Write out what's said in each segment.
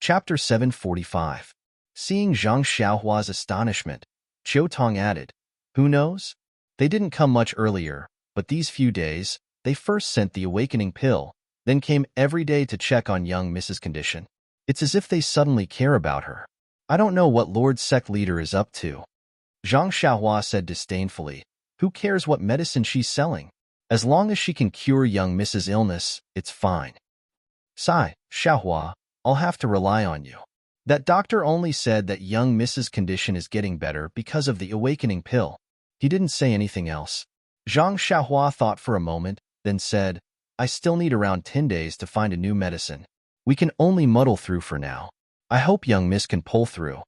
Chapter 745. Seeing Zhang Xiaohua's astonishment, Qiu Tong added, "Who knows? They didn't come much earlier, but these few days, they first sent the awakening pill, then came every day to check on young Mrs. condition. It's as if they suddenly care about her. I don't know what Lord Sect Leader is up to." Zhang Xiaohua said disdainfully, "Who cares what medicine she's selling? As long as she can cure young Mrs. illness, it's fine." "Sigh, Xiaohua, I'll have to rely on you. That doctor only said that young Mrs. condition is getting better because of the awakening pill. He didn't say anything else." Zhang Xiaohua thought for a moment, then said, "I still need around 10 days to find a new medicine. We can only muddle through for now. I hope young Miss can pull through."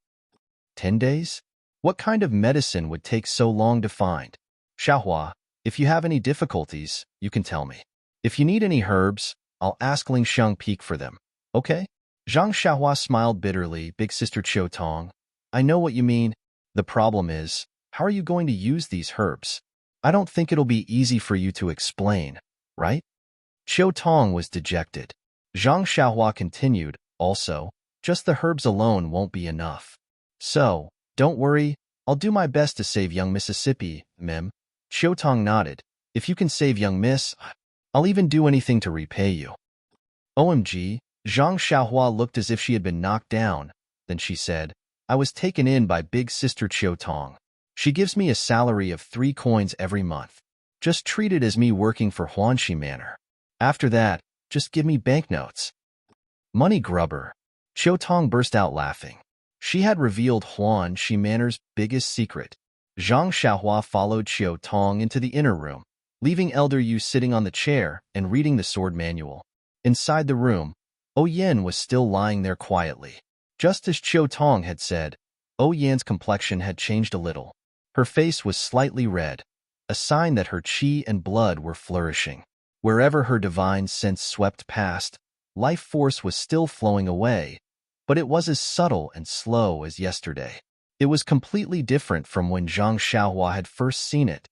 10 days? What kind of medicine would take so long to find? "Xiaohua, if you have any difficulties, you can tell me. If you need any herbs, I'll ask Ling Xiang Peak for them, okay?" Zhang Xiaohua smiled bitterly. "Big Sister Qiu Tong, I know what you mean. The problem is, how are you going to use these herbs? I don't think it'll be easy for you to explain, right?" Qiu Tong was dejected. Zhang Xiaohua continued, "Also, just the herbs alone won't be enough. So, don't worry, I'll do my best to save young Mississippi, Mem." Qiu Tong nodded. "If you can save young Miss, I'll even do anything to repay you." OMG, Zhang Xiaohua looked as if she had been knocked down. Then she said, "I was taken in by Big Sister Qiu Tong. She gives me a salary of 3 coins every month. Just treat it as me working for Huanxi Manor. After that, just give me banknotes." "Money grubber." Qiu Tong burst out laughing. She had revealed Huanxi Manor's biggest secret. Zhang Xiaohua followed Qiu Tong into the inner room, leaving Elder Yu sitting on the chair and reading the sword manual. Inside the room, O Yan was still lying there quietly. Just as Qiu Tong had said, O Yan's complexion had changed a little. Her face was slightly red, a sign that her qi and blood were flourishing. Wherever her divine sense swept past, life force was still flowing away, but it was as subtle and slow as yesterday. It was completely different from when Zhang Xiaohua had first seen it.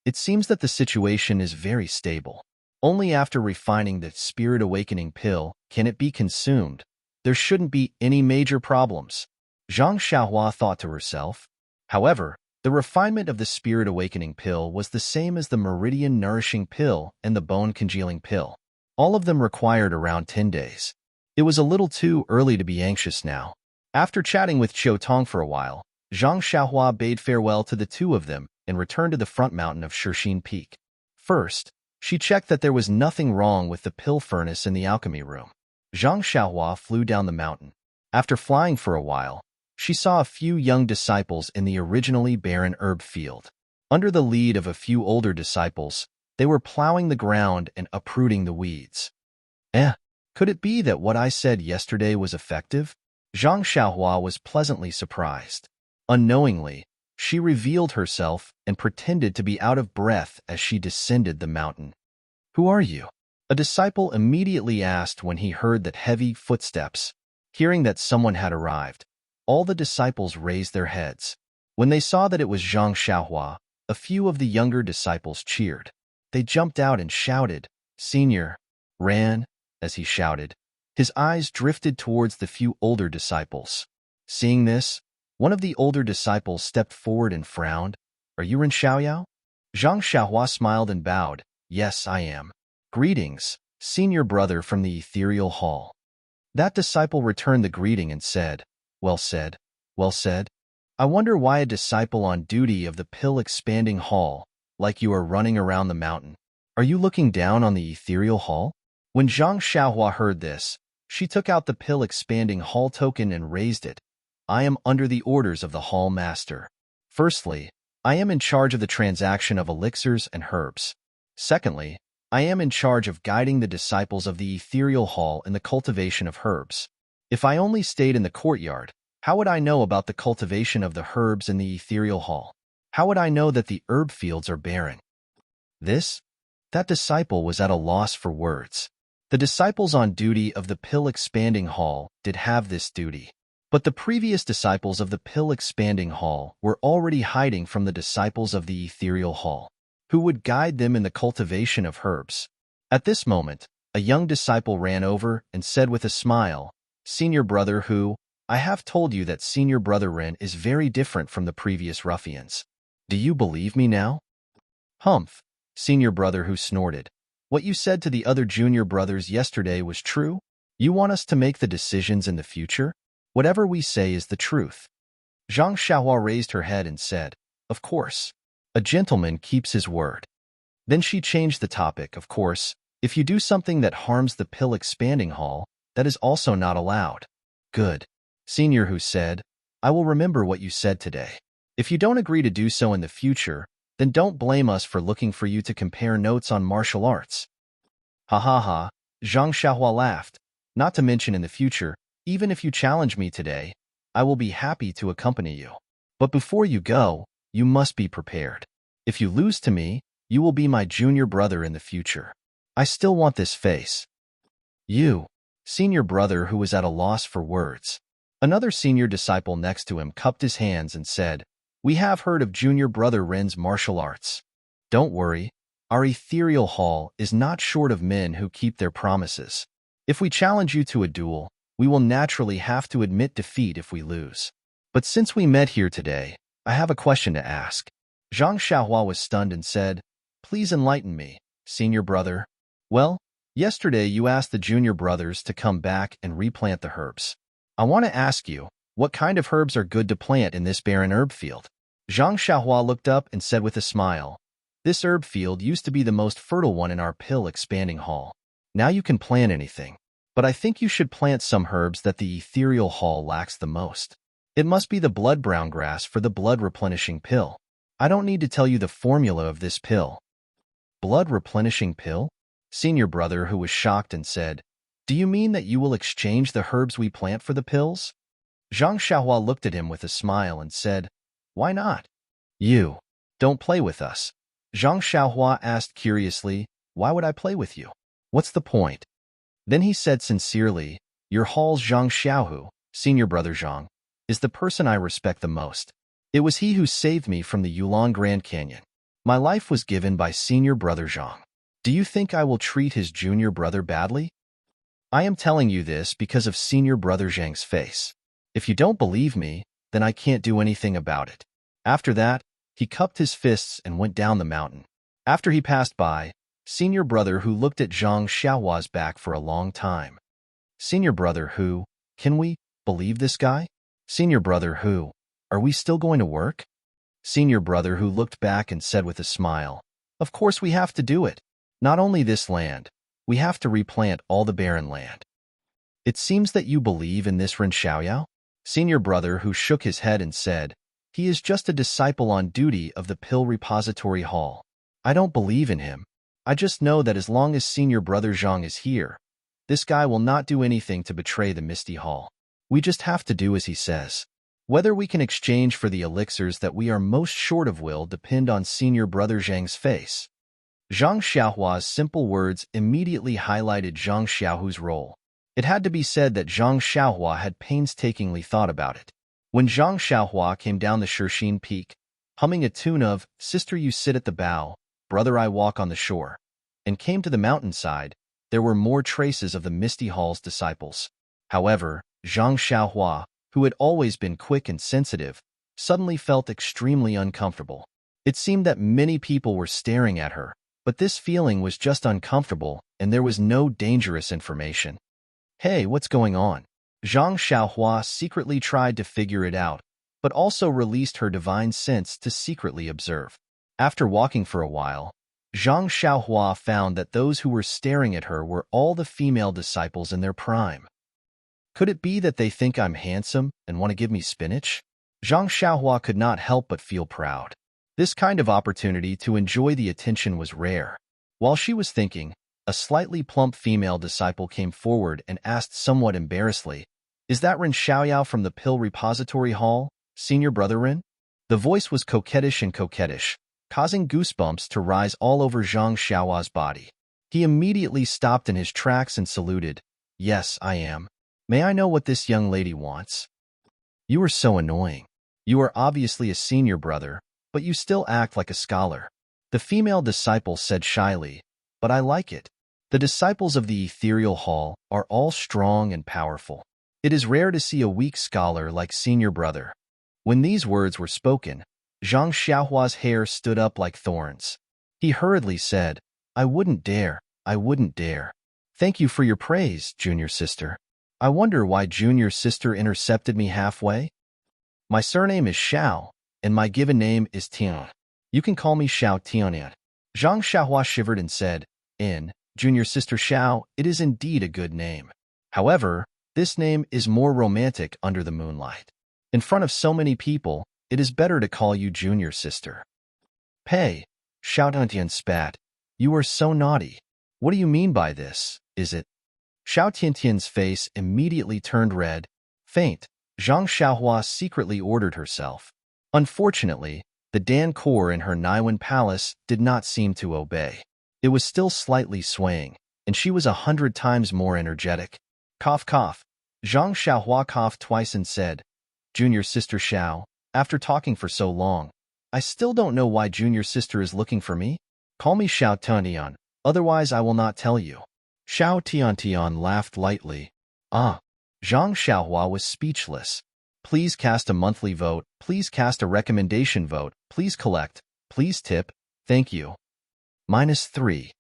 It seems that the situation is very stable. Only after refining the spirit awakening pill can it be consumed. There shouldn't be any major problems, Zhang Xiaohua thought to herself. However, the refinement of the spirit awakening pill was the same as the meridian nourishing pill and the bone congealing pill. All of them required around 10 days. It was a little too early to be anxious now. After chatting with Qiu Tong for a while, Zhang Xiaohua bade farewell to the two of them and returned to the front mountain of Serene Peak. First, she checked that there was nothing wrong with the pill furnace in the alchemy room. Zhang Xiaohua flew down the mountain. After flying for a while, she saw a few young disciples in the originally barren herb field. Under the lead of a few older disciples, they were plowing the ground and uprooting the weeds. Could it be that what I said yesterday was effective? Zhang Xiaohua was pleasantly surprised. Unknowingly, she revealed herself and pretended to be out of breath as she descended the mountain. "Who are you?" a disciple immediately asked when he heard that heavy footsteps. Hearing that someone had arrived, all the disciples raised their heads. When they saw that it was Zhang Xiaohua, a few of the younger disciples cheered. They jumped out and shouted, "Senior!" Ran, as he shouted. His eyes drifted towards the few older disciples. Seeing this, one of the older disciples stepped forward and frowned. "Are you Ren Xiaoyao?" Zhang Xiaohua smiled and bowed. "Yes, I am." "Greetings, senior brother from the ethereal hall." That disciple returned the greeting and said, "Well said, well said. I wonder why a disciple on duty of the pill-expanding hall, like you, are running around the mountain. Are you looking down on the ethereal hall?" When Zhang Xiaohua heard this, she took out the pill-expanding hall token and raised it. "I am under the orders of the hall master. Firstly, I am in charge of the transaction of elixirs and herbs. Secondly, I am in charge of guiding the disciples of the ethereal hall in the cultivation of herbs. If I only stayed in the courtyard, how would I know about the cultivation of the herbs in the ethereal hall? How would I know that the herb fields are barren?" That disciple was at a loss for words. The disciples on duty of the pill-expanding hall did have this duty. But the previous disciples of the pill-expanding hall were already hiding from the disciples of the ethereal hall, who would guide them in the cultivation of herbs. At this moment, a young disciple ran over and said with a smile, Senior brother Hu, I have told you that senior brother Ren is very different from the previous ruffians. Do you believe me now? Humph, senior brother Hu snorted. What you said to the other junior brothers yesterday was true? You want us to make the decisions in the future? Whatever we say is the truth. Zhang Xiaohua raised her head and said, Of course. A gentleman keeps his word. Then she changed the topic. Of course, if you do something that harms the pill expanding hall, that is also not allowed. Good. Senior Hu said, I will remember what you said today. If you don't agree to do so in the future, then don't blame us for looking for you to compare notes on martial arts. Ha ha ha, Zhang Xiaohua laughed. Not to mention in the future, even if you challenge me today, I will be happy to accompany you. But before you go, you must be prepared. If you lose to me, you will be my junior brother in the future. I still want this face. You, senior brother who was at a loss for words. Another senior disciple next to him cupped his hands and said, We have heard of junior brother Ren's martial arts. Don't worry, our ethereal hall is not short of men who keep their promises. If we challenge you to a duel, we will naturally have to admit defeat if we lose. But since we met here today, I have a question to ask. Zhang Xiaohua was stunned and said, Please enlighten me, senior brother. Well, yesterday you asked the junior brothers to come back and replant the herbs. I want to ask you, what kind of herbs are good to plant in this barren herb field? Zhang Xiaohua looked up and said with a smile, This herb field used to be the most fertile one in our pill-expanding hall. Now you can plant anything. But I think you should plant some herbs that the ethereal hall lacks the most. It must be the blood-brown grass for the blood-replenishing pill. I don't need to tell you the formula of this pill. Blood-replenishing pill? Senior brother who was shocked and said, Do you mean that you will exchange the herbs we plant for the pills? Zhang Xiaohua looked at him with a smile and said, Why not? You. Don't play with us. Zhang Xiaohua asked curiously, Why would I play with you? What's the point? Then he said sincerely, Your hall's Zhang Xiaohu, senior brother Zhang, is the person I respect the most. It was he who saved me from the Yulon Grand Canyon. My life was given by senior brother Zhang. Do you think I will treat his junior brother badly? I am telling you this because of senior brother Zhang's face. If you don't believe me, then I can't do anything about it. After that, he cupped his fists and went down the mountain. After he passed by, senior brother Hu looked at Zhang Xiaohua's back for a long time. Senior brother Hu, can we believe this guy? Senior brother Hu, are we still going to work? Senior brother Hu looked back and said with a smile, Of course we have to do it. Not only this land, we have to replant all the barren land. It seems that you believe in this Ren Xiaoyao? Senior brother Hu shook his head and said, He is just a disciple on duty of the Pill Repository Hall. I don't believe in him. I just know that as long as senior brother Zhang is here, this guy will not do anything to betray the Misty Hall. We just have to do as he says. Whether we can exchange for the elixirs that we are most short of will depend on senior brother Zhang's face. Zhang Xiaohua's simple words immediately highlighted Zhang Xiaohu's role. It had to be said that Zhang Xiaohua had painstakingly thought about it. When Zhang Xiaohua came down the Shishine Peak, humming a tune of Sister You Sit at the Bow, Brother I Walk on the Shore, and came to the mountainside, there were more traces of the Misty Hall's disciples. However, Zhang Xiaohua, who had always been quick and sensitive, suddenly felt extremely uncomfortable. It seemed that many people were staring at her, but this feeling was just uncomfortable, and there was no dangerous information. Hey, what's going on? Zhang Xiaohua secretly tried to figure it out, but also released her divine sense to secretly observe. After walking for a while, Zhang Xiaohua found that those who were staring at her were all the female disciples in their prime. Could it be that they think I'm handsome and want to give me spinach? Zhang Xiaohua could not help but feel proud. This kind of opportunity to enjoy the attention was rare. While she was thinking, a slightly plump female disciple came forward and asked somewhat embarrassedly, Is that Ren Xiaoyao from the Pill Repository Hall, senior brother Ren? The voice was coquettish and coquettish, causing goosebumps to rise all over Zhang Xiaohua's body. He immediately stopped in his tracks and saluted, Yes, I am. May I know what this young lady wants? You are so annoying. You are obviously a senior brother, but you still act like a scholar. The female disciple said shyly, But I like it. The disciples of the ethereal hall are all strong and powerful. It is rare to see a weak scholar like senior brother. When these words were spoken, Zhang Xiaohua's hair stood up like thorns. He hurriedly said, I wouldn't dare. I wouldn't dare. Thank you for your praise, junior sister. I wonder why junior sister intercepted me halfway? My surname is Xiao, and my given name is Tian. You can call me Xiao Tianian. Zhang Xiaohua shivered and said, Junior sister Xiao, it is indeed a good name. However, this name is more romantic under the moonlight. In front of so many people, it is better to call you junior sister. Pei, Xiao Tiantian spat. You are so naughty. What do you mean by this, is it? Xiao Tiantian's face immediately turned red. Faint, Zhang Xiaohua secretly ordered herself. Unfortunately, the Dan core in her Naiwan palace did not seem to obey. It was still slightly swaying, and she was 100 times more energetic. Cough, cough. Zhang Xiaohua coughed twice and said, Junior sister Xiao, after talking for so long, I still don't know why junior sister is looking for me. Call me Xiao Tiantian, otherwise I will not tell you. Xiao Tiantian laughed lightly. Ah. Zhang Xiaohua was speechless. Please cast a monthly vote, please cast a recommendation vote, please collect, please tip, thank you. -3.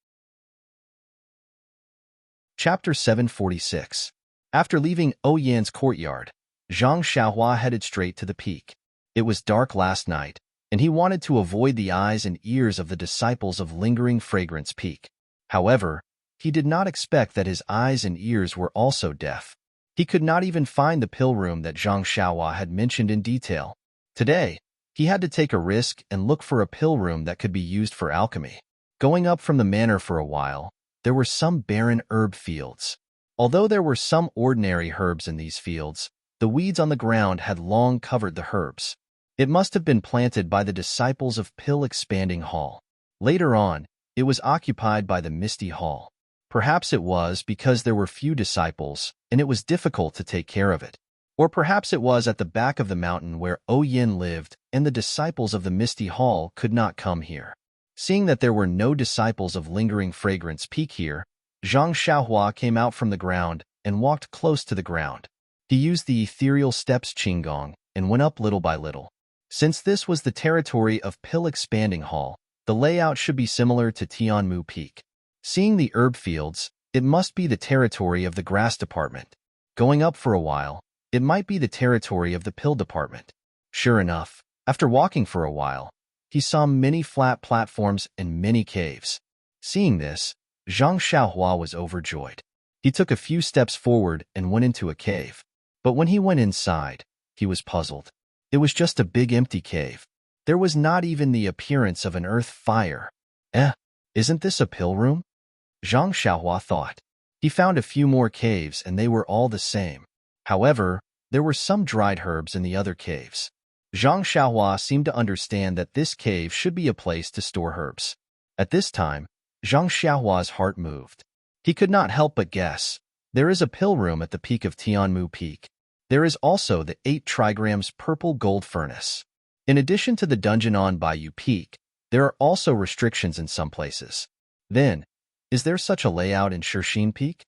Chapter 746. After leaving Oyan's courtyard, Zhang Xiaohua headed straight to the peak. It was dark last night, and he wanted to avoid the eyes and ears of the disciples of Lingering Fragrance Peak. However, he did not expect that his eyes and ears were also deaf. He could not even find the pill room that Zhang Xiaohua had mentioned in detail. Today, he had to take a risk and look for a pill room that could be used for alchemy. Going up from the manor for a while, there were some barren herb fields. Although there were some ordinary herbs in these fields, the weeds on the ground had long covered the herbs. It must have been planted by the disciples of Pill Expanding Hall. Later on, it was occupied by the Misty Hall. Perhaps it was because there were few disciples, and it was difficult to take care of it. Or perhaps it was at the back of the mountain where Oyan lived, and the disciples of the Misty Hall could not come here. Seeing that there were no disciples of Lingering Fragrance Peak here, Zhang Xiaohua came out from the ground and walked close to the ground. He used the ethereal steps Qinggong and went up little by little. Since this was the territory of Pill Expanding Hall, the layout should be similar to Tianmu Peak. Seeing the herb fields, it must be the territory of the grass department. Going up for a while, it might be the territory of the pill department. Sure enough, after walking for a while, he saw many flat platforms and many caves. Seeing this, Zhang Xiaohua was overjoyed. He took a few steps forward and went into a cave. But when he went inside, he was puzzled. It was just a big empty cave. There was not even the appearance of an earth fire. Isn't this a pill room? Zhang Xiaohua thought. He found a few more caves and they were all the same. However, there were some dried herbs in the other caves. Zhang Xiaohua seemed to understand that this cave should be a place to store herbs. At this time, Zhang Xiaohua's heart moved. He could not help but guess. There is a pill room at the peak of Tianmu Peak. There is also the 8 trigrams purple gold furnace. In addition to the dungeon on Bayou Peak, there are also restrictions in some places. Then, is there such a layout in Serene Peak?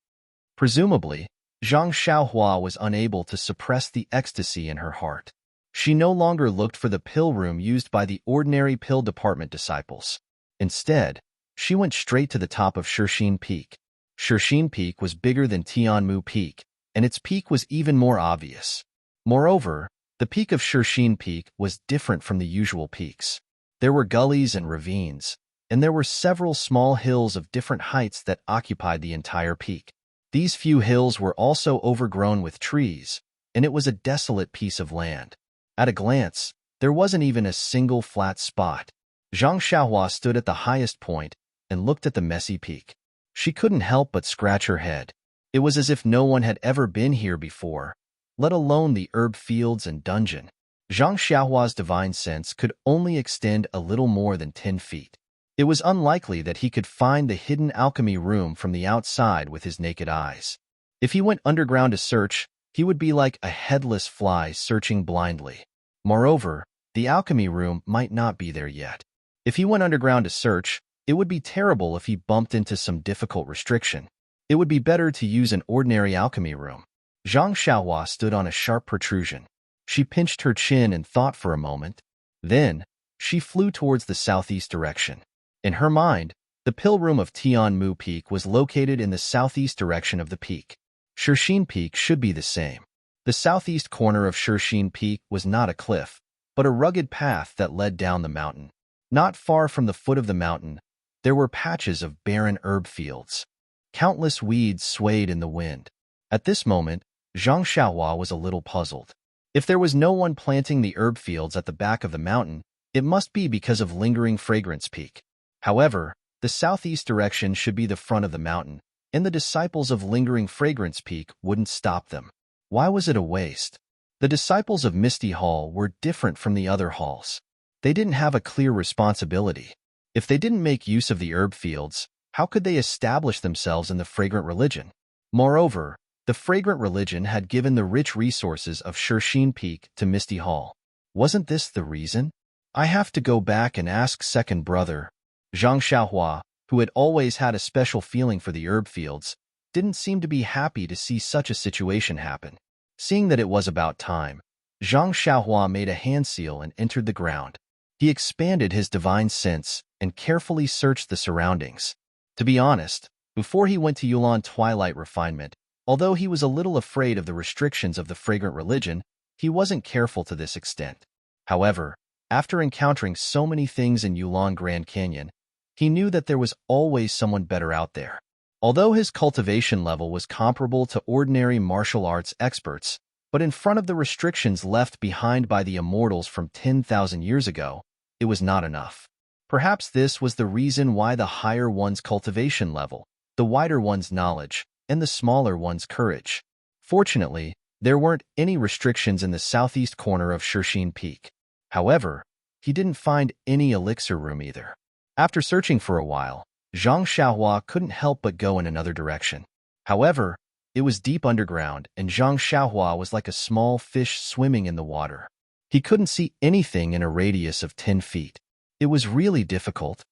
Presumably, Zhang Xiaohua was unable to suppress the ecstasy in her heart. She no longer looked for the pill room used by the ordinary pill department disciples. Instead, she went straight to the top of Serene Peak. Serene Peak was bigger than Tianmu Peak, and its peak was even more obvious. Moreover, the peak of Serene Peak was different from the usual peaks. There were gullies and ravines, and there were several small hills of different heights that occupied the entire peak. These few hills were also overgrown with trees, and it was a desolate piece of land. At a glance, there wasn't even a single flat spot. Zhang Xiaohua stood at the highest point and looked at the messy peak. She couldn't help but scratch her head. It was as if no one had ever been here before, let alone the herb fields and dungeon. Zhang Xiaohua's divine sense could only extend a little more than 10 feet. It was unlikely that he could find the hidden alchemy room from the outside with his naked eyes. If he went underground to search, he would be like a headless fly searching blindly. Moreover, the alchemy room might not be there yet. If he went underground to search, it would be terrible if he bumped into some difficult restriction. It would be better to use an ordinary alchemy room. Zhang Xiaohua stood on a sharp protrusion. She pinched her chin and thought for a moment. Then, she flew towards the southeast direction. In her mind, the pill room of Tianmu Peak was located in the southeast direction of the peak. Shirxin Peak should be the same. The southeast corner of Shirxin Peak was not a cliff, but a rugged path that led down the mountain. Not far from the foot of the mountain, there were patches of barren herb fields. Countless weeds swayed in the wind. At this moment, Zhang Xiaohua was a little puzzled. If there was no one planting the herb fields at the back of the mountain, it must be because of Lingering Fragrance Peak. However, the southeast direction should be the front of the mountain, and the disciples of Lingering Fragrance Peak wouldn't stop them. Why was it a waste? The disciples of Misty Hall were different from the other halls. They didn't have a clear responsibility. If they didn't make use of the herb fields, how could they establish themselves in the fragrant religion? Moreover, the fragrant religion had given the rich resources of Shirxin Peak to Misty Hall. Wasn't this the reason? I have to go back and ask second brother. Zhang Xiaohua, who had always had a special feeling for the herb fields, didn't seem to be happy to see such a situation happen. Seeing that it was about time, Zhang Xiaohua made a hand seal and entered the ground. He expanded his divine sense and carefully searched the surroundings. To be honest, before he went to Yulan Twilight Refinement, although he was a little afraid of the restrictions of the fragrant religion, he wasn't careful to this extent. However, after encountering so many things in Yulan Grand Canyon, he knew that there was always someone better out there. Although his cultivation level was comparable to ordinary martial arts experts, but in front of the restrictions left behind by the immortals from 10,000 years ago, it was not enough. Perhaps this was the reason why the higher one's cultivation level, the wider one's knowledge, and the smaller one's courage. Fortunately, there weren't any restrictions in the southeast corner of Shirxin Peak. However, he didn't find any elixir room either. After searching for a while, Zhang Xiaohua couldn't help but go in another direction. However, it was deep underground, and Zhang Xiaohua was like a small fish swimming in the water. He couldn't see anything in a radius of 10 feet. It was really difficult.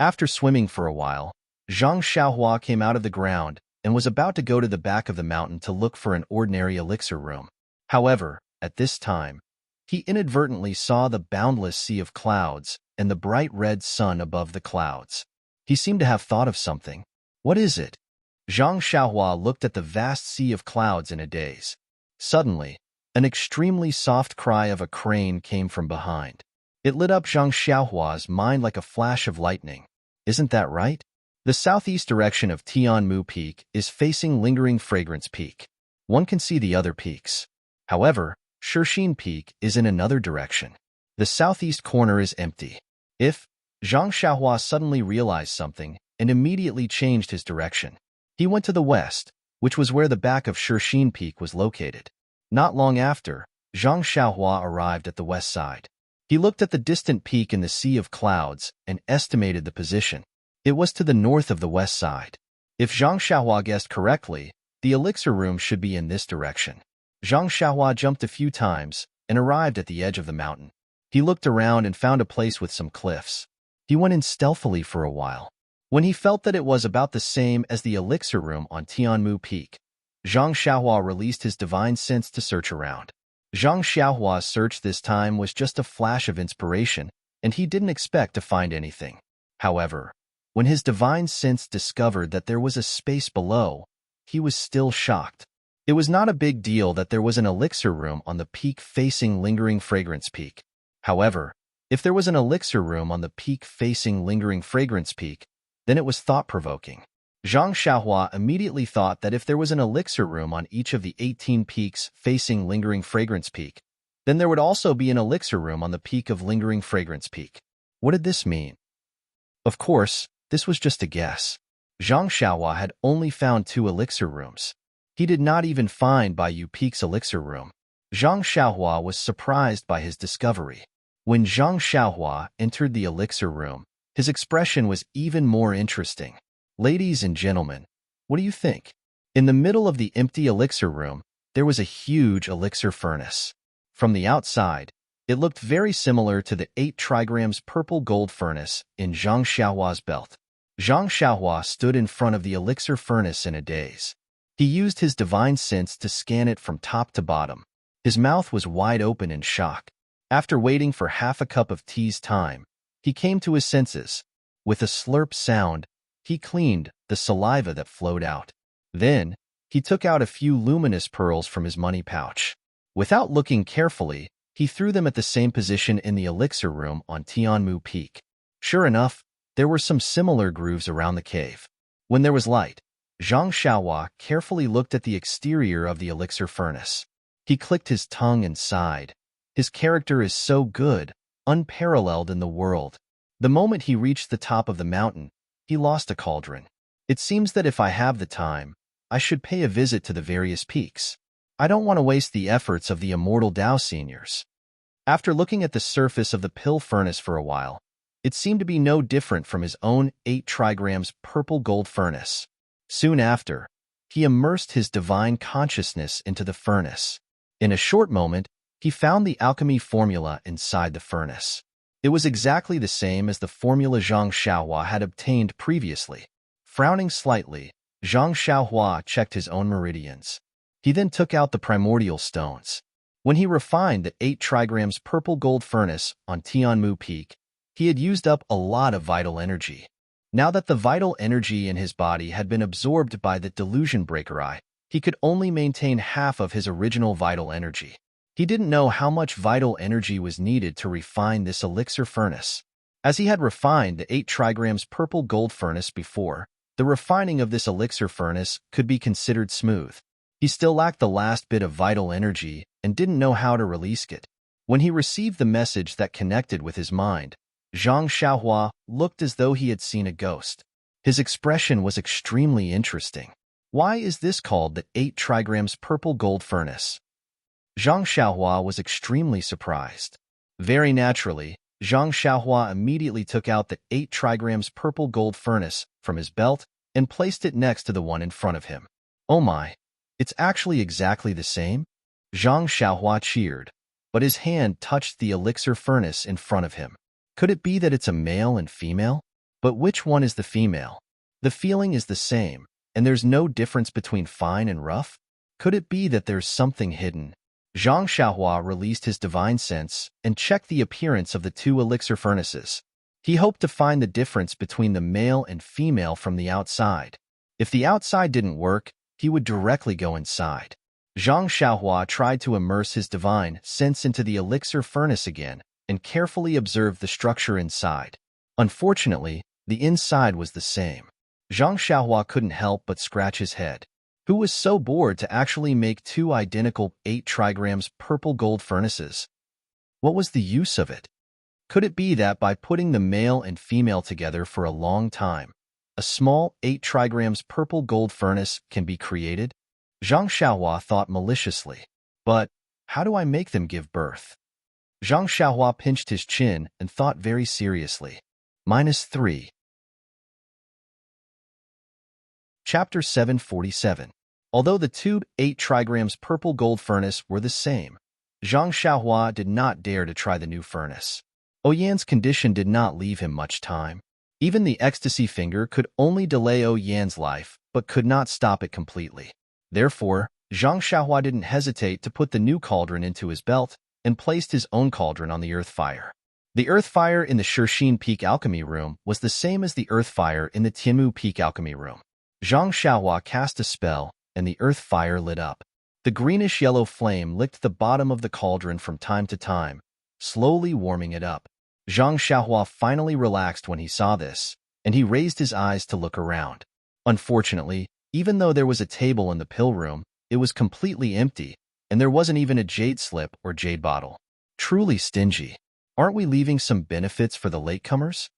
After swimming for a while, Zhang Xiaohua came out of the ground and was about to go to the back of the mountain to look for an ordinary elixir room. However, at this time, he inadvertently saw the boundless sea of clouds and the bright red sun above the clouds. He seemed to have thought of something. What is it? Zhang Xiaohua looked at the vast sea of clouds in a daze. Suddenly, an extremely soft cry of a crane came from behind. It lit up Zhang Xiaohua's mind like a flash of lightning. Isn't that right? The southeast direction of Tianmu Peak is facing Lingering Fragrance Peak. One can see the other peaks. However, Shirxin Peak is in another direction. The southeast corner is empty. Zhang Xiaohua suddenly realized something and immediately changed his direction. He went to the west, which was where the back of Shirxin Peak was located. Not long after, Zhang Xiaohua arrived at the west side. He looked at the distant peak in the sea of clouds and estimated the position. It was to the north of the west side. If Zhang Xiaohua guessed correctly, the elixir room should be in this direction. Zhang Xiaohua jumped a few times and arrived at the edge of the mountain. He looked around and found a place with some cliffs. He went in stealthily for a while. When he felt that it was about the same as the elixir room on Tianmu Peak, Zhang Xiaohua released his divine sense to search around. Zhang Xiaohua's search this time was just a flash of inspiration, and he didn't expect to find anything. However, when his divine sense discovered that there was a space below, he was still shocked. It was not a big deal that there was an elixir room on the peak facing Lingering Fragrance Peak. However, if there was an elixir room on the peak facing Lingering Fragrance Peak, then it was thought-provoking. Zhang Xiaohua immediately thought that if there was an elixir room on each of the 18 peaks facing Lingering Fragrance Peak, then there would also be an elixir room on the peak of Lingering Fragrance Peak. What did this mean? Of course, this was just a guess. Zhang Xiaohua had only found 2 elixir rooms. He did not even find Baiyu Peak's elixir room. Zhang Xiaohua was surprised by his discovery. When Zhang Xiaohua entered the elixir room, his expression was even more interesting. Ladies and gentlemen, what do you think? In the middle of the empty elixir room, there was a huge elixir furnace. From the outside, it looked very similar to the 8 trigrams purple gold furnace in Zhang Xiaohua's belt. Zhang Xiaohua stood in front of the elixir furnace in a daze. He used his divine sense to scan it from top to bottom. His mouth was wide open in shock. After waiting for half a cup of tea's time, he came to his senses. With a slurp sound, he cleaned the saliva that flowed out. Then, he took out a few luminous pearls from his money pouch. Without looking carefully, he threw them at the same position in the elixir room on Tianmu Peak. Sure enough, there were some similar grooves around the cave. When there was light, Zhang Xiaohua carefully looked at the exterior of the elixir furnace. He clicked his tongue and sighed. His character is so good, unparalleled in the world. The moment he reached the top of the mountain, he lost a cauldron. It seems that if I have the time, I should pay a visit to the various peaks. I don't want to waste the efforts of the immortal Dao seniors. After looking at the surface of the pill furnace for a while, it seemed to be no different from his own 8 trigrams purple gold furnace. Soon after, he immersed his divine consciousness into the furnace. In a short moment, he found the alchemy formula inside the furnace. It was exactly the same as the formula Zhang Xiaohua had obtained previously. Frowning slightly, Zhang Xiaohua checked his own meridians. He then took out the primordial stones. When he refined the 8 trigrams purple gold furnace on Tianmu Peak, he had used up a lot of vital energy. Now that the vital energy in his body had been absorbed by the delusion breaker eye, he could only maintain half of his original vital energy. He didn't know how much vital energy was needed to refine this elixir furnace. As he had refined the 8 trigrams purple gold furnace before, the refining of this elixir furnace could be considered smooth. He still lacked the last bit of vital energy and didn't know how to release it. When he received the message that connected with his mind, Zhang Xiaohua looked as though he had seen a ghost. His expression was extremely interesting. Why is this called the 8 trigrams purple gold furnace? Zhang Xiaohua was extremely surprised. Very naturally, Zhang Xiaohua immediately took out the 8 trigrams purple gold furnace from his belt and placed it next to the one in front of him. Oh my, it's actually exactly the same? Zhang Xiaohua cheered, but his hand touched the elixir furnace in front of him. Could it be that it's a male and female? But which one is the female? The feeling is the same, and there's no difference between fine and rough? Could it be that there's something hidden? Zhang Xiaohua released his divine sense and checked the appearance of the 2 elixir furnaces. He hoped to find the difference between the male and female from the outside. If the outside didn't work, he would directly go inside. Zhang Xiaohua tried to immerse his divine sense into the elixir furnace again and carefully observed the structure inside. Unfortunately, the inside was the same. Zhang Xiaohua couldn't help but scratch his head. Who was so bored to actually make 2 identical 8 trigrams purple gold furnaces? What was the use of it? Could it be that by putting the male and female together for a long time, a small 8 trigrams purple gold furnace can be created? Zhang Xiaohua thought maliciously. But how do I make them give birth? Zhang Xiaohua pinched his chin and thought very seriously. -3. Chapter 747. Although the 2 8 trigrams purple gold furnace were the same, Zhang Xiaohua did not dare to try the new furnace. Oyan's condition did not leave him much time. Even the ecstasy finger could only delay Oyan's life, but could not stop it completely. Therefore, Zhang Xiaohua didn't hesitate to put the new cauldron into his belt and placed his own cauldron on the earth fire. The earth fire in the Serene Peak Alchemy Room was the same as the earth fire in the Tianmu Peak Alchemy Room. Zhang Xiaohua cast a spell, and the earth fire lit up. The greenish-yellow flame licked the bottom of the cauldron from time to time, slowly warming it up. Zhang Xiaohua finally relaxed when he saw this, and he raised his eyes to look around. Unfortunately, even though there was a table in the pill room, it was completely empty, and there wasn't even a jade slip or jade bottle. Truly stingy. Aren't we leaving some benefits for the latecomers?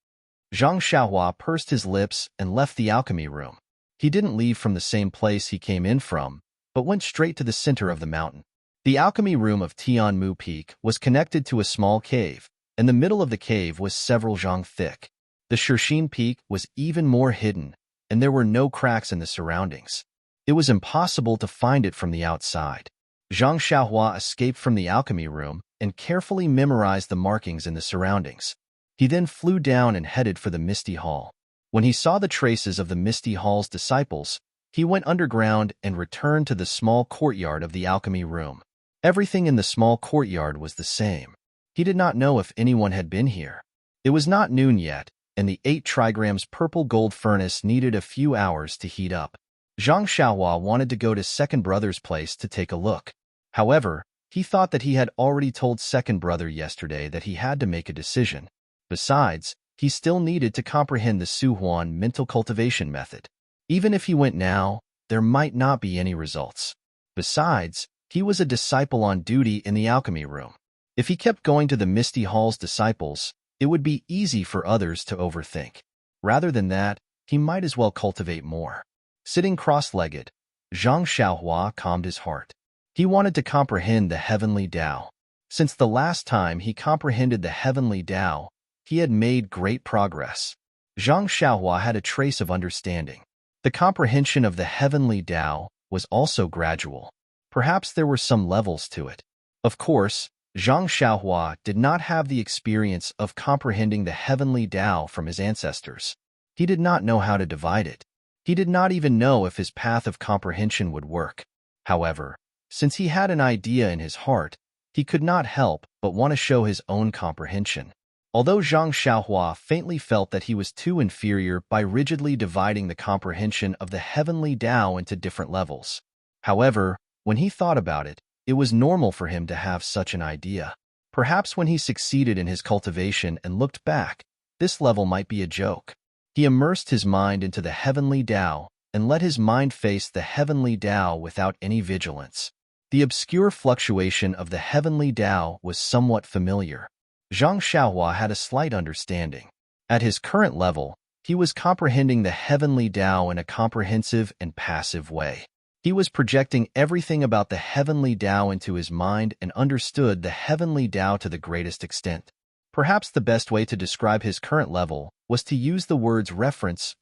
Zhang Xiaohua pursed his lips and left the alchemy room. He didn't leave from the same place he came in from, but went straight to the center of the mountain. The alchemy room of Tianmu Peak was connected to a small cave, and the middle of the cave was several zhang thick. The Serene Peak was even more hidden, and there were no cracks in the surroundings. It was impossible to find it from the outside. Zhang Xiaohua escaped from the alchemy room and carefully memorized the markings in the surroundings. He then flew down and headed for the Misty Hall. When he saw the traces of the Misty Hall's disciples, He went underground and returned to the small courtyard of the alchemy room. Everything in the small courtyard was the same. He did not know if anyone had been here. It was not noon yet, and the 8 trigrams purple gold furnace needed a few hours to heat up. Zhang Xiaohua wanted to go to Second Brother's place to take a look. However, he thought that he had already told Second Brother yesterday that he had to make a decision. Besides, he still needed to comprehend the Su Huan mental cultivation method. Even if he went now, there might not be any results. Besides, he was a disciple on duty in the alchemy room. If he kept going to the Misty Hall's disciples, it would be easy for others to overthink. Rather than that, he might as well cultivate more. Sitting cross-legged, Zhang Xiaohua calmed his heart. He wanted to comprehend the heavenly Tao. Since the last time he comprehended the heavenly Tao, he had made great progress. Zhang Xiaohua had a trace of understanding. The comprehension of the heavenly Tao was also gradual. Perhaps there were some levels to it. Of course, Zhang Xiaohua did not have the experience of comprehending the heavenly Tao from his ancestors. He did not know how to divide it. He did not even know if his path of comprehension would work. However, since he had an idea in his heart, he could not help but want to show his own comprehension. Although Zhang Xiaohua faintly felt that he was too inferior by rigidly dividing the comprehension of the heavenly Tao into different levels. However, when he thought about it, it was normal for him to have such an idea. Perhaps when he succeeded in his cultivation and looked back, this level might be a joke. He immersed his mind into the heavenly Tao and let his mind face the heavenly Tao without any vigilance. The obscure fluctuation of the heavenly Tao was somewhat familiar. Zhang Xiaohua had a slight understanding. At his current level, he was comprehending the heavenly Tao in a comprehensive and passive way. He was projecting everything about the heavenly Tao into his mind and understood the heavenly Tao to the greatest extent. Perhaps the best way to describe his current level was to use the words reference,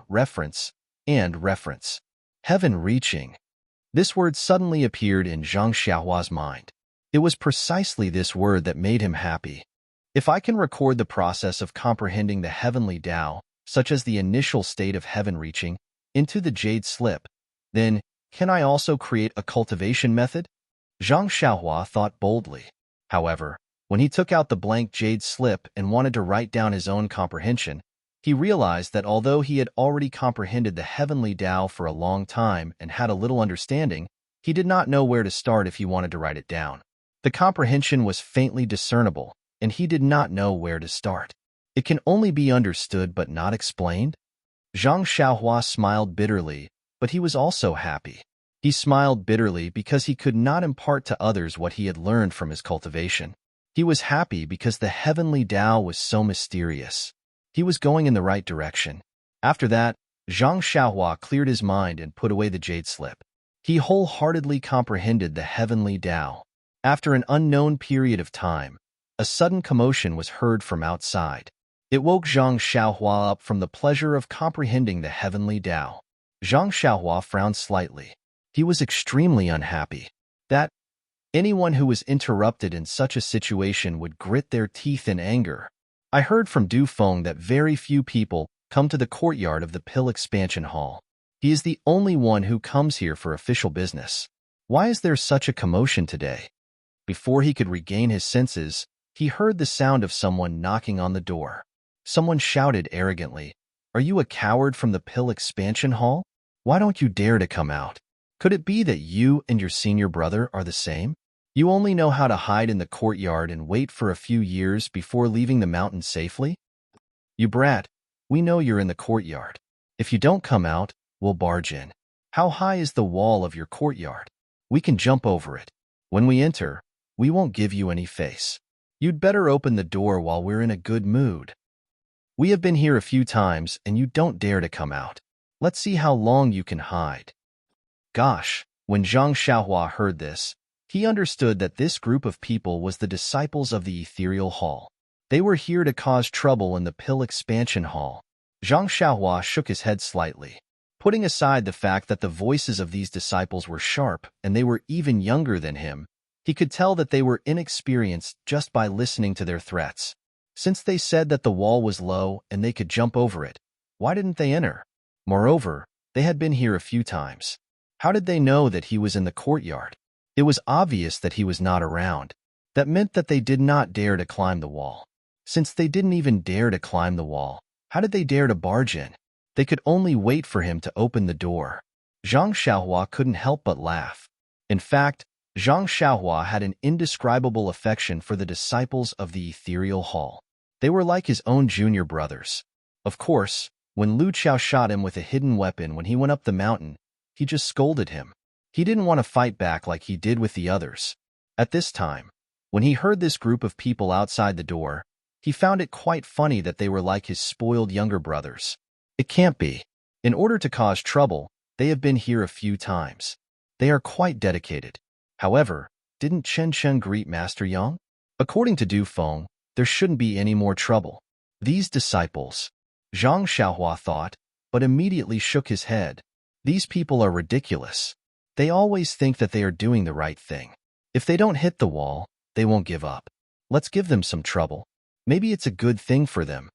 reference, and reference. Heaven-reaching. This word suddenly appeared in Zhang Xiaohua's mind. It was precisely this word that made him happy. If I can record the process of comprehending the heavenly Tao, such as the initial state of heaven-reaching, into the jade slip, then can I also create a cultivation method? Zhang Xiaohua thought boldly. However, when he took out the blank jade slip and wanted to write down his own comprehension, he realized that although he had already comprehended the heavenly Tao for a long time and had a little understanding, he did not know where to start if he wanted to write it down. The comprehension was faintly discernible, and he did not know where to start. It can only be understood but not explained? Zhang Xiaohua smiled bitterly, but he was also happy. He smiled bitterly because he could not impart to others what he had learned from his cultivation. He was happy because the heavenly Tao was so mysterious. He was going in the right direction. After that, Zhang Xiaohua cleared his mind and put away the jade slip. He wholeheartedly comprehended the heavenly Tao. After an unknown period of time, a sudden commotion was heard from outside. It woke Zhang Xiaohua up from the pleasure of comprehending the heavenly Tao. Zhang Xiaohua frowned slightly. He was extremely unhappy. That anyone who was interrupted in such a situation would grit their teeth in anger. I heard from Du Feng that very few people come to the courtyard of the Pill Expansion Hall. He is the only one who comes here for official business. Why is there such a commotion today? Before he could regain his senses, he heard the sound of someone knocking on the door. Someone shouted arrogantly, "Are you a coward from the Pill Expansion Hall? Why don't you dare to come out? Could it be that you and your senior brother are the same? You only know how to hide in the courtyard and wait for a few years before leaving the mountain safely? You brat, we know you're in the courtyard. If you don't come out, we'll barge in. How high is the wall of your courtyard? We can jump over it. When we enter, we won't give you any face. You'd better open the door while we're in a good mood. We have been here a few times and you don't dare to come out. Let's see how long you can hide." Gosh, when Zhang Xiaohua heard this, he understood that this group of people was the disciples of the Ethereal Hall. They were here to cause trouble in the Pill Expansion Hall. Zhang Xiaohua shook his head slightly. Putting aside the fact that the voices of these disciples were sharp and they were even younger than him, he could tell that they were inexperienced just by listening to their threats. Since they said that the wall was low and they could jump over it, why didn't they enter? Moreover, They had been here a few times. How did they know that he was in the courtyard? It was obvious that he was not around. That meant that they did not dare to climb the wall. Since they didn't even dare to climb the wall, how did they dare to barge in? They could only wait for him to open the door. Zhang Xiaohua couldn't help but laugh. In fact, Zhang Xiaohua had an indescribable affection for the disciples of the ethereal hall. They were like his own junior brothers. Of course, when Lu Qiao shot him with a hidden weapon when he went up the mountain, he just scolded him. He didn't want to fight back like he did with the others. At this time, when he heard this group of people outside the door, he found it quite funny that they were like his spoiled younger brothers. It can't be. In order to cause trouble, they have been here a few times. They are quite dedicated. However, didn't Chen Chen greet Master Yang? According to Du Feng, there shouldn't be any more trouble. These disciples, Zhang Xiaohua thought, but immediately shook his head. These people are ridiculous. They always think that they are doing the right thing. If they don't hit the wall, they won't give up. Let's give them some trouble. Maybe it's a good thing for them.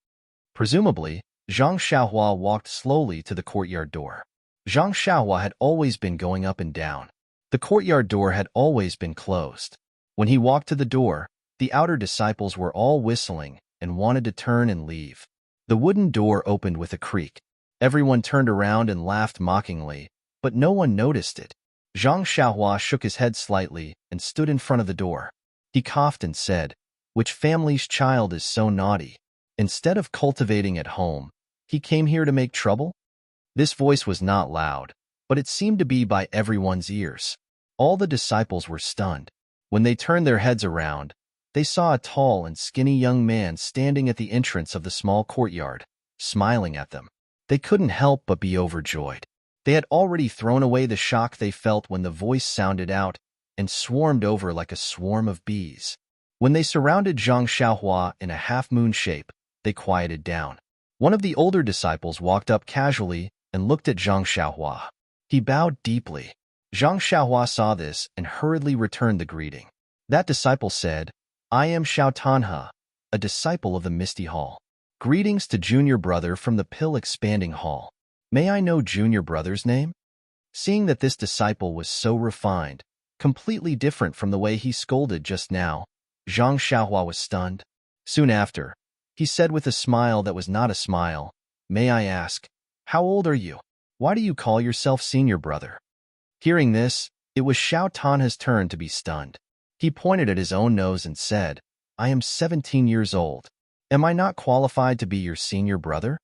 Presumably, Zhang Xiaohua walked slowly to the courtyard door. Zhang Xiaohua had always been going up and down. The courtyard door had always been closed. When he walked to the door, the outer disciples were all whistling and wanted to turn and leave. The wooden door opened with a creak. Everyone turned around and laughed mockingly, but no one noticed it. Zhang Xiaohua shook his head slightly and stood in front of the door. He coughed and said, "Which family's child is so naughty? Instead of cultivating at home, he came here to make trouble?" This voice was not loud, but it seemed to be by everyone's ears. All the disciples were stunned. When they turned their heads around, they saw a tall and skinny young man standing at the entrance of the small courtyard, smiling at them. They couldn't help but be overjoyed. They had already thrown away the shock they felt when the voice sounded out and swarmed over like a swarm of bees. When they surrounded Zhang Xiaohua in a half-moon shape, they quieted down. One of the older disciples walked up casually and looked at Zhang Xiaohua. He bowed deeply. Zhang Xiaohua saw this and hurriedly returned the greeting. That disciple said, "I am Xiao Tanhe, a disciple of the Misty Hall. Greetings to junior brother from the pill-expanding hall. May I know junior brother's name?" Seeing that this disciple was so refined, completely different from the way he scolded just now, Zhang Xiaohua was stunned. Soon after, he said with a smile that was not a smile, "May I ask, how old are you? Why do you call yourself senior brother?" Hearing this, it was Xiao Tanhe's turn to be stunned. He pointed at his own nose and said, "I am 17 years old. Am I not qualified to be your senior brother?"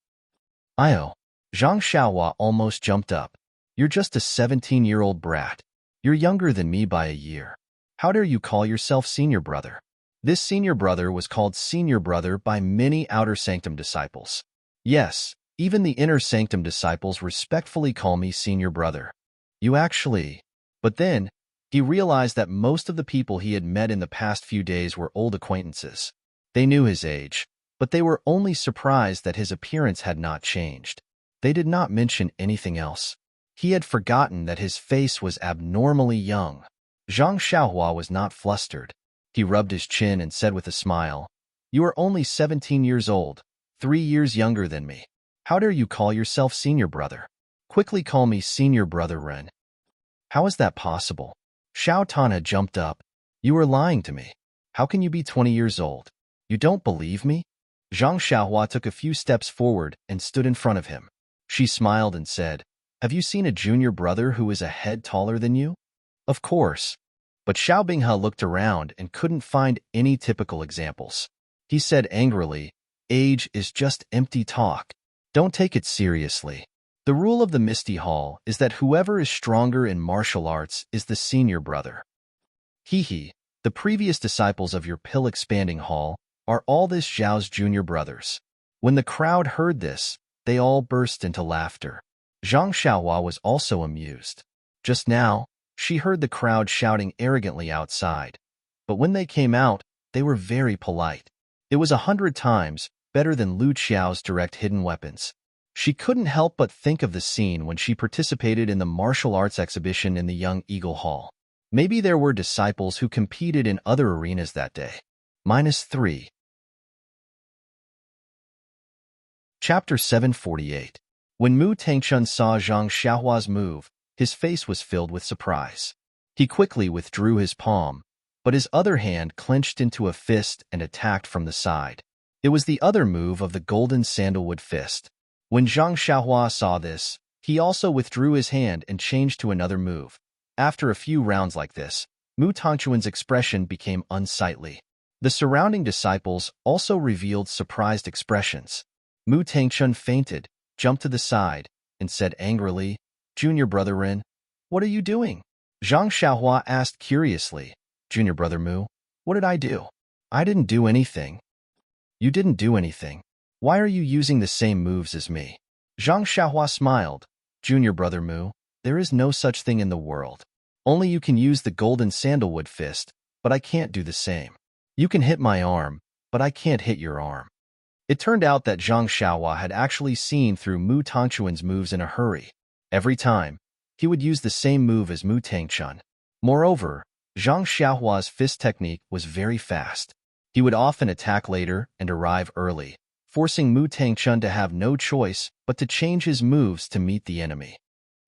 "Io." Zhang Xiaohua almost jumped up. "You're just a 17-year-old brat. You're younger than me by a year. How dare you call yourself senior brother?" This senior brother was called senior brother by many outer sanctum disciples. Yes, even the inner sanctum disciples respectfully call me senior brother. You actually... But then, he realized that most of the people he had met in the past few days were old acquaintances. They knew his age, but they were only surprised that his appearance had not changed. They did not mention anything else. He had forgotten that his face was abnormally young. Zhang Xiaohua was not flustered. He rubbed his chin and said with a smile, "You are only 17 years old, 3 years younger than me. How dare you call yourself senior brother? Quickly call me senior brother Ren." "How is that possible?" Xiao Tanhe jumped up. "You are lying to me. How can you be 20 years old? You don't believe me?" Zhang Xiaohua took a few steps forward and stood in front of him. She smiled and said, "Have you seen a junior brother who is a head taller than you?" "Of course." But Xiao Binghe looked around and couldn't find any typical examples. He said angrily, "Age is just empty talk. Don't take it seriously. The rule of the Misty Hall is that whoever is stronger in martial arts is the senior brother. Hehe, the previous disciples of your pill-expanding hall are all this Zhao's junior brothers." When the crowd heard this, they all burst into laughter. Zhang Xiaohua was also amused. Just now, she heard the crowd shouting arrogantly outside, but when they came out, they were very polite. It was 100 times better than Lu Qiao's direct hidden weapons. She couldn't help but think of the scene when she participated in the martial arts exhibition in the Young Eagle Hall. Maybe there were disciples who competed in other arenas that day. -3. Chapter 748. When Mu Tangchun saw Zhang Xiaohua's move, his face was filled with surprise. He quickly withdrew his palm, but his other hand clenched into a fist and attacked from the side. It was the other move of the golden sandalwood fist. When Zhang Xiaohua saw this, he also withdrew his hand and changed to another move. After a few rounds like this, Mu Tangchuan's expression became unsightly. The surrounding disciples also revealed surprised expressions. Mu Tangchun fainted, jumped to the side, and said angrily, "Junior Brother Ren, what are you doing?" Zhang Xiaohua asked curiously, "Junior Brother Mu, what did I do?" "I didn't do anything." "You didn't do anything. Why are you using the same moves as me?" Zhang Xiaohua smiled, "Junior Brother Mu, there is no such thing in the world. Only you can use the golden sandalwood fist, but I can't do the same. You can hit my arm, but I can't hit your arm." It turned out that Zhang Xiaohua had actually seen through Mu Tangchuan's moves in a hurry. Every time, he would use the same move as Mu Tangchun. Moreover, Zhang Xiaohua's fist technique was very fast. He would often attack later and arrive early, forcing Mu Tangchun to have no choice but to change his moves to meet the enemy.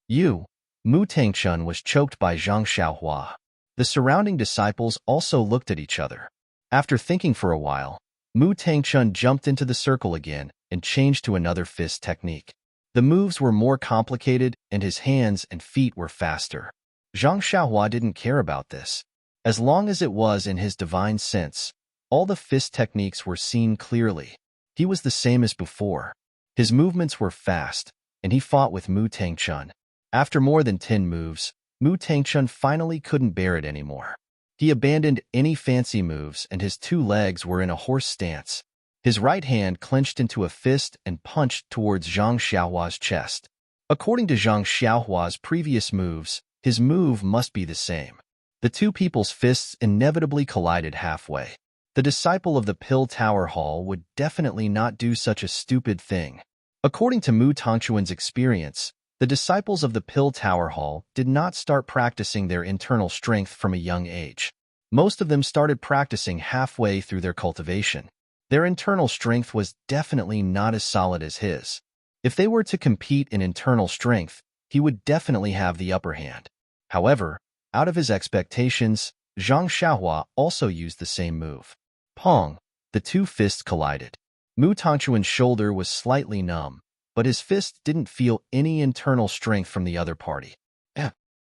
Mu Tangchun was choked by Zhang Xiaohua. The surrounding disciples also looked at each other. After thinking for a while, Mu Tangchun jumped into the circle again and changed to another fist technique. The moves were more complicated and his hands and feet were faster. Zhang Xiaohua didn't care about this. As long as it was in his divine sense, all the fist techniques were seen clearly. He was the same as before. His movements were fast, and he fought with Mu Tangchun. After more than 10 moves, Mu Tangchun finally couldn't bear it anymore. He abandoned any fancy moves and his two legs were in a horse stance. His right hand clenched into a fist and punched towards Zhang Xiaohua's chest. According to Zhang Xiaohua's previous moves, his move must be the same. The two people's fists inevitably collided halfway. The disciple of the Pill Tower Hall would definitely not do such a stupid thing. According to Mu Tangchuan's experience, the disciples of the Pill Tower Hall did not start practicing their internal strength from a young age. Most of them started practicing halfway through their cultivation. Their internal strength was definitely not as solid as his. If they were to compete in internal strength, he would definitely have the upper hand. However, out of his expectations, Zhang Xiaohua also used the same move. Pong! The two fists collided. Mu Tangchuan's shoulder was slightly numb, but his fist didn't feel any internal strength from the other party.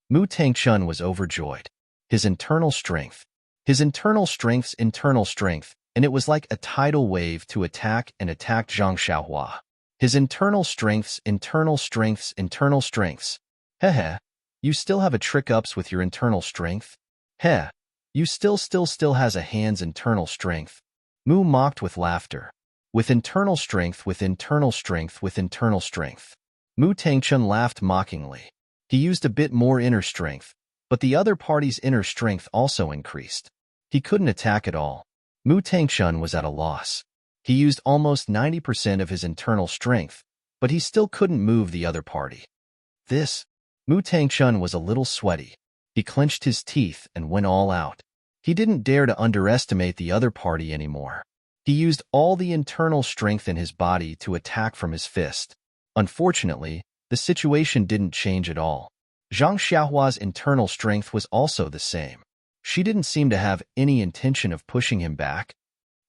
Mu Tangchun was overjoyed. His internal strength, and it was like a tidal wave to attack and attacked Zhang Xiaohua. His internal strengths. Heh, you still have a trick-ups with your internal strength? Heh, you still has a hand's internal strength. Mu mocked with laughter. With internal strength. Mu Tangchun laughed mockingly. He used a bit more inner strength, but the other party's inner strength also increased. He couldn't attack at all. Mu Tangchun was at a loss. He used almost 90% of his internal strength, but he still couldn't move the other party. Mu Tangchun was a little sweaty. He clenched his teeth and went all out. He didn't dare to underestimate the other party anymore. He used all the internal strength in his body to attack from his fist. Unfortunately, the situation didn't change at all. Zhang Xiaohua's internal strength was also the same. She didn't seem to have any intention of pushing him back.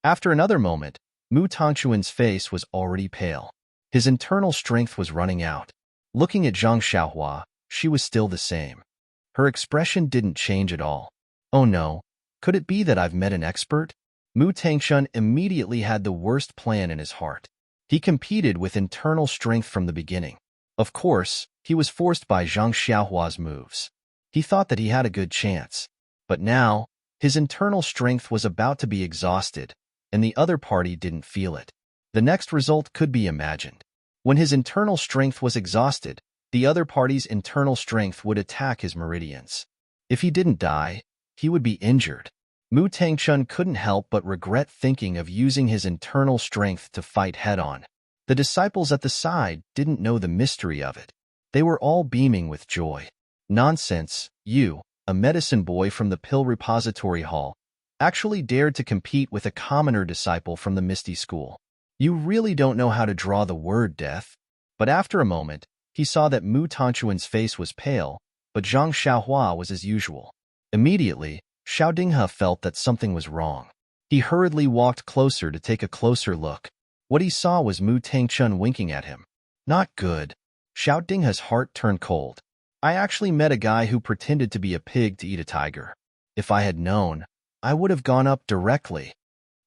After another moment, Mu Tangchuan's face was already pale. His internal strength was running out. Looking at Zhang Xiaohua, she was still the same. Her expression didn't change at all. Oh no, could it be that I've met an expert? Mu Tangchun immediately had the worst plan in his heart. He competed with internal strength from the beginning. Of course, he was forced by Zhang Xiaohua's moves. He thought that he had a good chance. But now, his internal strength was about to be exhausted, and the other party didn't feel it. The next result could be imagined. When his internal strength was exhausted, the other party's internal strength would attack his meridians. If he didn't die, he would be injured. Mu Tangchun couldn't help but regret thinking of using his internal strength to fight head-on. The disciples at the side didn't know the mystery of it. They were all beaming with joy. Nonsense, you, a medicine boy from the Pill Repository Hall, actually dared to compete with a commoner disciple from the Misty School. You really don't know how to draw the word death? But after a moment, he saw that Mu Tongchuan's face was pale, but Zhang Xiaohua was as usual. Immediately, Xiao Dinghe felt that something was wrong. He hurriedly walked closer to take a closer look. What he saw was Mu Tangchun winking at him. Not good. Xiao Dinghe's heart turned cold. I actually met a guy who pretended to be a pig to eat a tiger. If I had known, I would have gone up directly.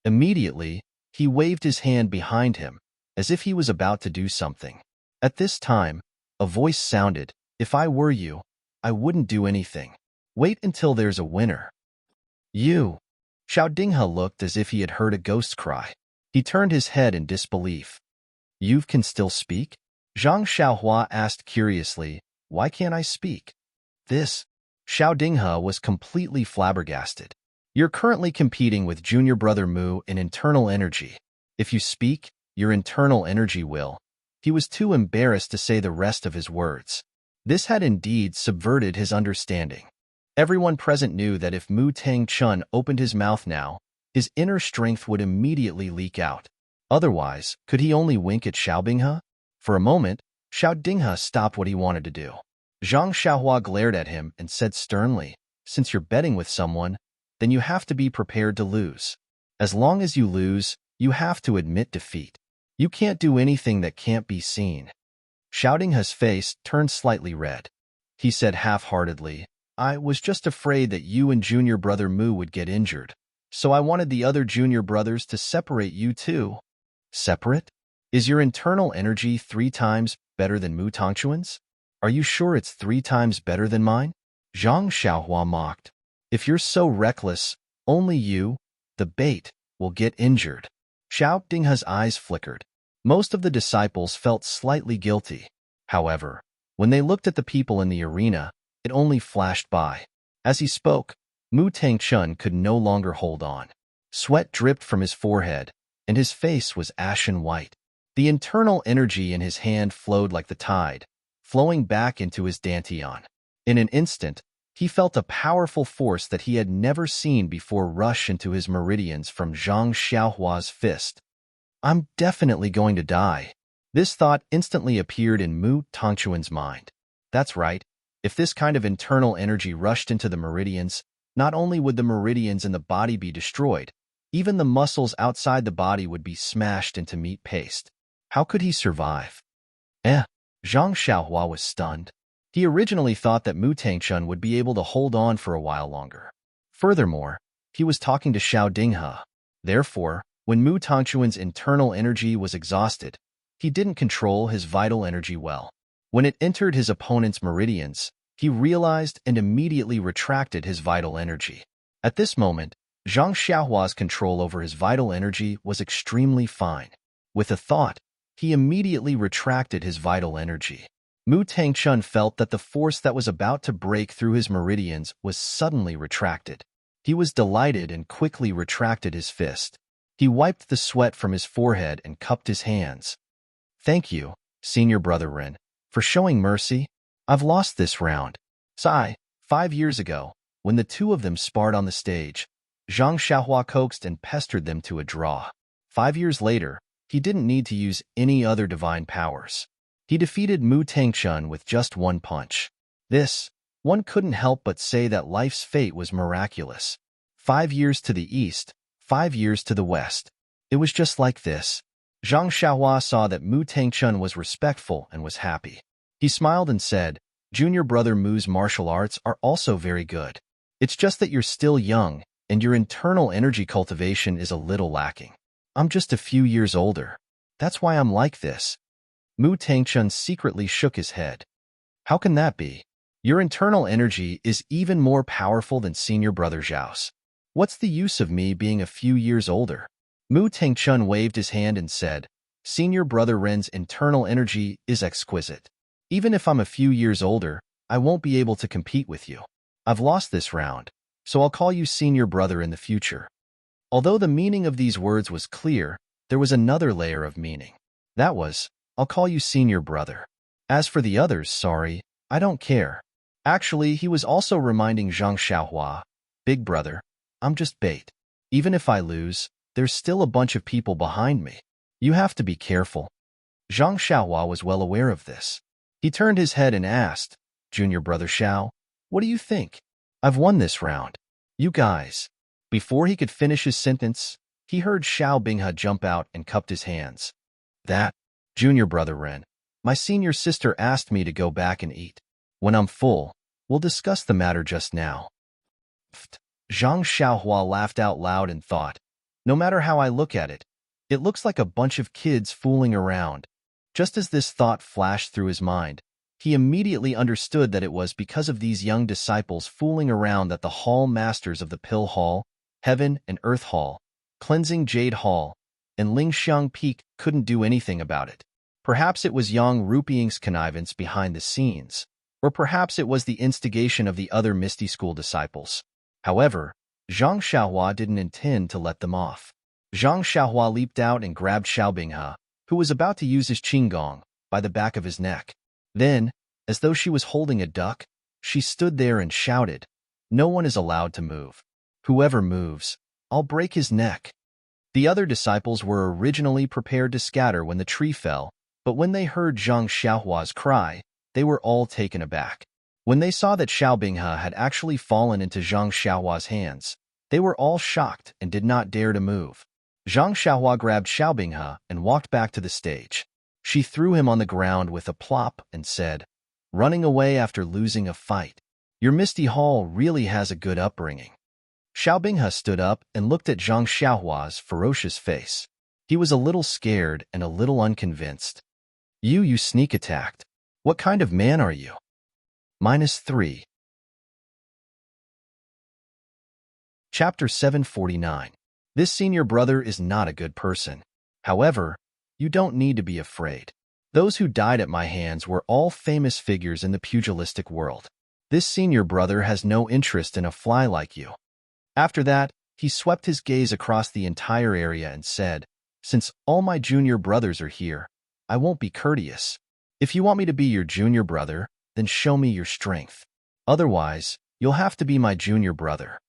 Immediately, he waved his hand behind him, as if he was about to do something. At this time, a voice sounded, "If I were you, I wouldn't do anything. Wait until there's a winner." You. Xiao Dinghe looked as if he had heard a ghost cry. He turned his head in disbelief. You can still speak? Zhang Xiaohua asked curiously, why can't I speak? This. Xiao Dinghe was completely flabbergasted. You're currently competing with junior brother Mu in internal energy. If you speak, your internal energy will. He was too embarrassed to say the rest of his words. This had indeed subverted his understanding. Everyone present knew that if Mu Tangchun opened his mouth now, his inner strength would immediately leak out. Otherwise, could he only wink at Xiao Dinghe? For a moment, Xiao Dinghe stopped what he wanted to do. Zhang Xiaohua glared at him and said sternly, since you're betting with someone, then you have to be prepared to lose. As long as you lose, you have to admit defeat. You can't do anything that can't be seen. Xiao Dinghe's face turned slightly red. He said half-heartedly, I was just afraid that you and junior brother Mu would get injured, so I wanted the other junior brothers to separate you too. Separate? Is your internal energy 3 times better than Mu Tongchuan's? Are you sure it's 3 times better than mine? Zhang Xiaohua mocked. If you're so reckless, only you, the bait, will get injured. Xiao Dinghe's eyes flickered. Most of the disciples felt slightly guilty. However, when they looked at the people in the arena, it only flashed by. As he spoke, Mu Tangchun could no longer hold on. Sweat dripped from his forehead, and his face was ashen white. The internal energy in his hand flowed like the tide, flowing back into his dantian. In an instant, he felt a powerful force that he had never seen before rush into his meridians from Zhang Xiaohua's fist. I'm definitely going to die. This thought instantly appeared in Mu Tongchuan's mind. That's right. If this kind of internal energy rushed into the meridians, not only would the meridians in the body be destroyed, even the muscles outside the body would be smashed into meat paste. How could he survive? Zhang Xiaohua was stunned. He originally thought that Mu Tangchun would be able to hold on for a while longer. Furthermore, he was talking to Xiao Dinghe. Therefore, when Mu Tongchuan's internal energy was exhausted, he didn't control his vital energy well. When it entered his opponent's meridians, he realized and immediately retracted his vital energy. At this moment, Zhang Xiaohua's control over his vital energy was extremely fine. With a thought, he immediately retracted his vital energy. Mu Tangchun felt that the force that was about to break through his meridians was suddenly retracted. He was delighted and quickly retracted his fist. He wiped the sweat from his forehead and cupped his hands. Thank you, senior brother Ren, for showing mercy. I've lost this round. 5 years ago, when the two of them sparred on the stage, Zhang Xiaohua coaxed and pestered them to a draw. 5 years later, he didn't need to use any other divine powers. He defeated Mu Tangchun with just one punch. One couldn't help but say that life's fate was miraculous. 5 years to the east, 5 years to the west. It was just like this. Zhang Xiaohua saw that Mu Tangchun was respectful and was happy. He smiled and said, Junior brother Mu's martial arts are also very good. It's just that you're still young, and your internal energy cultivation is a little lacking. I'm just a few years older. That's why I'm like this. Mu Tangchun secretly shook his head. How can that be? Your internal energy is even more powerful than senior brother Zhao's. What's the use of me being a few years older? Mu Tangchun waved his hand and said, Senior brother Ren's internal energy is exquisite. Even if I'm a few years older, I won't be able to compete with you. I've lost this round, so I'll call you senior brother in the future. Although the meaning of these words was clear, there was another layer of meaning. That was, I'll call you senior brother. As for the others, sorry, I don't care. Actually, he was also reminding Zhang Xiaohua, Big brother, I'm just bait. Even if I lose, there's still a bunch of people behind me. You have to be careful. Zhang Xiaohua was well aware of this. He turned his head and asked, Junior brother Xiao, what do you think? I've won this round. You guys. Before he could finish his sentence, he heard Xiao Binghe jump out and cupped his hands. That, Junior brother Ren, my senior sister asked me to go back and eat. When I'm full, we'll discuss the matter just now. Zhang Xiaohua laughed out loud and thought, no matter how I look at it, it looks like a bunch of kids fooling around. Just as this thought flashed through his mind, he immediately understood that it was because of these young disciples fooling around that the hall masters of the Pill Hall, Heaven and Earth Hall, Cleansing Jade Hall, and Lingxiang Peak couldn't do anything about it. Perhaps it was Yang Rupiying's connivance behind the scenes, or perhaps it was the instigation of the other Misty School disciples. However, Zhang Xiaohua didn't intend to let them off. Zhang Xiaohua leaped out and grabbed Xiao Binghe, who was about to use his qinggong, by the back of his neck. Then, as though she was holding a duck, she stood there and shouted, no one is allowed to move. Whoever moves, I'll break his neck. The other disciples were originally prepared to scatter when the tree fell, but when they heard Zhang Xiaohua's cry, they were all taken aback. When they saw that Xiao Binghe had actually fallen into Zhang Xiaohua's hands, they were all shocked and did not dare to move. Zhang Xiaohua grabbed Xiao Binghe and walked back to the stage. She threw him on the ground with a plop and said, running away after losing a fight. Your Misty Hall really has a good upbringing. Xiao Binghe stood up and looked at Zhang Xiaohua's ferocious face. He was a little scared and a little unconvinced. You sneak attacked. What kind of man are you? -3. Chapter 749. This senior brother is not a good person. However, you don't need to be afraid. Those who died at my hands were all famous figures in the pugilistic world. This senior brother has no interest in a fly like you. After that, he swept his gaze across the entire area and said, since all my junior brothers are here, I won't be courteous. If you want me to be your junior brother, then show me your strength. Otherwise, you'll have to be my junior brother.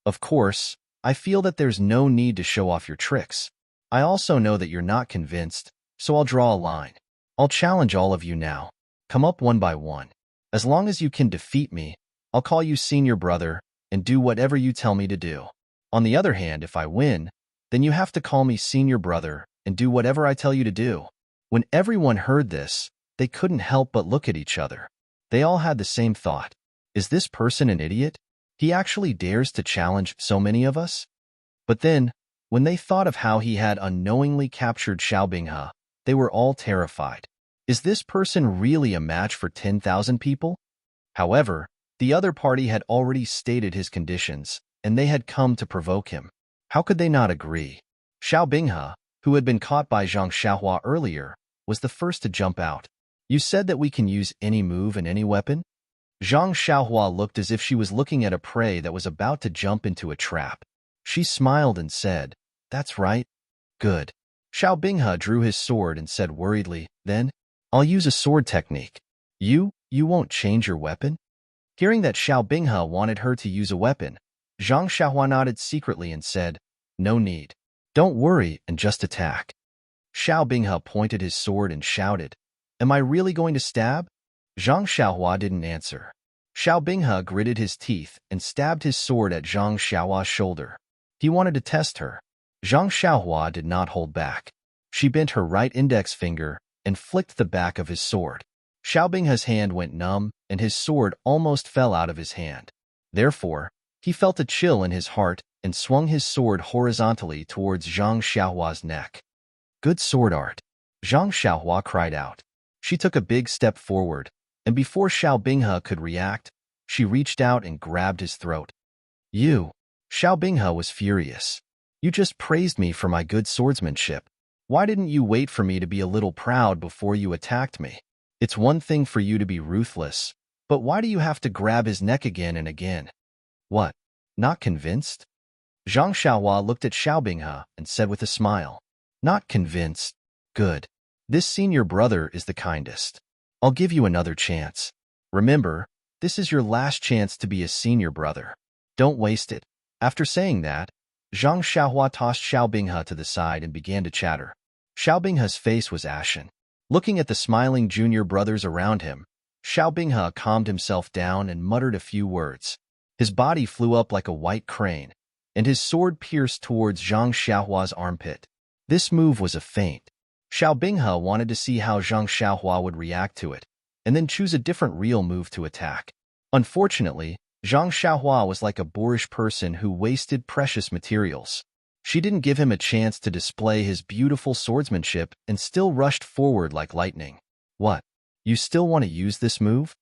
Of course, I feel that there's no need to show off your tricks. I also know that you're not convinced, so I'll draw a line. I'll challenge all of you now. Come up one by one. As long as you can defeat me, I'll call you senior brother and do whatever you tell me to do. On the other hand, if I win, then you have to call me senior brother and do whatever I tell you to do. When everyone heard this, they couldn't help but look at each other. They all had the same thought. Is this person an idiot? He actually dares to challenge so many of us? But then, when they thought of how he had unknowingly captured Xiao Binghe, they were all terrified. Is this person really a match for 10,000 people? However, the other party had already stated his conditions, and they had come to provoke him. How could they not agree? Xiao Binghe, who had been caught by Zhang Xiaohua earlier, was the first to jump out. You said that we can use any move and any weapon? Zhang Xiaohua looked as if she was looking at a prey that was about to jump into a trap. She smiled and said, that's right. Good. Xiao Binghe drew his sword and said worriedly, then, I'll use a sword technique. You won't change your weapon? Hearing that Xiao Binghe wanted her to use a weapon, Zhang Xiaohua nodded secretly and said, no need. Don't worry and just attack. Xiao Binghe pointed his sword and shouted, am I really going to stab? Zhang Xiaohua didn't answer. Xiao Binghe gritted his teeth and stabbed his sword at Zhang Xiaohua's shoulder. He wanted to test her. Zhang Xiaohua did not hold back. She bent her right index finger and flicked the back of his sword. Xiao Binghe's hand went numb and his sword almost fell out of his hand. Therefore, he felt a chill in his heart and swung his sword horizontally towards Zhang Xiaohua's neck. Good sword art. Zhang Xiaohua cried out. She took a big step forward, and before Xiao Binghe could react, she reached out and grabbed his throat. You! Xiao Binghe was furious. You just praised me for my good swordsmanship. Why didn't you wait for me to be a little proud before you attacked me? It's one thing for you to be ruthless, but why do you have to grab his neck again and again? What? Not convinced? Zhang Xiaohua looked at Xiao Binghe and said with a smile, not convinced. Good. This senior brother is the kindest. I'll give you another chance. Remember, this is your last chance to be a senior brother. Don't waste it. After saying that, Zhang Xiaohua tossed Xiao Binghe to the side and began to chatter. Xiao Binghe's face was ashen. Looking at the smiling junior brothers around him, Xiao Binghe calmed himself down and muttered a few words. His body flew up like a white crane, and his sword pierced towards Zhang Xiaohua's armpit. This move was a feint. Xiao Binghe wanted to see how Zhang Xiaohua would react to it, and then choose a different real move to attack. Unfortunately, Zhang Xiaohua was like a boorish person who wasted precious materials. She didn't give him a chance to display his beautiful swordsmanship and still rushed forward like lightning. What? You still want to use this move?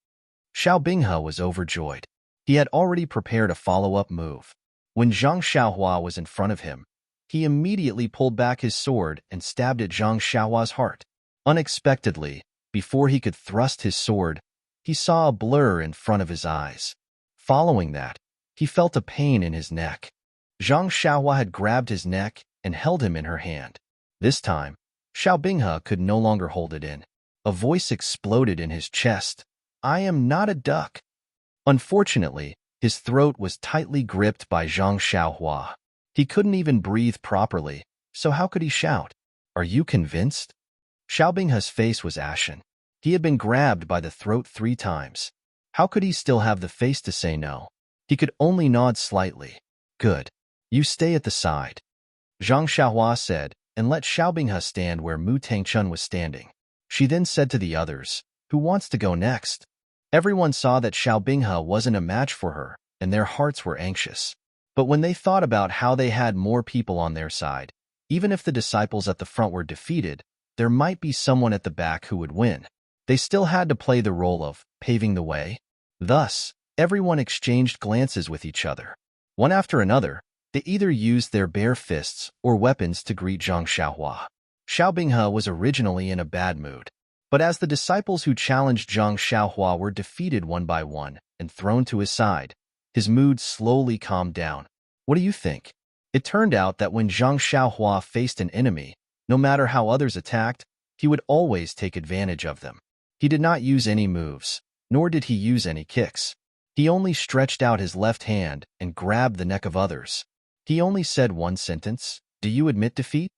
Xiao Binghe was overjoyed. He had already prepared a follow-up move. When Zhang Xiaohua was in front of him, he immediately pulled back his sword and stabbed at Zhang Xiaohua's heart. Unexpectedly, before he could thrust his sword, he saw a blur in front of his eyes. Following that, he felt a pain in his neck. Zhang Xiaohua had grabbed his neck and held him in her hand. This time, Xiao Binghe could no longer hold it in. A voice exploded in his chest. I am not a duck. Unfortunately, his throat was tightly gripped by Zhang Xiaohua. He couldn't even breathe properly, so how could he shout? Are you convinced? Xiao Binghe's face was ashen. He had been grabbed by the throat 3 times. How could he still have the face to say no? He could only nod slightly. Good. You stay at the side, Zhang Xiaohua said, and let Xiao Binghe stand where Mu Tangchun was standing. She then said to the others, who wants to go next? Everyone saw that Xiao Binghe wasn't a match for her, and their hearts were anxious. But when they thought about how they had more people on their side, even if the disciples at the front were defeated, there might be someone at the back who would win. They still had to play the role of paving the way. Thus, everyone exchanged glances with each other. One after another, they either used their bare fists or weapons to greet Zhang Xiaohua. Xiao Binghe was originally in a bad mood. But as the disciples who challenged Zhang Xiaohua were defeated one by one and thrown to his side, his mood slowly calmed down. What do you think? It turned out that when Zhang Xiaohua faced an enemy, no matter how others attacked, he would always take advantage of them. He did not use any moves, nor did he use any kicks. He only stretched out his left hand and grabbed the neck of others. He only said one sentence, "Do you admit defeat?"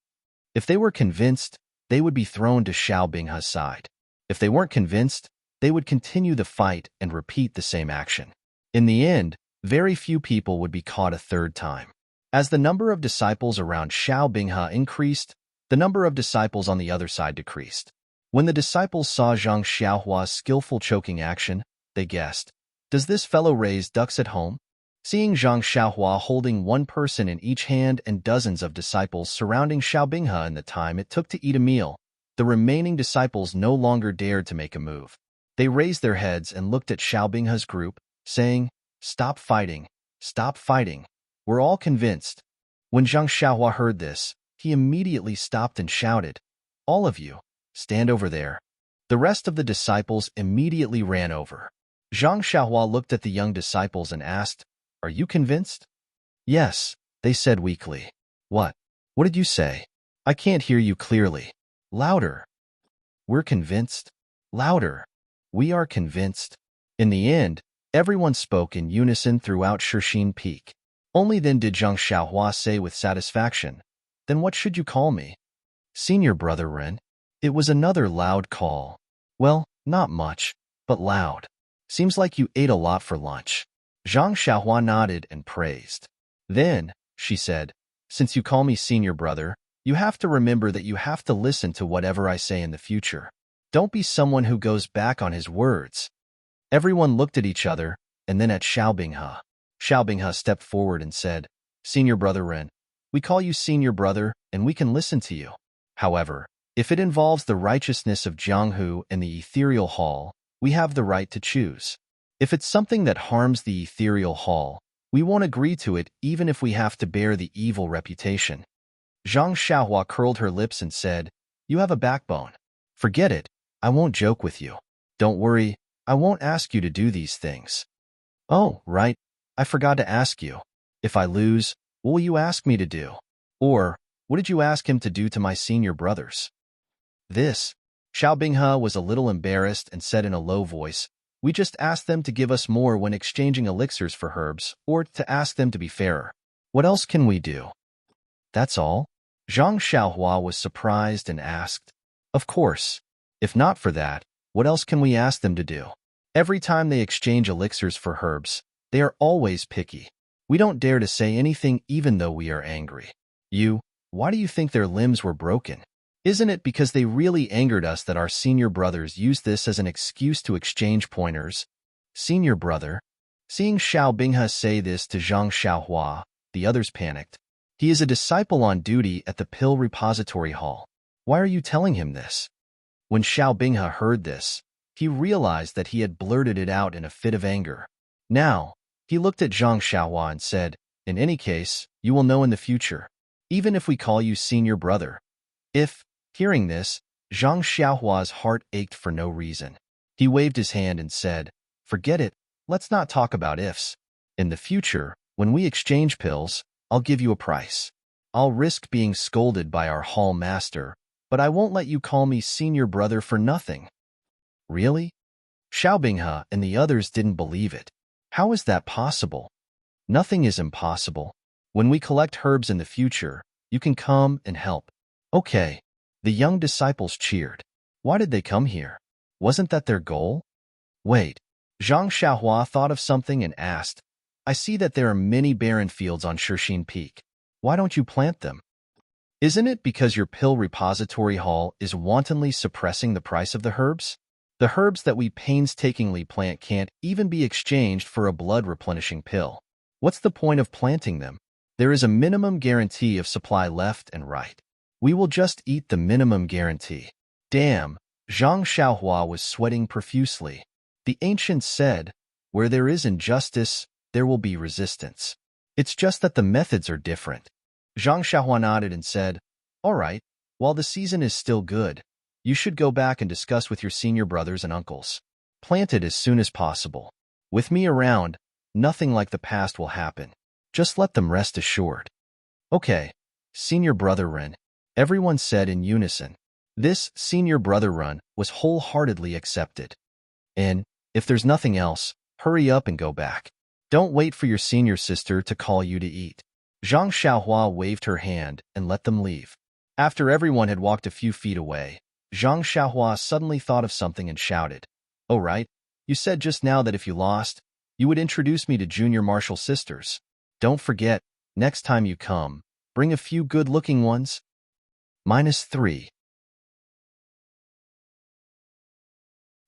If they were convinced, they would be thrown to Xiao Binghe's side. If they weren't convinced, they would continue the fight and repeat the same action. In the end, very few people would be caught a third time. As the number of disciples around Xiao Binghe increased, the number of disciples on the other side decreased. When the disciples saw Zhang Xiaohua's skillful choking action, they guessed, does this fellow raise ducks at home? Seeing Zhang Xiaohua holding one person in each hand and dozens of disciples surrounding Xiao Binghe in the time it took to eat a meal, the remaining disciples no longer dared to make a move. They raised their heads and looked at Xiao Binghe's group, saying, "Stop fighting, stop fighting. We're all convinced." When Zhang Xiaohua heard this, he immediately stopped and shouted, "All of you, stand over there." The rest of the disciples immediately ran over. Zhang Xiaohua looked at the young disciples and asked, "Are you convinced?" "Yes," they said weakly. "What? What did you say? I can't hear you clearly. Louder." "We're convinced." "Louder." "We are convinced." In the end, everyone spoke in unison throughout Shishine Peak. Only then did Zhang Xiaohua say with satisfaction, "Then what should you call me?" "Senior Brother Ren." It was another loud call. "Well, not much, but loud. Seems like you ate a lot for lunch." Zhang Xiaohua nodded and praised. "Then," she said, "since you call me Senior Brother, you have to remember that you have to listen to whatever I say in the future. Don't be someone who goes back on his words." Everyone looked at each other, and then at Xiao Binghe. Xiao Binghe stepped forward and said, "Senior Brother Ren, we call you Senior Brother, and we can listen to you. However, if it involves the righteousness of Jianghu and the ethereal hall, we have the right to choose. If it's something that harms the ethereal hall, we won't agree to it even if we have to bear the evil reputation." Zhang Xiaohua curled her lips and said, "You have a backbone. Forget it, I won't joke with you. Don't worry, I won't ask you to do these things." "Oh, right, I forgot to ask you. If I lose, what will you ask me to do? Or, what did you ask him to do to my senior brothers?" This. Xiao Binghe was a little embarrassed and said in a low voice, "We just asked them to give us more when exchanging elixirs for herbs, or to ask them to be fairer. What else can we do?" "That's all?" Zhang Xiaohua was surprised and asked, "Of course. If not for that, what else can we ask them to do? Every time they exchange elixirs for herbs, they are always picky. We don't dare to say anything even though we are angry. Why do you think their limbs were broken? Isn't it because they really angered us that our senior brothers used this as an excuse to exchange pointers? Senior brother? Seeing Xiao Binghe say this to Zhang Xiaohua, the others panicked. He is a disciple on duty at the Pill Repository Hall. Why are you telling him this? When Xiao Binghe heard this, he realized that he had blurted it out in a fit of anger. Now, he looked at Zhang Xiaohua and said, in any case, you will know in the future, even if we call you senior brother. Hearing this, Zhang Xiaohua's heart ached for no reason. He waved his hand and said, forget it, let's not talk about ifs. In the future, when we exchange pills, I'll give you a price. I'll risk being scolded by our hall master, but I won't let you call me senior brother for nothing. Really? Xiao Binghe and the others didn't believe it. How is that possible? Nothing is impossible. When we collect herbs in the future, you can come and help. Okay. The young disciples cheered. Why did they come here? Wasn't that their goal? Wait. Zhang Xiaohua thought of something and asked, I see that there are many barren fields on Serene Peak. Why don't you plant them? Isn't it because your pill repository hall is wantonly suppressing the price of the herbs? The herbs that we painstakingly plant can't even be exchanged for a blood-replenishing pill. What's the point of planting them? There is a minimum guarantee of supply left and right. We will just eat the minimum guarantee. Damn, Zhang Xiaohua was sweating profusely. The ancients said, where there is injustice, there will be resistance. It's just that the methods are different. Zhang Xiaohua nodded and said, all right, while the season is still good, you should go back and discuss with your senior brothers and uncles. Plant it as soon as possible. With me around, nothing like the past will happen. Just let them rest assured. Okay, senior brother Ren. Everyone said in unison. This senior brother run was wholeheartedly accepted. And, if there's nothing else, hurry up and go back. Don't wait for your senior sister to call you to eat. Zhang Xiaohua waved her hand and let them leave. After everyone had walked a few feet away, Zhang Xiaohua suddenly thought of something and shouted, oh right, you said just now that if you lost, you would introduce me to junior martial sisters. Don't forget, next time you come, bring a few good-looking ones. -3.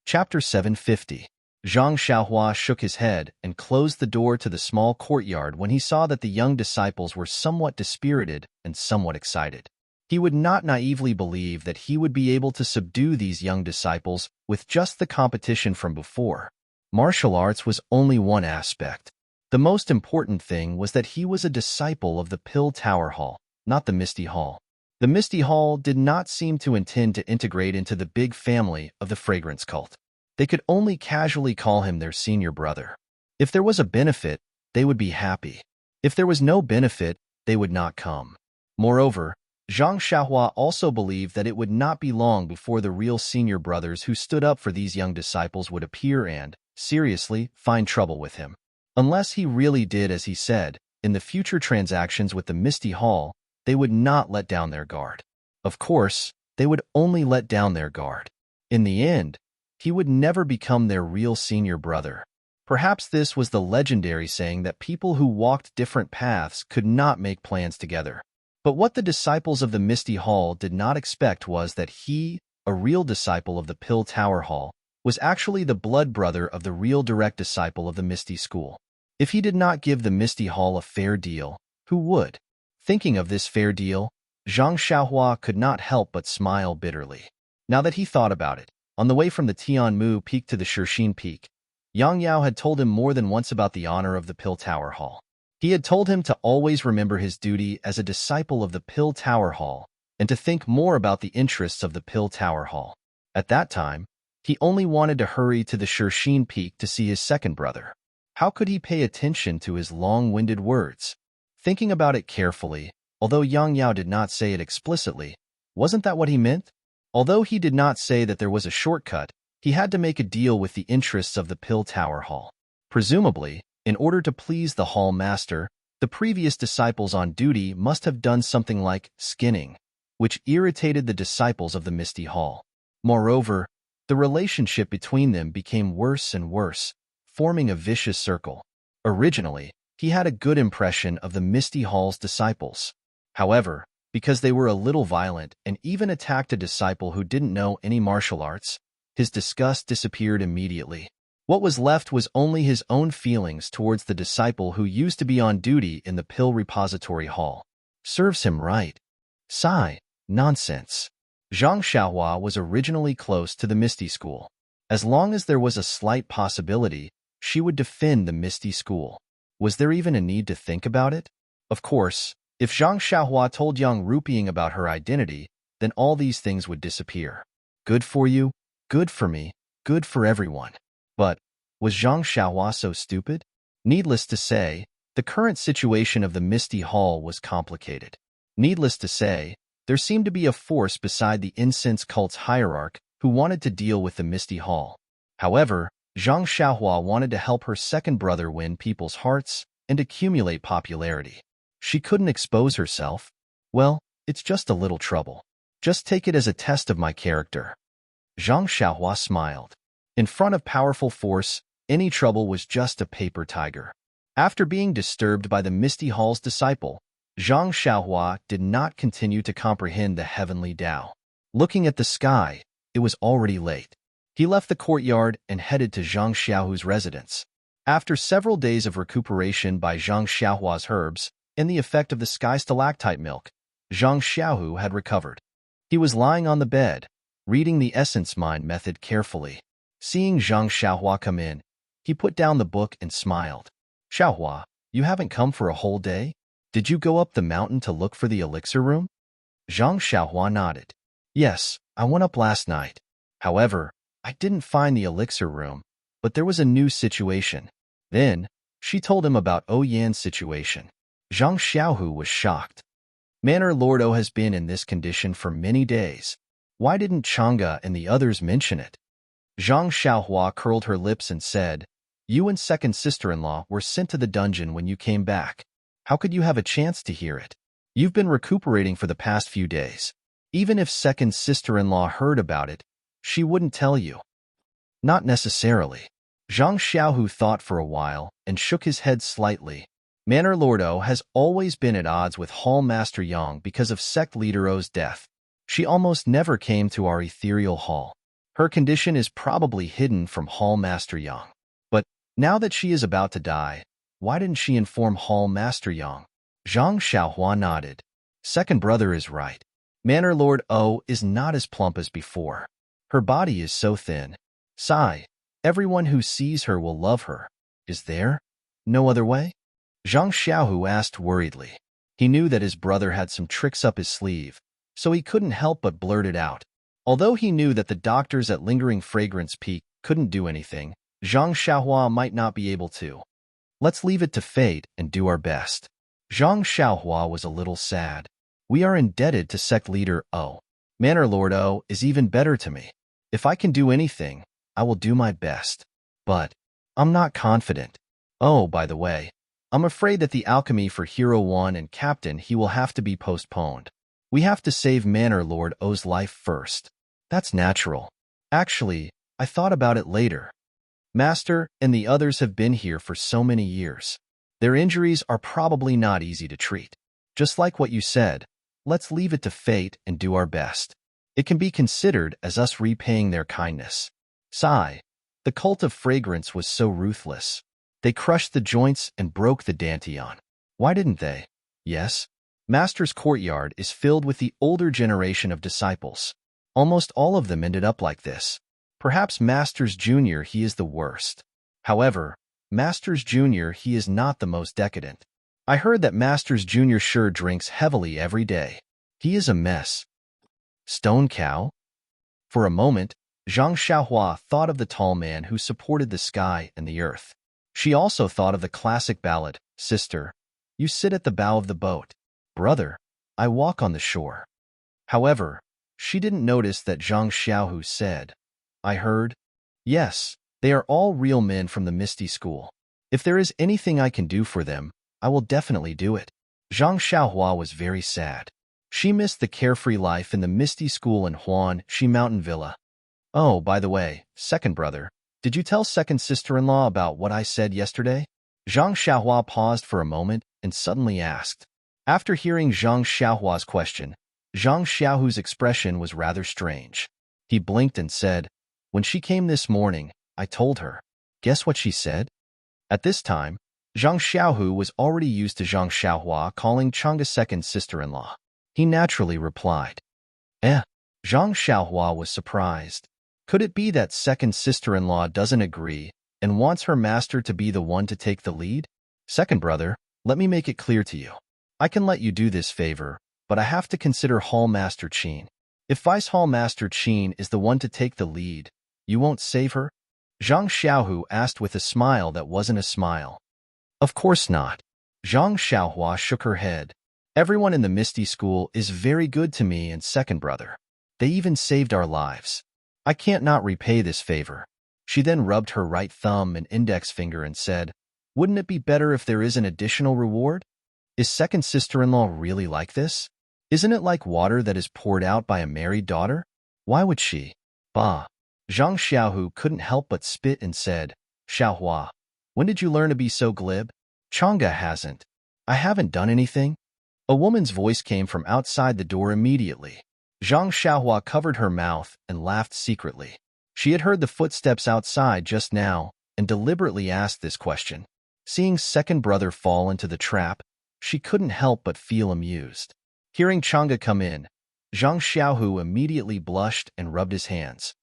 Chapter 750. Zhang Xiaohua shook his head and closed the door to the small courtyard when he saw that the young disciples were somewhat dispirited and somewhat excited. He would not naively believe that he would be able to subdue these young disciples with just the competition from before. Martial arts was only one aspect. The most important thing was that he was a disciple of the Pill Tower Hall, not the Misty Hall. The Misty Hall did not seem to intend to integrate into the big family of the fragrance cult. They could only casually call him their senior brother. If there was a benefit, they would be happy. If there was no benefit, they would not come. Moreover, Zhang Xiaohua also believed that it would not be long before the real senior brothers who stood up for these young disciples would appear and, seriously, find trouble with him. Unless he really did as he said, in the future transactions with the Misty Hall, they would not let down their guard. Of course, they would only let down their guard. In the end, he would never become their real senior brother. Perhaps this was the legendary saying that people who walked different paths could not make plans together. But what the disciples of the Misty Hall did not expect was that he, a real disciple of the Pill Tower Hall, was actually the blood brother of the real direct disciple of the Misty School. If he did not give the Misty Hall a fair deal, who would? Thinking of this fair deal, Zhang Xiaohua could not help but smile bitterly. Now that he thought about it, on the way from the Tianmu Peak to the Serene Peak, Yang Yao had told him more than once about the honor of the Pill Tower Hall. He had told him to always remember his duty as a disciple of the Pill Tower Hall and to think more about the interests of the Pill Tower Hall. At that time, he only wanted to hurry to the Serene Peak to see his second brother. How could he pay attention to his long-winded words? Thinking about it carefully, although Yang Yao did not say it explicitly, wasn't that what he meant? Although he did not say that there was a shortcut, he had to make a deal with the interests of the Pill Tower Hall. Presumably, in order to please the hall master, the previous disciples on duty must have done something like skinning, which irritated the disciples of the Misty Hall. Moreover, the relationship between them became worse and worse, forming a vicious circle. Originally, he had a good impression of the Misty Hall's disciples. However, because they were a little violent and even attacked a disciple who didn't know any martial arts, his disgust disappeared immediately. What was left was only his own feelings towards the disciple who used to be on duty in the pill repository hall. Serves him right. Sigh. Nonsense. Zhang Xiaohua was originally close to the Misty School. As long as there was a slight possibility, she would defend the Misty School. Was there even a need to think about it? Of course, if Zhang Xiaohua told Yang Rupiang about her identity, then all these things would disappear. Good for you, good for me, good for everyone. But was Zhang Xiaohua so stupid? Needless to say, the current situation of the Misty Hall was complicated. Needless to say, there seemed to be a force beside the incense cult's hierarch who wanted to deal with the Misty Hall. However, Zhang Xiaohua wanted to help her second brother win people's hearts and accumulate popularity. She couldn't expose herself. Well, it's just a little trouble. Just take it as a test of my character. Zhang Xiaohua smiled. In front of powerful force, any trouble was just a paper tiger. After being disturbed by the Misty Hall's disciple, Zhang Xiaohua did not continue to comprehend the heavenly Tao. Looking at the sky, it was already late. He left the courtyard and headed to Zhang Xiaohu's residence. After several days of recuperation by Zhang Xiaohua's herbs and the effect of the sky stalactite milk, Zhang Xiaohu had recovered. He was lying on the bed, reading the essence mind method carefully. Seeing Zhang Xiaohua come in, he put down the book and smiled. Xiaohua, you haven't come for a whole day? Did you go up the mountain to look for the elixir room? Zhang Xiaohua nodded. Yes, I went up last night. However, I didn't find the elixir room, but there was a new situation. Then, she told him about Yan's situation. Zhang Xiaohu was shocked. Manor Lord O has been in this condition for many days. Why didn't Chang'e and the others mention it? Zhang Xiaohua curled her lips and said, You and second sister-in-law were sent to the dungeon when you came back. How could you have a chance to hear it? You've been recuperating for the past few days. Even if second sister-in-law heard about it, she wouldn't tell you. Not necessarily. Zhang Xiaohu thought for a while and shook his head slightly. Manor Lord O has always been at odds with Hall Master Yang because of sect leader O's death. She almost never came to our ethereal hall. Her condition is probably hidden from Hall Master Yang. But now that she is about to die, why didn't she inform Hall Master Yang? Zhang Xiaohua nodded. Second brother is right. Manor Lord O is not as plump as before. Her body is so thin. Sigh. Everyone who sees her will love her. Is there no other way? Zhang Xiaohu asked worriedly. He knew that his brother had some tricks up his sleeve, so he couldn't help but blurt it out. Although he knew that the doctors at Lingering Fragrance Peak couldn't do anything, Zhang Xiaohua might not be able to. Let's leave it to fate and do our best. Zhang Xiaohua was a little sad. We are indebted to sect leader O. Manor Lord O is even better to me. If I can do anything, I will do my best. But I'm not confident. Oh, by the way, I'm afraid that the alchemy for Hero 1 and Captain he will have to be postponed. We have to save Manor Lord O's life first. That's natural. Actually, I thought about it later. Master and the others have been here for so many years. Their injuries are probably not easy to treat. Just like what you said, let's leave it to fate and do our best. It can be considered as us repaying their kindness. Sigh. The cult of fragrance was so ruthless. They crushed the joints and broke the dantian. Why didn't they? Yes. Master's courtyard is filled with the older generation of disciples. Almost all of them ended up like this. Perhaps Master's Junior he is the worst. However, Master's Junior he is not the most decadent. I heard that Master's Junior sure drinks heavily every day. He is a mess. Stone cow? For a moment, Zhang Xiaohua thought of the tall man who supported the sky and the earth. She also thought of the classic ballad, Sister, you sit at the bow of the boat. Brother, I walk on the shore. However, she didn't notice that Zhang Xiaohu said, I heard. Yes, they are all real men from the Misty School. If there is anything I can do for them, I will definitely do it. Zhang Xiaohua was very sad. She missed the carefree life in the Misty School in Huan Shi Mountain Villa. Oh, by the way, second brother, did you tell second sister-in-law about what I said yesterday? Zhang Xiaohua paused for a moment and suddenly asked. After hearing Zhang Xiaohua's question, Zhang Xiaohu's expression was rather strange. He blinked and said, "When she came this morning, I told her." Guess what she said? At this time, Zhang Xiaohu was already used to Zhang Xiaohua calling Chang'e's second sister-in-law. He naturally replied, "Eh." Zhang Xiaohua was surprised. Could it be that second sister-in-law doesn't agree and wants her master to be the one to take the lead? Second brother, let me make it clear to you. I can let you do this favor, but I have to consider Hall Master Qin. If Vice Hall Master Qin is the one to take the lead, you won't save her? Zhang Xiaohu asked with a smile that wasn't a smile. Of course not. Zhang Xiaohua shook her head. Everyone in the Misty School is very good to me and second brother. They even saved our lives. I can't not repay this favor. She then rubbed her right thumb and index finger and said, "Wouldn't it be better if there is an additional reward? Is second sister-in-law really like this? Isn't it like water that is poured out by a married daughter? Why would she?" Bah. Zhang Xiaohu couldn't help but spit and said, "Xiaohua, when did you learn to be so glib? Chang'e hasn't. I haven't done anything." A woman's voice came from outside the door immediately. Zhang Xiaohua covered her mouth and laughed secretly. She had heard the footsteps outside just now and deliberately asked this question. Seeing second brother fall into the trap, she couldn't help but feel amused. Hearing Chang'e come in, Zhang Xiaohu immediately blushed and rubbed his hands.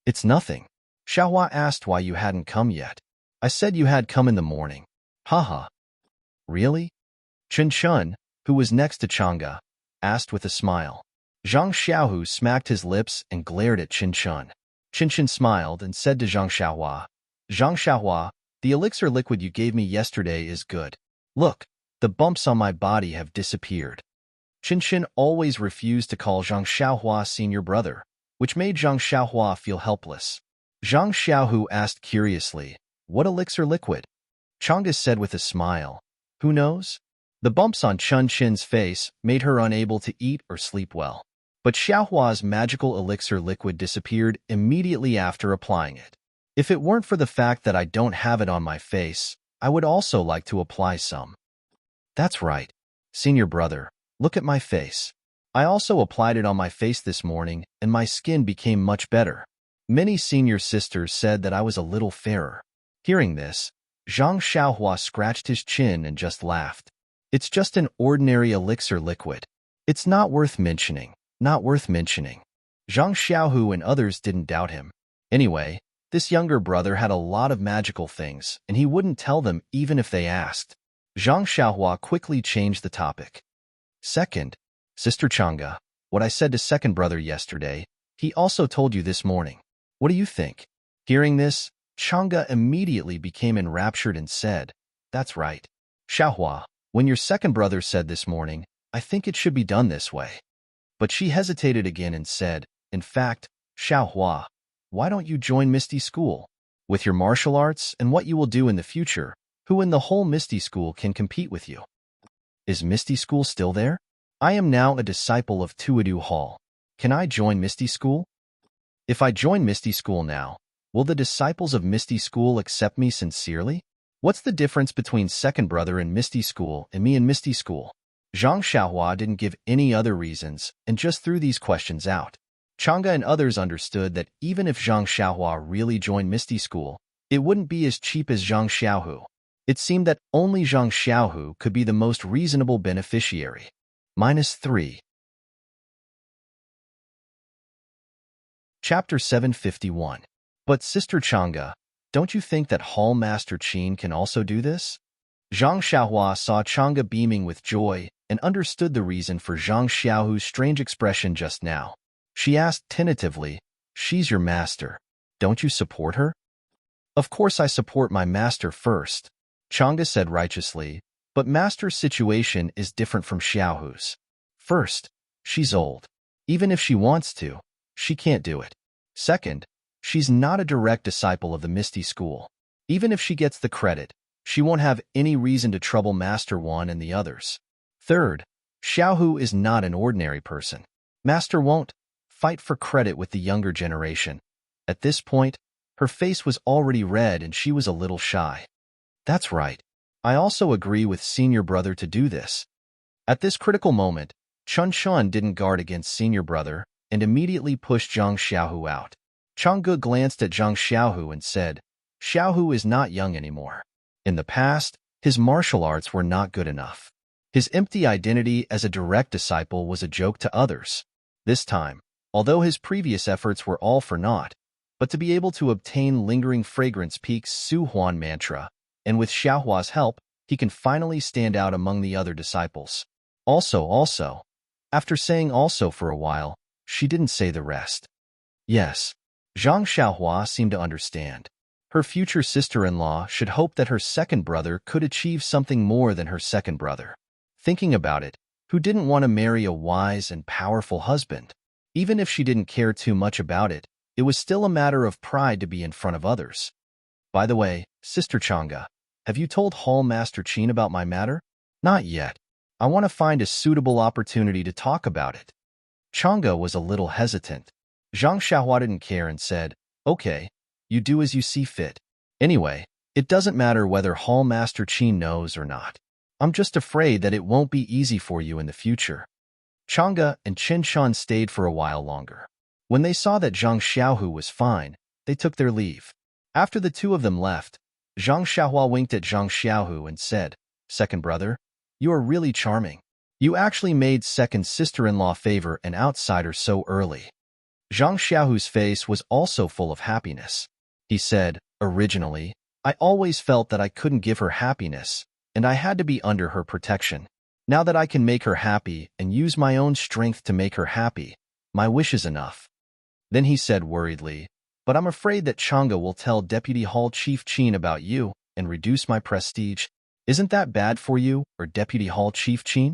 "It's nothing." Xiaohua asked why you hadn't come yet. "I said you had come in the morning." Haha. Really? Chen Chun, who was next to Chang'e, asked with a smile. Zhang Xiaohu smacked his lips and glared at Chen Chun. Chen Chun smiled and said to Zhang Xiaohua, "Zhang Xiaohua, the elixir liquid you gave me yesterday is good. Look, the bumps on my body have disappeared." Chen Chun always refused to call Zhang Xiaohua senior brother, which made Zhang Xiaohua feel helpless. Zhang Xiaohu asked curiously, "What elixir liquid?" Chang'e said with a smile, "Who knows?" The bumps on Chun Chin's face made her unable to eat or sleep well. But Xiaohua's magical elixir liquid disappeared immediately after applying it. "If it weren't for the fact that I don't have it on my face, I would also like to apply some." "That's right. Senior brother, look at my face. I also applied it on my face this morning, and my skin became much better." Many senior sisters said that I was a little fairer. Hearing this, Zhang Xiaohua scratched his chin and just laughed. "It's just an ordinary elixir liquid. It's not worth mentioning. Not worth mentioning." Zhang Xiaohu and others didn't doubt him. Anyway, this younger brother had a lot of magical things, and he wouldn't tell them even if they asked. Zhang Xiaohua quickly changed the topic. "Second, Sister Chang'e, what I said to second brother yesterday, he also told you this morning. What do you think?" Hearing this, Chang'e immediately became enraptured and said, "That's right. Xiaohua, when your second brother said this morning, I think it should be done this way." But she hesitated again and said, "In fact, Xiaohua, why don't you join Misty School? With your martial arts and what you will do in the future, who in the whole Misty School can compete with you?" "Is Misty School still there? I am now a disciple of Tuadu Hall. Can I join Misty School? If I join Misty School now, will the disciples of Misty School accept me sincerely? What's the difference between second brother in Misty School and me in Misty School?" Zhang Xiaohua didn't give any other reasons and just threw these questions out. Chang'e and others understood that even if Zhang Xiaohua really joined Misty School, it wouldn't be as cheap as Zhang Xiaohu. It seemed that only Zhang Xiaohu could be the most reasonable beneficiary. -3. Chapter 751. But Sister Chang'e, don't you think that Hall Master Qin can also do this? Zhang Xiaohua saw Chang'e beaming with joy and understood the reason for Zhang Xiaohu's strange expression just now. She asked tentatively, "She's your master. Don't you support her?" "Of course I support my master first," Chang'e said righteously, "but master's situation is different from Xiaohu's. First, she's old. Even if she wants to, she can't do it. Second, she's not a direct disciple of the Misty School. Even if she gets the credit, she won't have any reason to trouble Master One and the others. Third, Xiaohu is not an ordinary person. Master won't fight for credit with the younger generation. At this point, her face was already red and she was a little shy. That's right. I also agree with senior brother to do this. At this critical moment, Chun Chun didn't guard against senior brother and immediately pushed Zhang Xiaohu out. Changge glanced at Zhang Xiaohu and said, Xiaohu is not young anymore. In the past, his martial arts were not good enough. His empty identity as a direct disciple was a joke to others. This time, although his previous efforts were all for naught, but to be able to obtain lingering fragrance peaks Su Huan mantra, and with Xiaohua's help, he can finally stand out among the other disciples. Also, after saying also for a while, she didn't say the rest. Yes, Zhang Xiaohua seemed to understand. Her future sister-in-law should hope that her second brother could achieve something more than her second brother. Thinking about it, who didn't want to marry a wise and powerful husband? Even if she didn't care too much about it, it was still a matter of pride to be in front of others. By the way, Sister Changge, have you told Hall Master Qin about my matter? Not yet. I want to find a suitable opportunity to talk about it. Changge was a little hesitant. Zhang Xiaohua didn't care and said, Okay, you do as you see fit. Anyway, it doesn't matter whether Hall Master Qin knows or not. I'm just afraid that it won't be easy for you in the future. Changge and Qin Shan stayed for a while longer. When they saw that Zhang Xiaohu was fine, they took their leave. After the two of them left, Zhang Xiaohua winked at Zhang Xiaohu and said, Second brother, you are really charming. You actually made second sister-in-law favor an outsider so early. Zhang Xiaohu's face was also full of happiness. He said, Originally, I always felt that I couldn't give her happiness, and I had to be under her protection. Now that I can make her happy and use my own strength to make her happy, my wish is enough. Then he said worriedly, But I'm afraid that Changge will tell Deputy Hall Chief Qin about you and reduce my prestige. Isn't that bad for you, or Deputy Hall Chief Qin?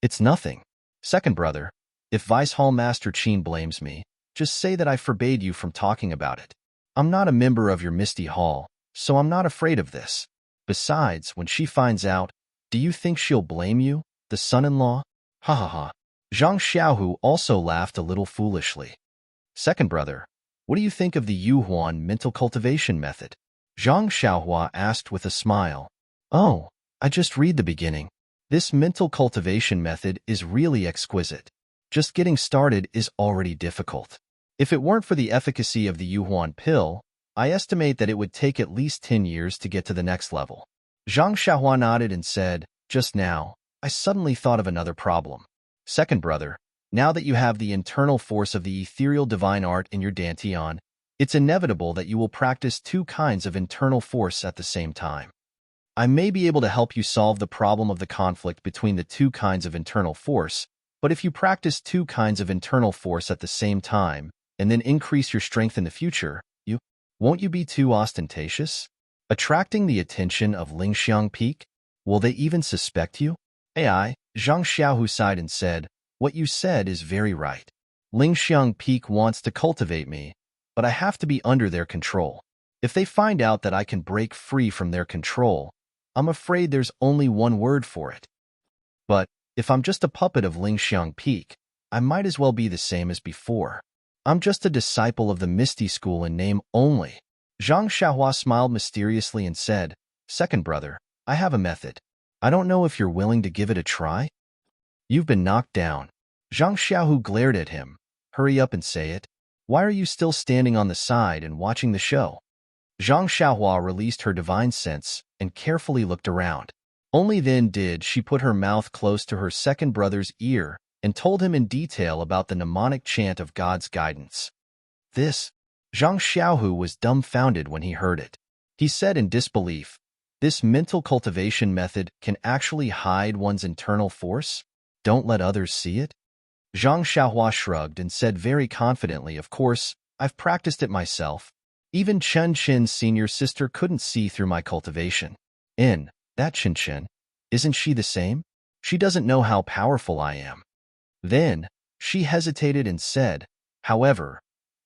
It's nothing. Second brother, if Vice Hall Master Qin blames me, just say that I forbade you from talking about it. I'm not a member of your Misty Hall, so I'm not afraid of this. Besides, when she finds out, do you think she'll blame you, the son-in-law? Ha ha ha. Zhang Xiaohu also laughed a little foolishly. Second brother, what do you think of the Yuhuan mental cultivation method? Zhang Xiaohua asked with a smile. Oh, I just read the beginning. This mental cultivation method is really exquisite. Just getting started is already difficult. If it weren't for the efficacy of the Yuhuan pill, I estimate that it would take at least 10 years to get to the next level. Zhang Xiaohua nodded and said, Just now, I suddenly thought of another problem. Second brother, now that you have the internal force of the ethereal divine art in your dantian, it's inevitable that you will practice two kinds of internal force at the same time. I may be able to help you solve the problem of the conflict between the two kinds of internal force, but if you practice two kinds of internal force at the same time, and then increase your strength in the future, won't you be too ostentatious? Attracting the attention of Lingxiang Peak? Will they even suspect you? Zhang Xiaohu sighed and said, What you said is very right. Lingxiang Peak wants to cultivate me, but I have to be under their control. If they find out that I can break free from their control, I'm afraid there's only one word for it. But if I'm just a puppet of Lingxiang Peak, I might as well be the same as before. I'm just a disciple of the Misty School in name only. Zhang Xiaohua smiled mysteriously and said, Second brother, I have a method. I don't know if you're willing to give it a try? You've been knocked down. Zhang Xiaohu glared at him. Hurry up and say it. Why are you still standing on the side and watching the show? Zhang Xiaohua released her divine sense and carefully looked around. Only then did she put her mouth close to her second brother's ear and told him in detail about the mnemonic chant of God's guidance. Zhang Xiaohu was dumbfounded when he heard it. He said in disbelief, This mental cultivation method can actually hide one's internal force? Don't let others see it? Zhang Xiaohua shrugged and said very confidently, Of course, I've practiced it myself. Even Chen Qin's senior sister couldn't see through my cultivation. That Chen Qin, isn't she the same? She doesn't know how powerful I am. Then, she hesitated and said, However,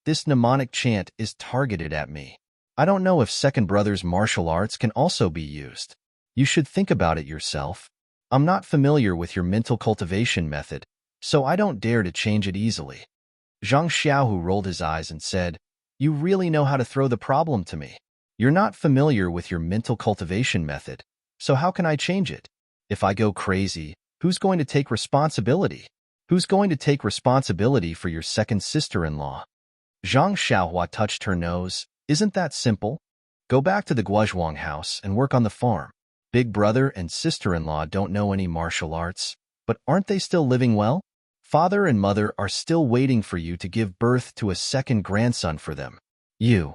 this mnemonic chant is targeted at me. I don't know if second brother's martial arts can also be used. You should think about it yourself. I'm not familiar with your mental cultivation method, so I don't dare to change it easily. Zhang Xiaohu rolled his eyes and said, You really know how to throw the problem to me. You're not familiar with your mental cultivation method, so how can I change it? If I go crazy, who's going to take responsibility? Who's going to take responsibility for your second sister-in-law? Zhang Xiaohua touched her nose. Isn't that simple? Go back to the Guozhuang house and work on the farm. Big brother and sister-in-law don't know any martial arts, but aren't they still living well? Father and mother are still waiting for you to give birth to a second grandson for them. You.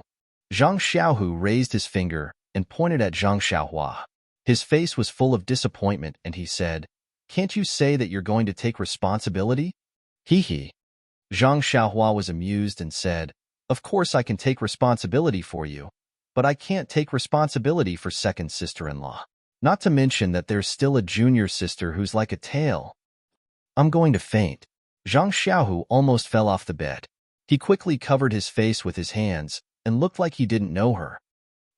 Zhang Xiaohu raised his finger and pointed at Zhang Xiaohua. His face was full of disappointment and he said, "Can't you say that you're going to take responsibility?" Hee. Zhang Xiaohua was amused and said, "Of course I can take responsibility for you, but I can't take responsibility for second sister-in-law. Not to mention that there's still a junior sister who's like a tail. I'm going to faint." Zhang Xiaohu almost fell off the bed. He quickly covered his face with his hands and looked like he didn't know her.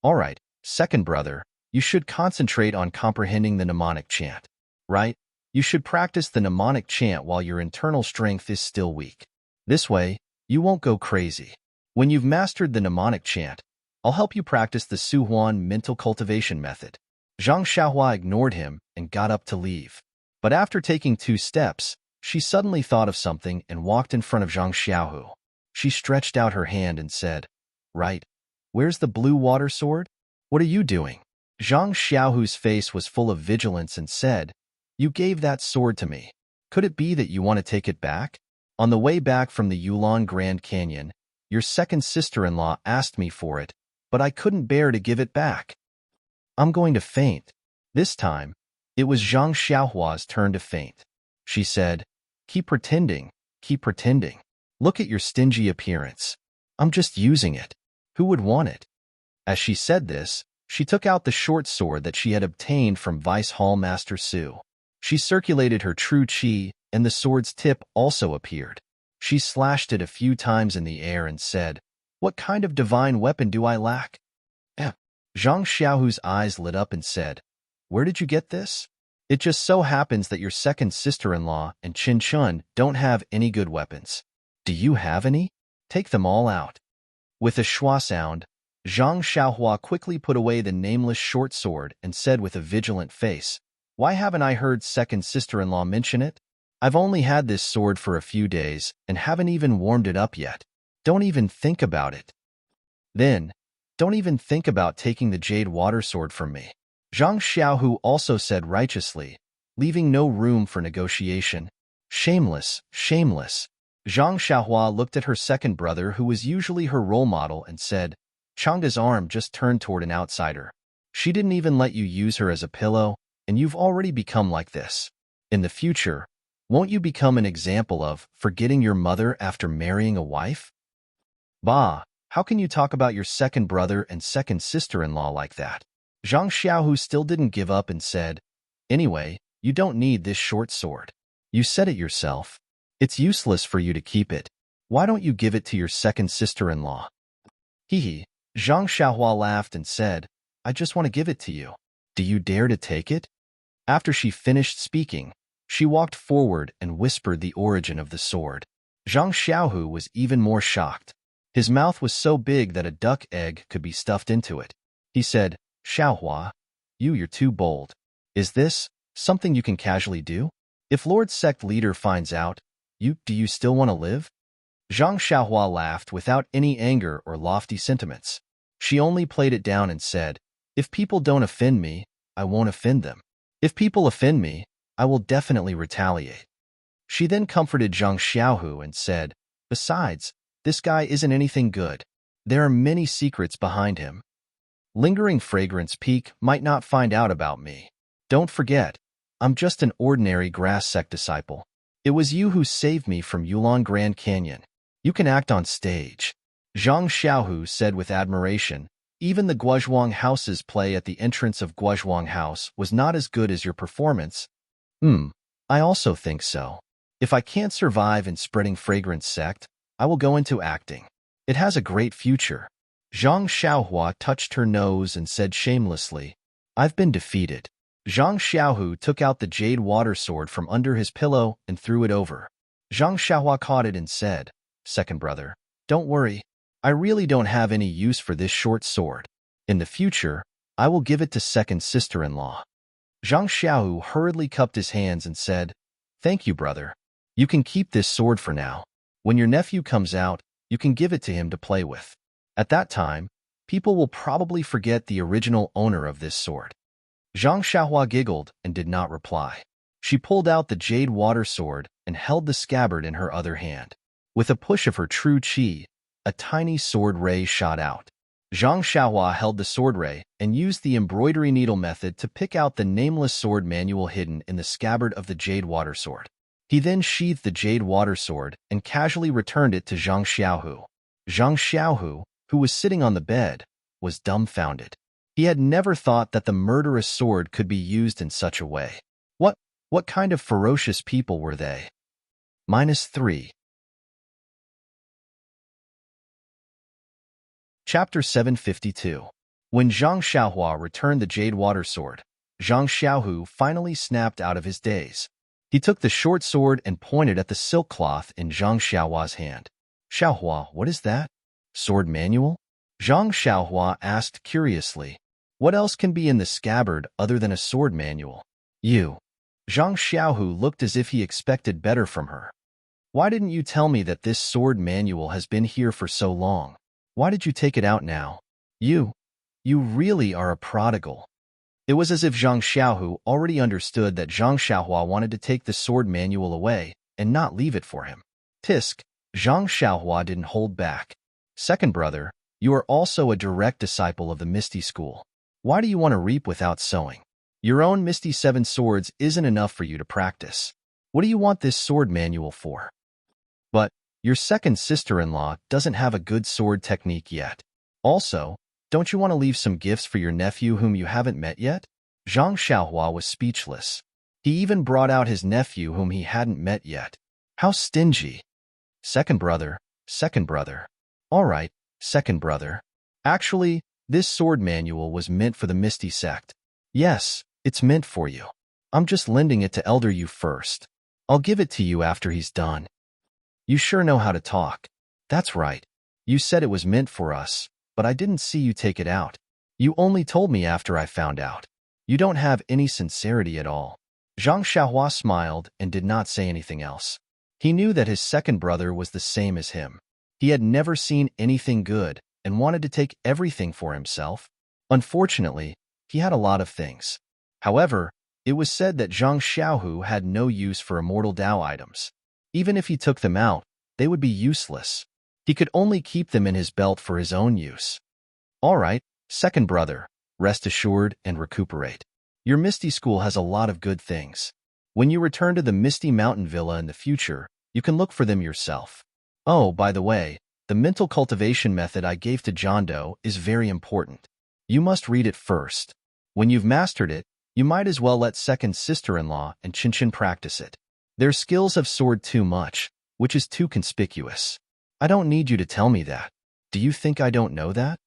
"All right, second brother, you should concentrate on comprehending the mnemonic chant, right? You should practice the mnemonic chant while your internal strength is still weak. This way, you won't go crazy. When you've mastered the mnemonic chant, I'll help you practice the Su Huan mental cultivation method." Zhang Xiaohua ignored him and got up to leave. But after taking 2 steps, she suddenly thought of something and walked in front of Zhang Xiaohu. She stretched out her hand and said, "Right, where's the blue water sword? What are you doing?" Zhang Xiaohu's face was full of vigilance and said, "You gave that sword to me. Could it be that you want to take it back? On the way back from the Yulon Grand Canyon, your second sister-in-law asked me for it, but I couldn't bear to give it back." I'm going to faint. This time, it was Zhang Xiaohua's turn to faint. She said, keep pretending. Look at your stingy appearance. I'm just using it. Who would want it?" As she said this, she took out the short sword that she had obtained from Vice Hall Master Su. She circulated her true qi, and the sword's tip also appeared. She slashed it a few times in the air and said, "What kind of divine weapon do I lack?" Zhang Xiaohu's eyes lit up and said, "Where did you get this?" "It just so happens that your second sister-in-law and Qin Chun don't have any good weapons. Do you have any? Take them all out." With a schwa sound, Zhang Xiaohua quickly put away the nameless short sword and said with a vigilant face, "Why haven't I heard second sister-in-law mention it? I've only had this sword for a few days and haven't even warmed it up yet. Don't even think about it. Then, don't even think about taking the jade water sword from me." Zhang Xiaohu also said righteously, leaving no room for negotiation. Shameless. Zhang Xiaohua looked at her second brother, who was usually her role model, and said, "Changda's arm just turned toward an outsider. She didn't even let you use her as a pillow, and you've already become like this. In the future, won't you become an example of forgetting your mother after marrying a wife?" "Bah, how can you talk about your second brother and second sister-in-law like that?" Zhang Xiaohu still didn't give up and said, "Anyway, you don't need this short sword. You said it yourself. It's useless for you to keep it. Why don't you give it to your second sister-in-law?" Zhang Xiaohua laughed and said, "I just want to give it to you. Do you dare to take it?" After she finished speaking, she walked forward and whispered the origin of the sword. Zhang Xiaohu was even more shocked. His mouth was so big that a duck egg could be stuffed into it. He said, "Xiaohua, you're too bold. Is this something you can casually do? If Lord Sect Leader finds out, do you still want to live?" Zhang Xiaohua laughed without any anger or lofty sentiments. She only played it down and said, "If people don't offend me, I won't offend them. If people offend me, I will definitely retaliate." She then comforted Zhang Xiaohu and said, "Besides, this guy isn't anything good. There are many secrets behind him. Lingering Fragrance Peak might not find out about me. Don't forget, I'm just an ordinary grass sect disciple. It was you who saved me from Yulon Grand Canyon. You can act on stage." Zhang Xiaohu said with admiration, "Even the Guozhuang House's play at the entrance of Guozhuang House was not as good as your performance." I also think so. If I can't survive in spreading fragrance sect, I will go into acting. It has a great future." Zhang Xiaohua touched her nose and said shamelessly, "I've been defeated." Zhang Xiaohu took out the jade water sword from under his pillow and threw it over. Zhang Xiaohua caught it and said, "Second brother, don't worry. I really don't have any use for this short sword. In the future, I will give it to second sister-in-law." Zhang Xiaohu hurriedly cupped his hands and said, "Thank you, brother. You can keep this sword for now. When your nephew comes out, you can give it to him to play with. At that time, people will probably forget the original owner of this sword." Zhang Xiaohua giggled and did not reply. She pulled out the jade water sword and held the scabbard in her other hand. With a push of her true qi, a tiny sword ray shot out. Zhang Xiaohua held the sword ray and used the embroidery needle method to pick out the nameless sword manual hidden in the scabbard of the jade water sword. He then sheathed the jade water sword and casually returned it to Zhang Xiaohu. Zhang Xiaohu, who was sitting on the bed, was dumbfounded. He had never thought that the murderous sword could be used in such a way. What kind of ferocious people were they? -3. Chapter 752. When Zhang Xiaohua returned the jade water sword, Zhang Xiaohu finally snapped out of his daze. He took the short sword and pointed at the silk cloth in Zhang Xiaohua's hand. "Xiaohua, what is that? Sword manual?" Zhang Xiaohua asked curiously. "What else can be in the scabbard other than a sword manual?" "You." Zhang Xiaohu looked as if he expected better from her. "Why didn't you tell me that this sword manual has been here for so long? Why did you take it out now? You really are a prodigal." It was as if Zhang Xiaohu already understood that Zhang Xiaohua wanted to take the sword manual away and not leave it for him. Tisk, Zhang Xiaohua didn't hold back. "Second brother, you are also a direct disciple of the Misty school. Why do you want to reap without sowing? Your own Misty 7 swords isn't enough for you to practice. What do you want this sword manual for? But your second sister-in-law doesn't have a good sword technique yet. Also, don't you want to leave some gifts for your nephew whom you haven't met yet?" Zhang Xiaohua was speechless. He even brought out his nephew whom he hadn't met yet. How stingy. Second brother. All right, second brother. Actually, this sword manual was meant for the Misty sect. Yes, it's meant for you. I'm just lending it to Elder Yu first. I'll give it to you after he's done. You sure know how to talk. That's right. You said it was meant for us, but I didn't see you take it out. You only told me after I found out. You don't have any sincerity at all." Zhang Xiaohua smiled and did not say anything else. He knew that his second brother was the same as him. He had never seen anything good and wanted to take everything for himself. Unfortunately, he had a lot of things. However, it was said that Zhang Xiaohu had no use for immortal Dao items. Even if he took them out, they would be useless. He could only keep them in his belt for his own use. "All right, second brother, rest assured and recuperate. Your Misty school has a lot of good things. When you return to the Misty Mountain Villa in the future, you can look for them yourself. Oh, by the way, the mental cultivation method I gave to Jondo is very important. You must read it first. When you've mastered it, you might as well let second sister-in-law and Chinchin practice it. Their skills have soared too much, which is too conspicuous. I don't need you to tell me that. Do you think I don't know that?"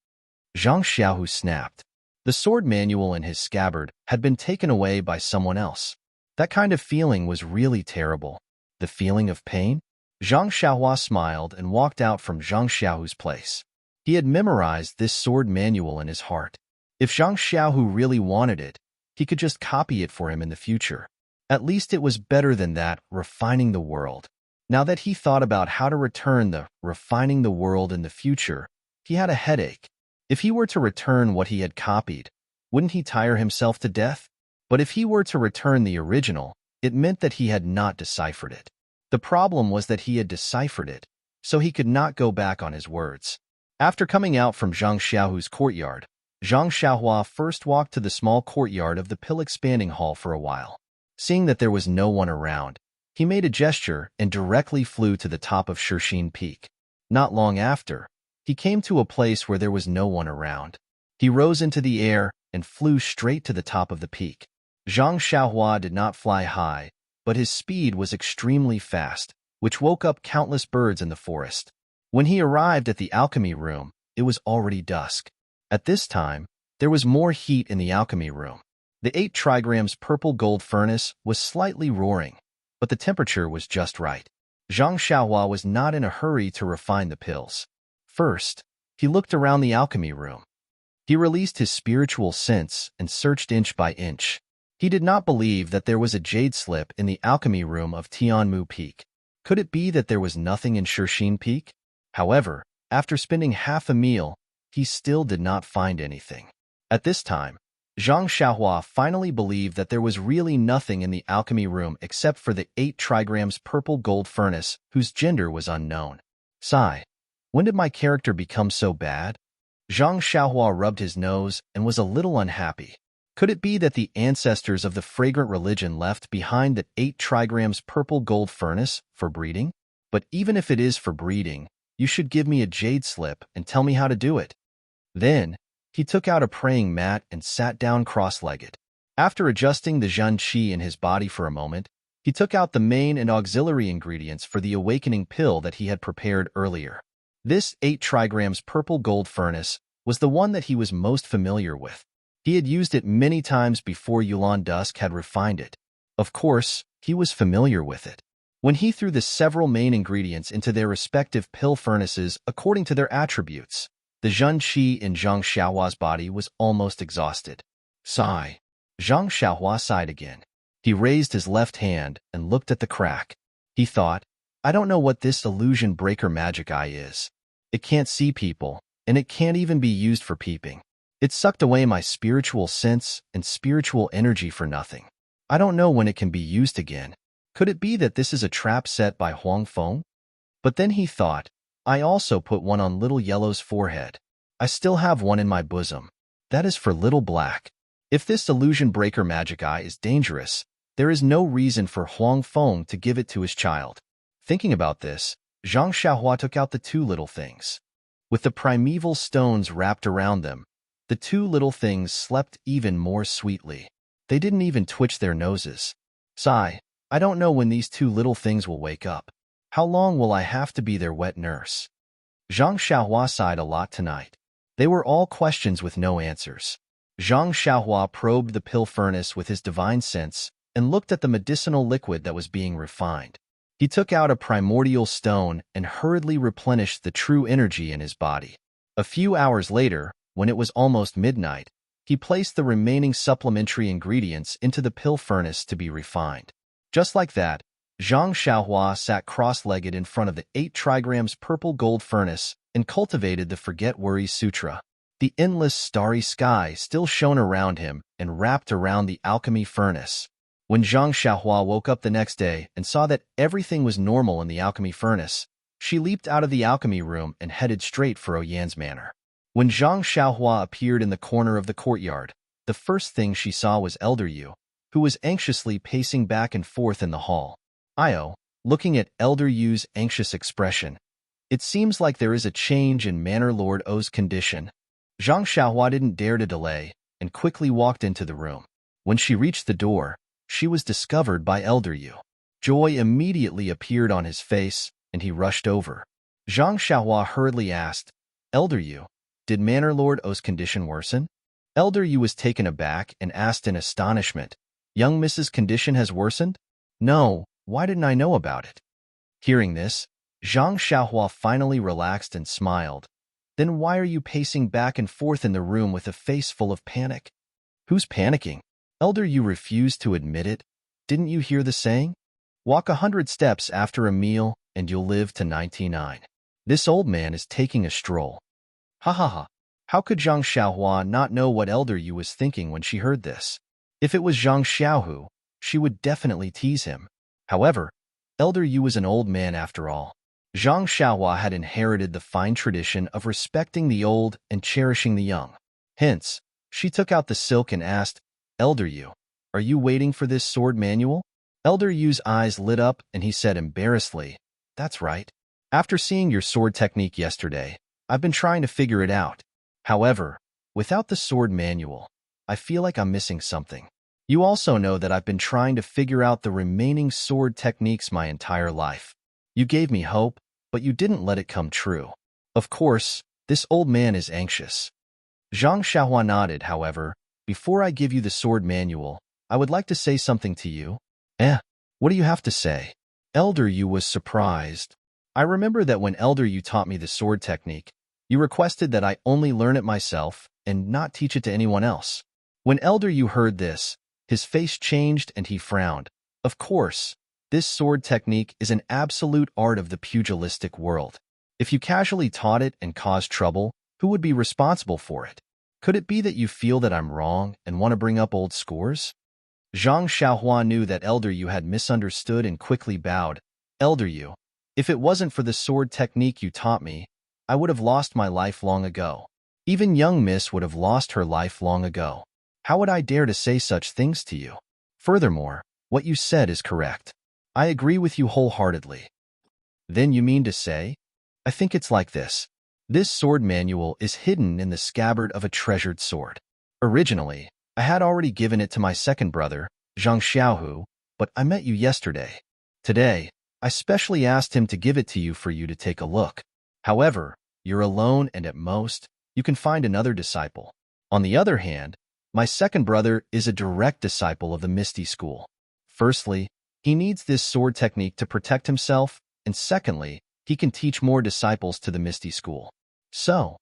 Zhang Xiaohu snapped. The sword manual in his scabbard had been taken away by someone else. That kind of feeling was really terrible. The feeling of pain? Zhang Xiaohua smiled and walked out from Zhang Xiaohu's place. He had memorized this sword manual in his heart. If Zhang Xiaohu really wanted it, he could just copy it for him in the future. At least it was better than that refining the world. Now that he thought about how to return the refining the world in the future, he had a headache. If he were to return what he had copied, wouldn't he tire himself to death? But if he were to return the original, it meant that he had not deciphered it. The problem was that he had deciphered it, so he could not go back on his words. After coming out from Zhang Xiaohu's courtyard, Zhang Xiaohua first walked to the small courtyard of the pill-expanding hall for a while. Seeing that there was no one around, he made a gesture and directly flew to the top of Shirxin Peak. Not long after, he came to a place where there was no one around. He rose into the air and flew straight to the top of the peak. Zhang Xiaohua did not fly high, but his speed was extremely fast, which woke up countless birds in the forest. When he arrived at the alchemy room, it was already dusk. At this time, there was more heat in the alchemy room. The 8 trigrams purple gold furnace was slightly roaring, but the temperature was just right. Zhang Xiaohua was not in a hurry to refine the pills. First, he looked around the alchemy room. He released his spiritual sense and searched inch by inch. He did not believe that there was a jade slip in the alchemy room of Tianmu Peak. Could it be that there was nothing in Shershin Peak? However, after spending half a meal, he still did not find anything. At this time, Zhang Xiaohua finally believed that there was really nothing in the alchemy room except for the 8 trigrams purple gold furnace whose gender was unknown. Sigh. When did my character become so bad? Zhang Xiaohua rubbed his nose and was a little unhappy. Could it be that the ancestors of the fragrant religion left behind the 8 trigrams purple gold furnace for breeding? But even if it is for breeding, you should give me a jade slip and tell me how to do it. Then, he took out a praying mat and sat down cross-legged. After adjusting the Zhen Qi in his body for a moment, he took out the main and auxiliary ingredients for the awakening pill that he had prepared earlier. This 8 trigrams purple gold furnace was the one that he was most familiar with. He had used it many times before Yulan Dusk had refined it. Of course, he was familiar with it. When he threw the several main ingredients into their respective pill furnaces according to their attributes, the Zhen Qi in Zhang Xiaohua's body was almost exhausted. Sigh. Zhang Xiaohua sighed again. He raised his left hand and looked at the crack. He thought, I don't know what this illusion breaker magic eye is. It can't see people, and it can't even be used for peeping. It sucked away my spiritual sense and spiritual energy for nothing. I don't know when it can be used again. Could it be that this is a trap set by Huang Feng? But then he thought, I also put one on Little Yellow's forehead. I still have one in my bosom. That is for Little Black. If this illusion breaker magic eye is dangerous, there is no reason for Huang Feng to give it to his child. Thinking about this, Zhang Xiaohua took out the 2 little things. With the primeval stones wrapped around them, the 2 little things slept even more sweetly. They didn't even twitch their noses. Sigh, I don't know when these 2 little things will wake up. How long will I have to be their wet nurse? Zhang Xiaohua sighed a lot tonight. They were all questions with no answers. Zhang Xiaohua probed the pill furnace with his divine sense and looked at the medicinal liquid that was being refined. He took out a primordial stone and hurriedly replenished the true energy in his body. A few hours later, when it was almost midnight, he placed the remaining supplementary ingredients into the pill furnace to be refined. Just like that, Zhang Xiaohua sat cross-legged in front of the 8 trigrams purple gold furnace and cultivated the Forget Worries Sutra. The endless starry sky still shone around him and wrapped around the alchemy furnace. When Zhang Xiaohua woke up the next day and saw that everything was normal in the alchemy furnace, she leaped out of the alchemy room and headed straight for Oyan's manor. When Zhang Xiaohua appeared in the corner of the courtyard, the first thing she saw was Elder Yu, who was anxiously pacing back and forth in the hall. Io, looking at Elder Yu's anxious expression, it seems like there is a change in Manor Lord O's condition. Zhang Xiaohua didn't dare to delay and quickly walked into the room. When she reached the door, she was discovered by Elder Yu. Joy immediately appeared on his face, and he rushed over. Zhang Xiaohua hurriedly asked, Elder Yu, did Manor Lord O's condition worsen? Elder Yu was taken aback and asked in astonishment, Young Mrs. condition has worsened? No, why didn't I know about it? Hearing this, Zhang Xiaohua finally relaxed and smiled. Then why are you pacing back and forth in the room with a face full of panic? Who's panicking? Elder Yu refused to admit it. Didn't you hear the saying? Walk 100 steps after a meal and you'll live to 99. This old man is taking a stroll. Ha ha ha. How could Zhang Xiaohua not know what Elder Yu was thinking when she heard this? If it was Zhang Xiaohu, she would definitely tease him. However, Elder Yu was an old man after all. Zhang Xiaohua had inherited the fine tradition of respecting the old and cherishing the young. Hence, she took out the silk and asked, Elder Yu, are you waiting for this sword manual? Elder Yu's eyes lit up and he said embarrassedly, That's right. After seeing your sword technique yesterday, I've been trying to figure it out. However, without the sword manual, I feel like I'm missing something. You also know that I've been trying to figure out the remaining sword techniques my entire life. You gave me hope, but you didn't let it come true. Of course, this old man is anxious. Zhang Xiaohua nodded, however. Before I give you the sword manual, I would like to say something to you. What do you have to say? Elder Yu was surprised. I remember that when Elder Yu taught me the sword technique, You requested that I only learn it myself and not teach it to anyone else. When Elder Yu heard this, his face changed and he frowned. Of course, this sword technique is an absolute art of the pugilistic world. If you casually taught it and caused trouble, who would be responsible for it? Could it be that you feel that I'm wrong and want to bring up old scores? Zhang Xiaohua knew that Elder Yu had misunderstood and quickly bowed. Elder Yu, if it wasn't for the sword technique you taught me, I would have lost my life long ago. Even young Miss would have lost her life long ago. How would I dare to say such things to you? Furthermore, what you said is correct. I agree with you wholeheartedly. Then you mean to say? I think it's like this. This sword manual is hidden in the scabbard of a treasured sword. Originally, I had already given it to my second brother, Zhang Xiaohu, but I met you yesterday. Today, I specially asked him to give it to you for you to take a look. However, you're alone and at most, you can find another disciple. On the other hand, my second brother is a direct disciple of the Misty school. Firstly, he needs this sword technique to protect himself, and secondly, he can teach more disciples to the Misty school. So,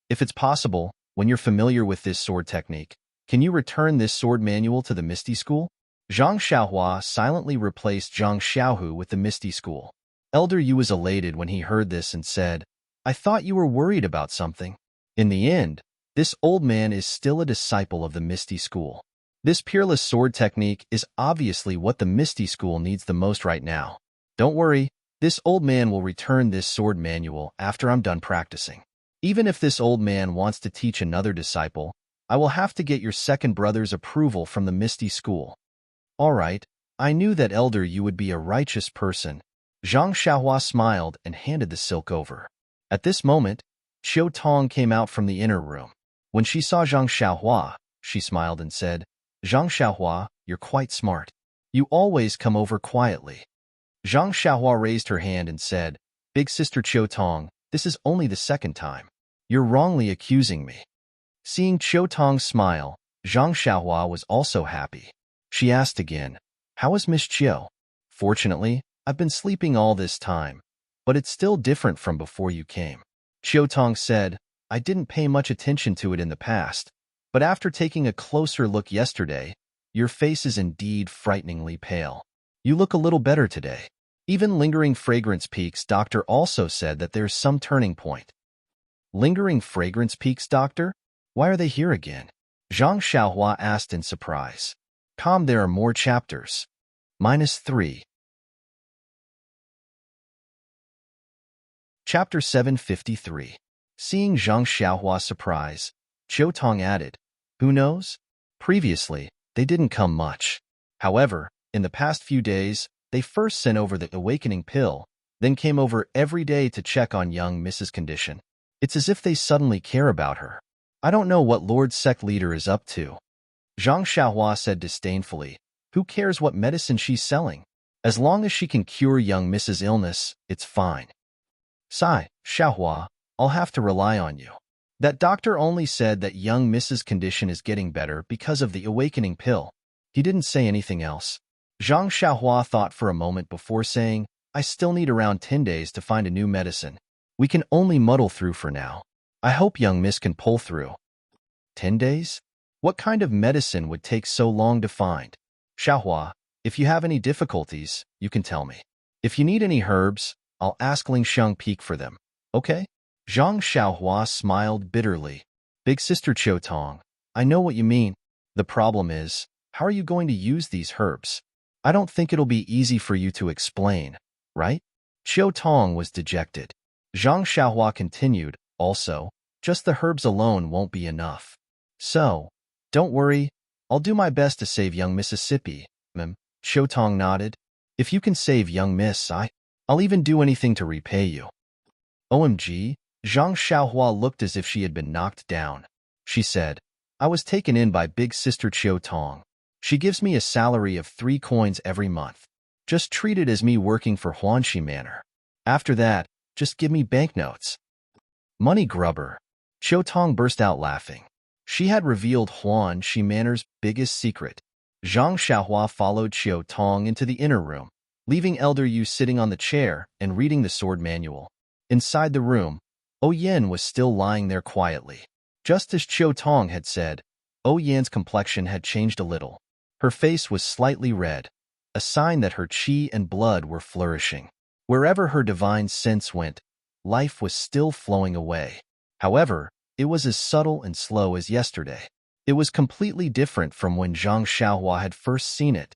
if it's possible, when you're familiar with this sword technique, can you return this sword manual to the Misty school? Zhang Xiaohua silently replaced Zhang Xiaohu with the Misty school. Elder Yu was elated when he heard this and said, I thought you were worried about something. In the end, this old man is still a disciple of the Misty school. This peerless sword technique is obviously what the Misty school needs the most right now. Don't worry, this old man will return this sword manual after I'm done practicing. Even if this old man wants to teach another disciple, I will have to get your second brother's approval from the Misty school. All right, I knew that Elder Yu would be a righteous person. Zhang Xiaohua smiled and handed the silk over. At this moment, Qiu Tong came out from the inner room. When she saw Zhang Xiaohua, she smiled and said, Zhang Xiaohua, you're quite smart. You always come over quietly. Zhang Xiaohua raised her hand and said, Big Sister Qiu Tong, this is only the second time. You're wrongly accusing me. Seeing Qiu Tong smile, Zhang Xiaohua was also happy. She asked again, How is Miss Qiu? Fortunately, I've been sleeping all this time, but it's still different from before you came. Qiu Tong said, I didn't pay much attention to it in the past, but after taking a closer look yesterday, your face is indeed frighteningly pale. You look a little better today. Even Lingering Fragrance Peaks doctor also said that there's some turning point. Lingering Fragrance Peaks doctor? Why are they here again? Zhang Xiaohua asked in surprise. There are more chapters. -3. Chapter 753. Seeing Zhang Xiaohua's surprise, Qiu Tong added, Who knows? Previously, they didn't come much. However, in the past few days, they first sent over the awakening pill, then came over every day to check on young Mrs. condition. It's as if they suddenly care about her. I don't know what Lord Sect Leader is up to. Zhang Xiaohua said disdainfully, Who cares what medicine she's selling? As long as she can cure young Mrs. illness, it's fine. Sigh, Xiaohua, I'll have to rely on you. That doctor only said that young Mrs. condition is getting better because of the awakening pill. He didn't say anything else. Zhang Xiaohua thought for a moment before saying, I still need around 10 days to find a new medicine. We can only muddle through for now. I hope young Miss can pull through. 10 days? What kind of medicine would take so long to find? Xiaohua, if you have any difficulties, you can tell me. If you need any herbs, I'll ask Ling Xiang Peak for them. Okay? Zhang Xiaohua smiled bitterly. Big Sister Qiu Tong, I know what you mean. The problem is, how are you going to use these herbs? I don't think it'll be easy for you to explain, right? Qiu Tong was dejected. Zhang Xiaohua continued, also, just the herbs alone won't be enough. So, don't worry, I'll do my best to save young Mississippi, Qiu Tong nodded. If you can save young Miss, I'll even do anything to repay you. OMG, Zhang Xiaohua looked as if she had been knocked down. She said, I was taken in by Big Sister Qiu Tong. She gives me a salary of 3 coins every month. Just treat it as me working for Huanxi Manor. After that, just give me banknotes. Money grubber. Qiu Tong burst out laughing. She had revealed Huanxi Manor's biggest secret. Zhang Xiaohua followed Qiu Tong into the inner room, leaving Elder Yu sitting on the chair and reading the sword manual. Inside the room, Yin was still lying there quietly. Just as Chiu Tong had said, Yin's complexion had changed a little. Her face was slightly red, a sign that her qi and blood were flourishing. Wherever her divine sense went, life was still flowing away. However, it was as subtle and slow as yesterday. It was completely different from when Zhang Xiaohua had first seen it.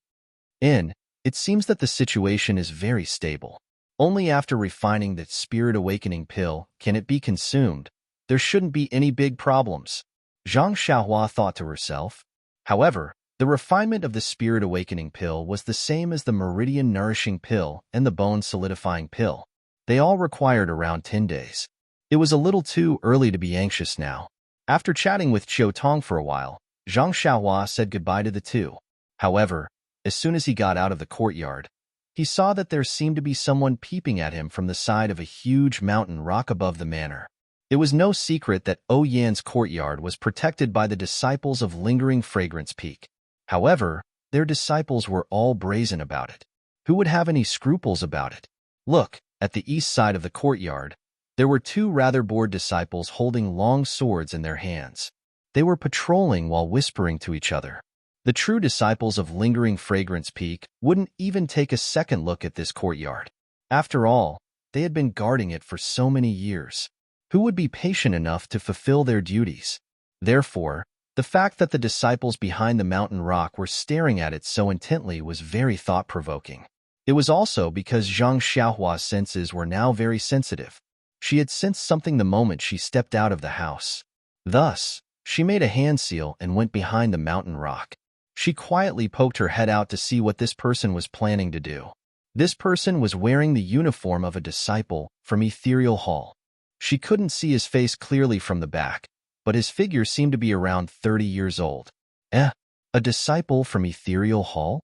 It seems that the situation is very stable. Only after refining the spirit awakening pill can it be consumed. There shouldn't be any big problems, Zhang Xiaohua thought to herself. However, the refinement of the spirit awakening pill was the same as the meridian nourishing pill and the bone solidifying pill. They all required around 10 days. It was a little too early to be anxious now. After chatting with Chiu Tong for a while, Zhang Xiaohua said goodbye to the two. However, as soon as he got out of the courtyard, he saw that there seemed to be someone peeping at him from the side of a huge mountain rock above the manor. It was no secret that Yan's courtyard was protected by the disciples of Lingering Fragrance Peak. However, their disciples were all brazen about it. Who would have any scruples about it? Look, at the east side of the courtyard, there were two rather bored disciples holding long swords in their hands. They were patrolling while whispering to each other. The true disciples of Lingering Fragrance Peak wouldn't even take a second look at this courtyard. After all, they had been guarding it for so many years. Who would be patient enough to fulfill their duties? Therefore, the fact that the disciples behind the mountain rock were staring at it so intently was very thought-provoking. It was also because Zhang Xiaohua's senses were now very sensitive. She had sensed something the moment she stepped out of the house. Thus, she made a hand seal and went behind the mountain rock. She quietly poked her head out to see what this person was planning to do. This person was wearing the uniform of a disciple from Ethereal Hall. She couldn't see his face clearly from the back, but his figure seemed to be around 30 years old. A disciple from Ethereal Hall?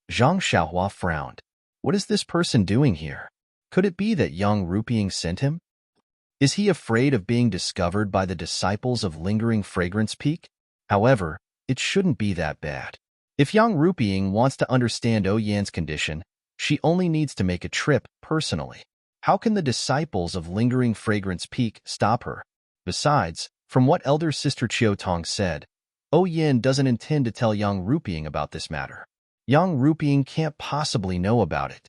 Zhang Xiaohua frowned. What is this person doing here? Could it be that Yang Ruping sent him? Is he afraid of being discovered by the disciples of Lingering Fragrance Peak? However, it shouldn't be that bad. If Yang Ruping wants to understand Yan's condition, she only needs to make a trip personally. How can the disciples of Lingering Fragrance Peak stop her? Besides, from what elder sister Chiu Tong said, Yan doesn't intend to tell Yang Ruping about this matter. Yang Ruping can't possibly know about it.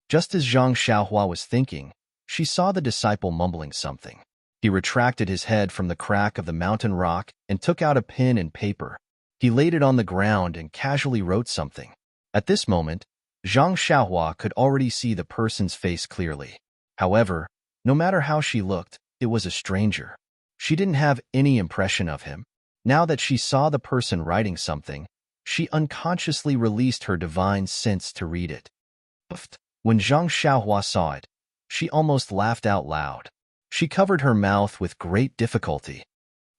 Just as Zhang Xiaohua was thinking, she saw the disciple mumbling something. He retracted his head from the crack of the mountain rock and took out a pen and paper. He laid it on the ground and casually wrote something. At this moment, Zhang Xiaohua could already see the person's face clearly. However, no matter how she looked, it was a stranger. She didn't have any impression of him. Now that she saw the person writing something, she unconsciously released her divine sense to read it. When Zhang Xiaohua saw it, she almost laughed out loud. She covered her mouth with great difficulty.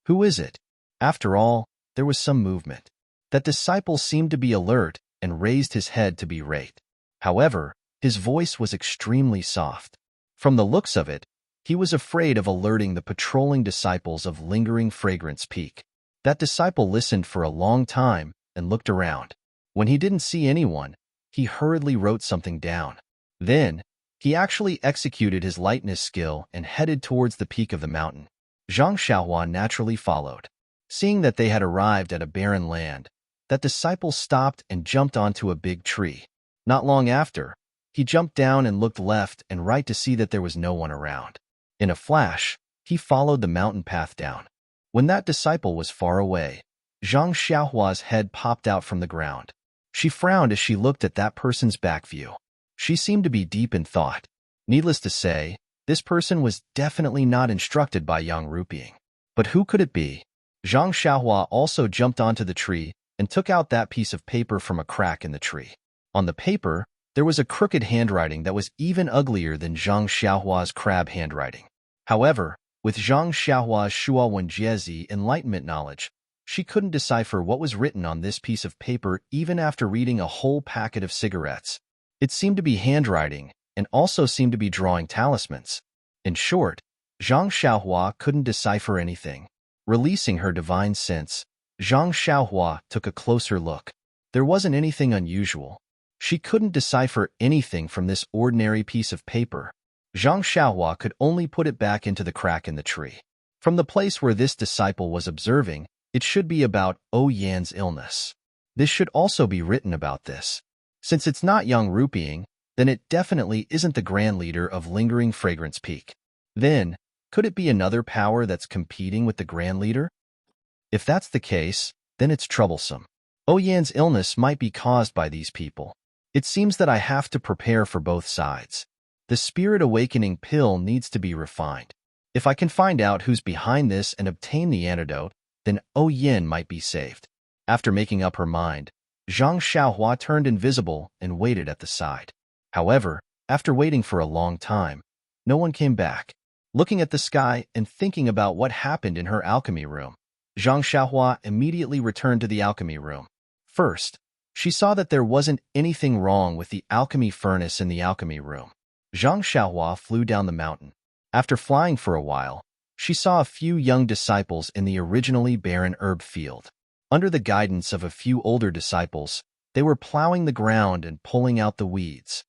Who is it? After all, there was some movement. That disciple seemed to be alert and raised his head to berate. However, his voice was extremely soft. From the looks of it, he was afraid of alerting the patrolling disciples of Lingering Fragrance Peak. That disciple listened for a long time and looked around. When he didn't see anyone, he hurriedly wrote something down. Then, he actually executed his lightness skill and headed towards the peak of the mountain. Zhang Xiaohua naturally followed. Seeing that they had arrived at a barren land, that disciple stopped and jumped onto a big tree. Not long after, he jumped down and looked left and right to see that there was no one around. In a flash, he followed the mountain path down. When that disciple was far away, Zhang Xiaohua's head popped out from the ground. She frowned as she looked at that person's back view. She seemed to be deep in thought. Needless to say, this person was definitely not instructed by Yang Ruping. But who could it be? Zhang Xiaohua also jumped onto the tree and took out that piece of paper from a crack in the tree. On the paper, there was a crooked handwriting that was even uglier than Zhang Xiaohua's crab handwriting. However, with Zhang Xiaohua's Shua Wenjiezi enlightenment knowledge, she couldn't decipher what was written on this piece of paper even after reading a whole packet of cigarettes. It seemed to be handwriting and also seemed to be drawing talismans. In short, Zhang Xiaohua couldn't decipher anything. Releasing her divine sense, Zhang Xiaohua took a closer look. There wasn't anything unusual. She couldn't decipher anything from this ordinary piece of paper. Zhang Xiaohua could only put it back into the crack in the tree. From the place where this disciple was observing, it should be about Yan's illness. This should also be written about this. Since it's not Yang Rupiing, then it definitely isn't the Grand Leader of Lingering Fragrance Peak. Then, could it be another power that's competing with the Grand Leader? If that's the case, then it's troublesome. Yan's illness might be caused by these people. It seems that I have to prepare for both sides. The Spirit Awakening pill needs to be refined. If I can find out who's behind this and obtain the antidote, then Yin might be saved. After making up her mind, Zhang Xiaohua turned invisible and waited at the side. However, after waiting for a long time, no one came back. Looking at the sky and thinking about what happened in her alchemy room, Zhang Xiaohua immediately returned to the alchemy room. First, she saw that there wasn't anything wrong with the alchemy furnace in the alchemy room. Zhang Xiaohua flew down the mountain. After flying for a while, she saw a few young disciples in the originally barren herb field. Under the guidance of a few older disciples, they were plowing the ground and pulling out the weeds.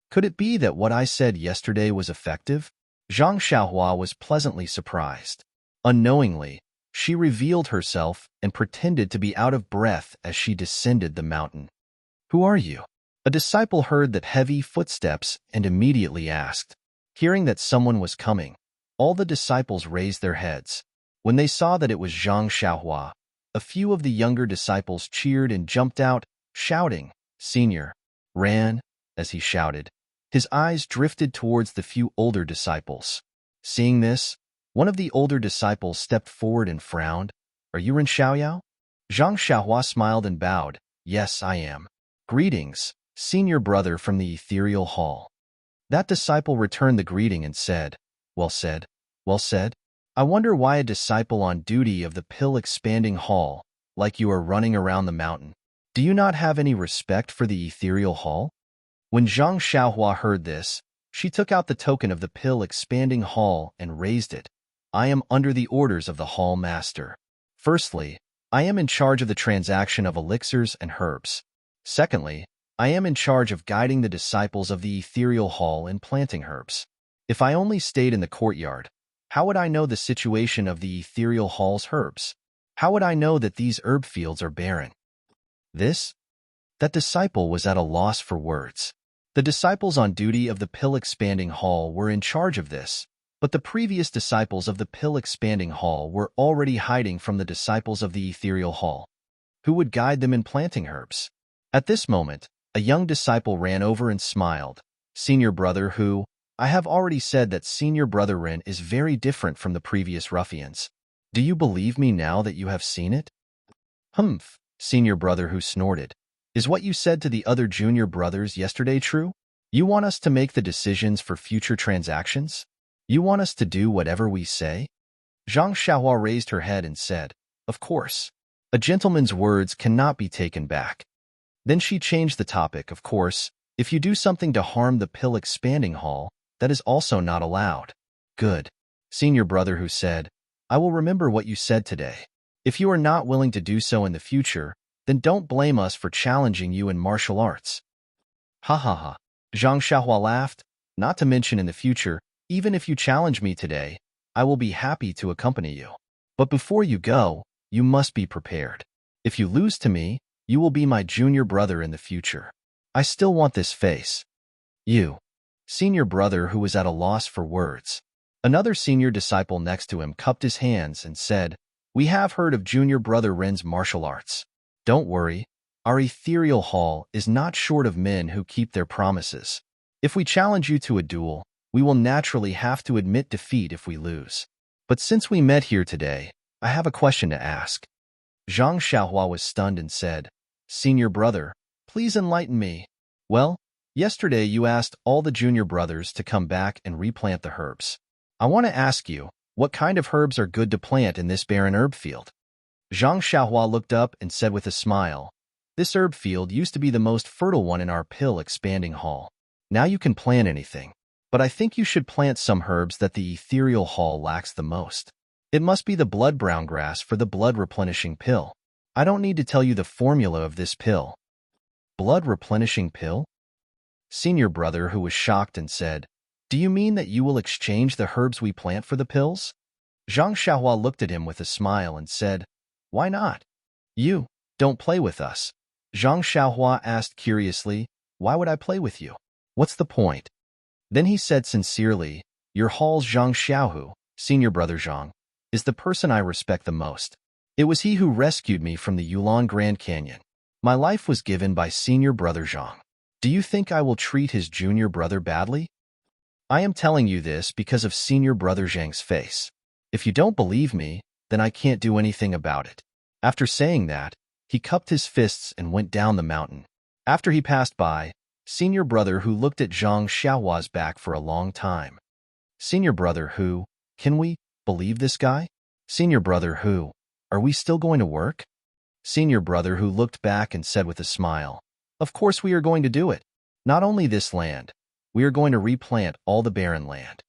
Could it be that what I said yesterday was effective? Zhang Xiaohua was pleasantly surprised. Unknowingly, she revealed herself and pretended to be out of breath as she descended the mountain. "Who are you?" A disciple heard that heavy footsteps and immediately asked. Hearing that someone was coming, all the disciples raised their heads. When they saw that it was Zhang Xiaohua, a few of the younger disciples cheered and jumped out, shouting, "Senior!" Ran, as he shouted. His eyes drifted towards the few older disciples. Seeing this, one of the older disciples stepped forward and frowned. "Are you Ren Xiaoyao?" Zhang Xiaohua smiled and bowed. "Yes, I am." "Greetings, senior brother from the ethereal hall." That disciple returned the greeting and said, "Well said, well said. I wonder why a disciple on duty of the pill-expanding hall, like you, are running around the mountain. Do you not have any respect for the ethereal hall?" When Zhang Xiaohua heard this, she took out the token of the pill-expanding hall and raised it. "I am under the orders of the hall master. Firstly, I am in charge of the transaction of elixirs and herbs. Secondly, I am in charge of guiding the disciples of the ethereal hall in planting herbs. If I only stayed in the courtyard, how would I know the situation of the ethereal hall's herbs? How would I know that these herb fields are barren?" That disciple was at a loss for words. The disciples on duty of the pill-expanding hall were in charge of this, but the previous disciples of the pill-expanding hall were already hiding from the disciples of the ethereal hall. Who would guide them in planting herbs? At this moment, a young disciple ran over and smiled. "Senior brother who, I have already said that senior brother Ren is very different from the previous ruffians. Do you believe me now that you have seen it?" "Humph," senior brother who snorted. "Is what you said to the other junior brothers yesterday true? You want us to make the decisions for future transactions? You want us to do whatever we say?" Zhang Xiaohua raised her head and said, "Of course. A gentleman's words cannot be taken back." Then she changed the topic. "Of course, if you do something to harm the pill-expanding hall, that is also not allowed." "Good." Senior brother who said, "I will remember what you said today. If you are not willing to do so in the future, then don't blame us for challenging you in martial arts." "Ha ha ha." Zhang Xiaohua laughed. "Not to mention in the future, even if you challenge me today, I will be happy to accompany you. But before you go, you must be prepared. If you lose to me, you will be my junior brother in the future. I still want this face." "You." Senior brother who was at a loss for words. Another senior disciple next to him cupped his hands and said, "We have heard of junior brother Ren's martial arts. Don't worry, our ethereal hall is not short of men who keep their promises. If we challenge you to a duel, we will naturally have to admit defeat if we lose. But since we met here today, I have a question to ask." Zhang Xiaohua was stunned and said, "Senior brother, please enlighten me." "Well, yesterday you asked all the junior brothers to come back and replant the herbs. I want to ask you, what kind of herbs are good to plant in this barren herb field?" Zhang Xiaohua looked up and said with a smile, "This herb field used to be the most fertile one in our pill-expanding hall. Now you can plant anything. But I think you should plant some herbs that the ethereal hall lacks the most. It must be the blood-brown grass for the blood-replenishing pill. I don't need to tell you the formula of this pill." "Blood-replenishing pill?" Senior brother who was shocked and said, Do you mean that you will exchange the herbs we plant for the pills? Zhang Xiaohua looked at him with a smile and said, Why not? You, don't play with us. Zhang Xiaohua asked curiously, Why would I play with you? What's the point? Then he said sincerely, Your Hall's Zhang Xiaohu, senior brother Zhang, is the person I respect the most. It was he who rescued me from the Yulon Grand Canyon. My life was given by senior brother Zhang. Do you think I will treat his junior brother badly? I am telling you this because of senior brother Zhang's face. If you don't believe me, then I can't do anything about it. After saying that, he cupped his fists and went down the mountain. After he passed by, senior brother Hu looked at Zhang Xiaohua's back for a long time. Senior brother Hu, can we believe this guy? Senior brother Hu, are we still going to work? Senior brother Hu looked back and said with a smile, Of course we are going to do it. Not only this land, we are going to replant all the barren land.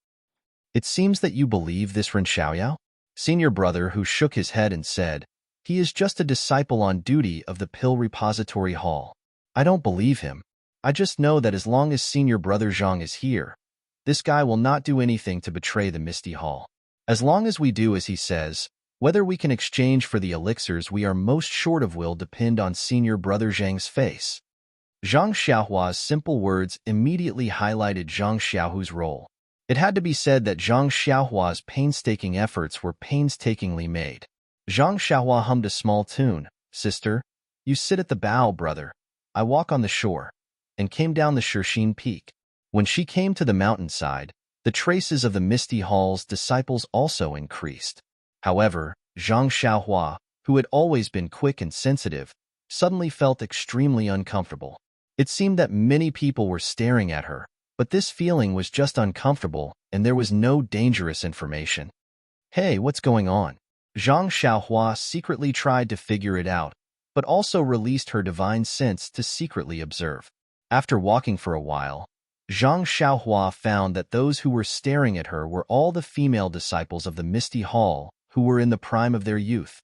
It seems that you believe this Ren Xiaoyao? Senior brother Hu shook his head and said, He is just a disciple on duty of the Pill Repository Hall. I don't believe him. I just know that as long as senior brother Zhang is here, this guy will not do anything to betray the Misty Hall. As long as we do as he says, whether we can exchange for the elixirs we are most short of will depend on senior brother Zhang's face. Zhang Xiaohua's simple words immediately highlighted Zhang Xiaohu's role. It had to be said that Zhang Xiaohua's painstaking efforts were painstakingly made. Zhang Xiaohua hummed a small tune, Sister, you sit at the bow, brother. I walk on the shore, and came down the Shirxin Peak. When she came to the mountainside, the traces of the Misty Hall's disciples also increased. However, Zhang Xiaohua, who had always been quick and sensitive, suddenly felt extremely uncomfortable. It seemed that many people were staring at her, but this feeling was just uncomfortable, and there was no dangerous information. Hey, what's going on? Zhang Xiaohua secretly tried to figure it out, but also released her divine sense to secretly observe. After walking for a while, Zhang Xiaohua found that those who were staring at her were all the female disciples of the Misty Hall who were in the prime of their youth.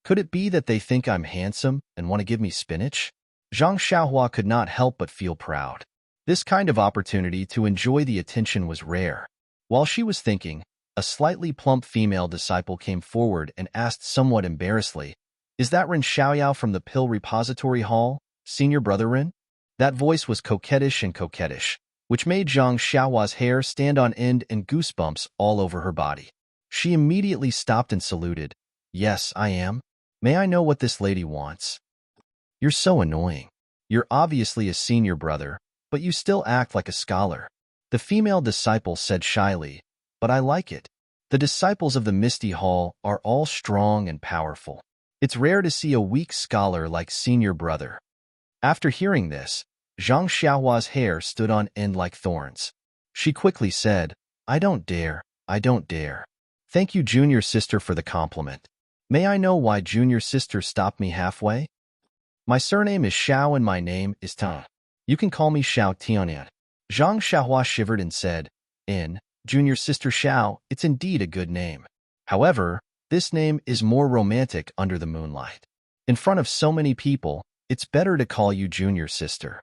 Could it be that they think I'm handsome and want to give me spinach? Zhang Xiaohua could not help but feel proud. This kind of opportunity to enjoy the attention was rare. While she was thinking, a slightly plump female disciple came forward and asked somewhat embarrassedly, Is that Ren Xiaoyao from the Pill Repository Hall, senior brother Ren? That voice was coquettish, which made Zhang Xiaohua's hair stand on end and goosebumps all over her body. She immediately stopped and saluted. Yes, I am. May I know what this lady wants? You're so annoying. You're obviously a senior brother, but you still act like a scholar. The female disciple said shyly, But I like it. The disciples of the Misty Hall are all strong and powerful. It's rare to see a weak scholar like senior brother. After hearing this, Zhang Xiaohua's hair stood on end like thorns. She quickly said, I don't dare. Thank you, junior sister, for the compliment. May I know why junior sister stopped me halfway? My surname is Xiao and my name is Tang. You can call me Xiao Tianyat. Zhang Xiaohua shivered and said, Junior sister Xiao, it's indeed a good name. However, this name is more romantic under the moonlight. In front of so many people, it's better to call you junior sister.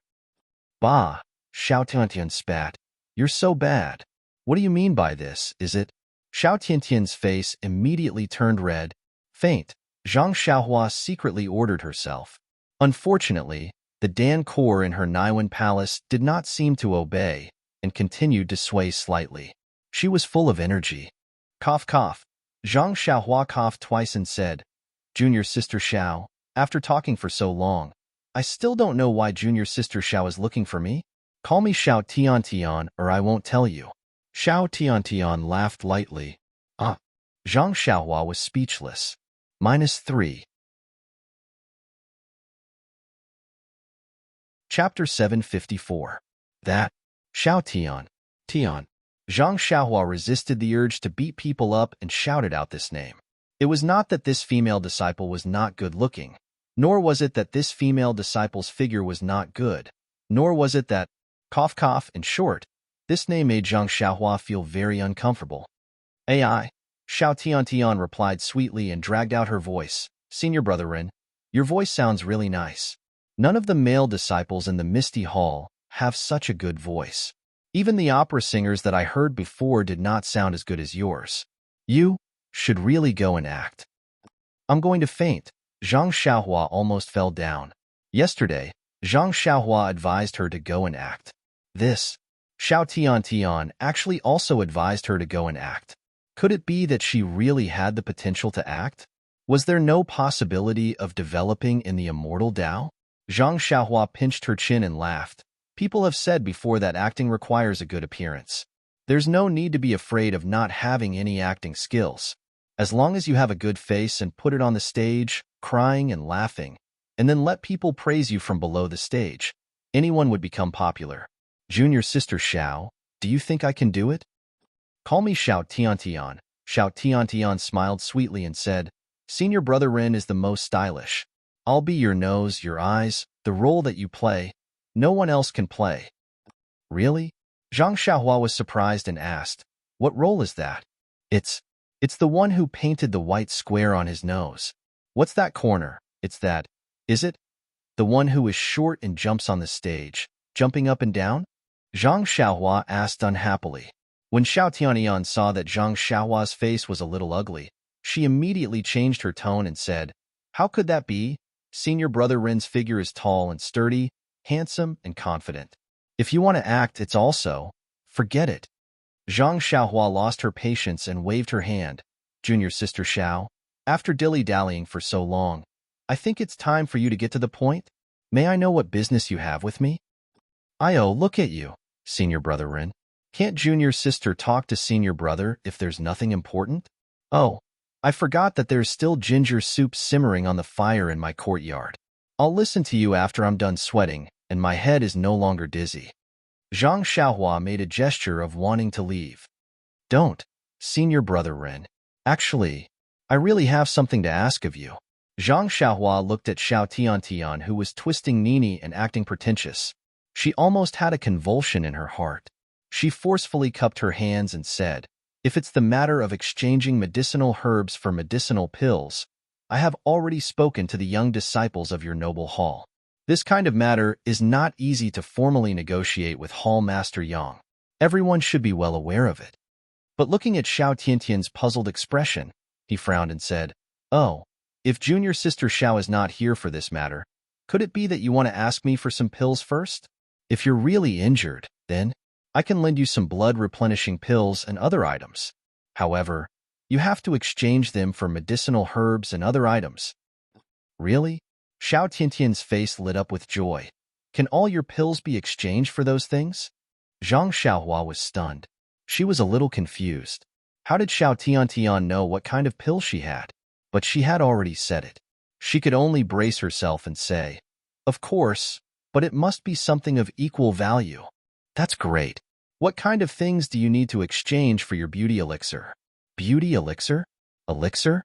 Bah, Xiao Tiantian spat. You're so bad. What do you mean by this, is it? Xiao Tiantian's face immediately turned red. Faint, Zhang Xiaohua secretly ordered herself. Unfortunately, the Dan core in her Naiwan palace did not seem to obey and continued to sway slightly. She was full of energy. Cough, cough. Zhang Xiaohua coughed twice and said, Junior sister Xiao, after talking for so long, I still don't know why junior sister Xiao is looking for me. Call me Xiao Tiantian or I won't tell you. Xiao Tiantian laughed lightly. Ah. Zhang Xiaohua was speechless. -3. Chapter 754. That. Xiao Tian. Zhang Xiaohua resisted the urge to beat people up and shouted out this name. It was not that this female disciple was not good-looking, nor was it that this female disciple's figure was not good, nor was it that, cough cough, in short, this name made Zhang Xiaohua feel very uncomfortable. Ai, Xiao Tian replied sweetly and dragged out her voice. Senior brother Ren, your voice sounds really nice. None of the male disciples in the Misty Hall have such a good voice. Even the opera singers that I heard before did not sound as good as yours. You should really go and act. I'm going to faint. Zhang Xiaohua almost fell down. Yesterday, Zhang Xiaohua advised her to go and act. This, Xiao Tian actually also advised her to go and act. Could it be that she really had the potential to act? Was there no possibility of developing in the immortal Tao? Zhang Xiaohua pinched her chin and laughed. People have said before that acting requires a good appearance. There's no need to be afraid of not having any acting skills. As long as you have a good face and put it on the stage, crying and laughing, and then let people praise you from below the stage, anyone would become popular. Junior sister Xiao, do you think I can do it? Call me Xiao Tiantian. Xiao Tiantian smiled sweetly and said, Senior brother Ren is the most stylish. I'll be your nose, your eyes, the role that you play. No one else can play. Really? Zhang Xiaohua was surprised and asked, What role is that? It's the one who painted the white square on his nose. What's that corner? It's that. Is it? The one who is short and jumps on the stage, jumping up and down? Zhang Xiaohua asked unhappily. When Xiao Tianyan saw that Zhang Xiaohua's face was a little ugly, she immediately changed her tone and said, How could that be? Senior brother Ren's figure is tall and sturdy, handsome and confident. If you want to act, it's also, forget it. Zhang Xiaohua lost her patience and waved her hand. Junior sister Xiao, after dilly-dallying for so long, I think it's time for you to get to the point. May I know what business you have with me? Look at you, senior brother Ren. Can't junior sister talk to senior brother if there's nothing important? Oh, I forgot that there's still ginger soup simmering on the fire in my courtyard. I'll listen to you after I'm done sweating, and my head is no longer dizzy. Zhang Xiaohua made a gesture of wanting to leave. Don't, senior brother Ren. Actually, I really have something to ask of you. Zhang Xiaohua looked at Xiao Tiantian, who was twisting Nini and acting pretentious. She almost had a convulsion in her heart. She forcefully cupped her hands and said, If it's the matter of exchanging medicinal herbs for medicinal pills, I have already spoken to the young disciples of your noble hall. This kind of matter is not easy to formally negotiate with Hall Master Yang. Everyone should be well aware of it. But looking at Xiao Tiantian's puzzled expression, he frowned and said, Oh, if junior sister Xiao is not here for this matter, could it be that you want to ask me for some pills first? If you're really injured, then I can lend you some blood-replenishing pills and other items. However, you have to exchange them for medicinal herbs and other items. Really? Xiao Tiantian's face lit up with joy. Can all your pills be exchanged for those things? Zhang Xiaohua was stunned. She was a little confused. How did Xiao Tiantian know what kind of pill she had? But she had already said it. She could only brace herself and say, Of course, but it must be something of equal value. That's great. What kind of things do you need to exchange for your beauty elixir? Beauty elixir? Elixir?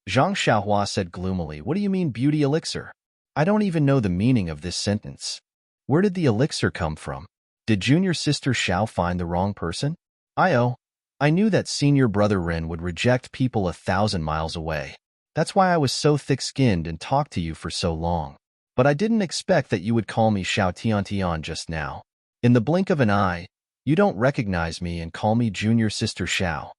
Zhang Xiaohua said gloomily, What do you mean beauty elixir? I don't even know the meaning of this sentence. Where did the elixir come from? Did junior sister Xiao find the wrong person? I knew that senior brother Ren would reject people 1,000 miles away. That's why I was so thick-skinned and talked to you for so long. But I didn't expect that you would call me Xiao Tiantian just now. In the blink of an eye, you don't recognize me and call me junior sister Xiao.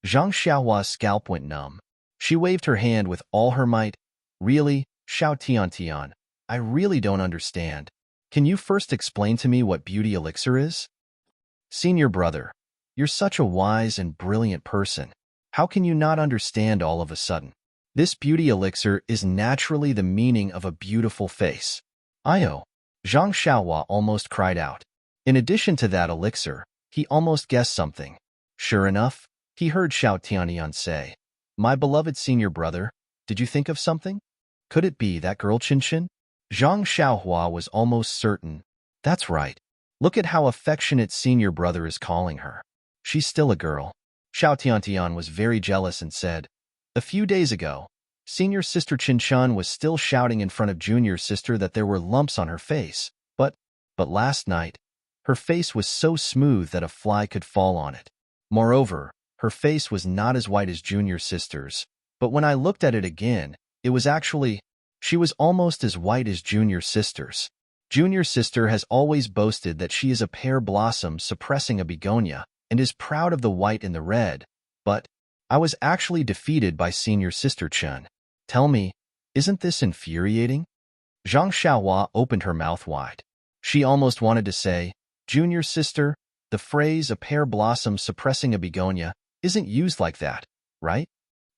Zhang Xiaohua's scalp went numb. She waved her hand with all her might. Really, Xiao Tiantian, I really don't understand. Can you first explain to me what beauty elixir is? Senior brother, you're such a wise and brilliant person. How can you not understand all of a sudden? This beauty elixir is naturally the meaning of a beautiful face. Zhang Xiaohua almost cried out. In addition to that elixir, he almost guessed something. Sure enough, he heard Xiao Tianyan say, My beloved senior brother, did you think of something? Could it be that girl Qinshin? Zhang Xiaohua was almost certain. That's right. Look at how affectionate senior brother is calling her. She's still a girl. Xiao Tiantian was very jealous and said, A few days ago, senior sister Qinshan was still shouting in front of junior sister that there were lumps on her face, but last night, her face was so smooth that a fly could fall on it. Moreover, her face was not as white as junior sister's, but when I looked at it again, it was actually, she was almost as white as junior sister's. Junior sister has always boasted that she is a pear blossom suppressing a begonia and is proud of the white and the red, but I was actually defeated by senior sister Chen. Tell me, isn't this infuriating? Zhang Xiaohua opened her mouth wide. She almost wanted to say, Junior sister, the phrase a pear blossom suppressing a begonia isn't used like that, right?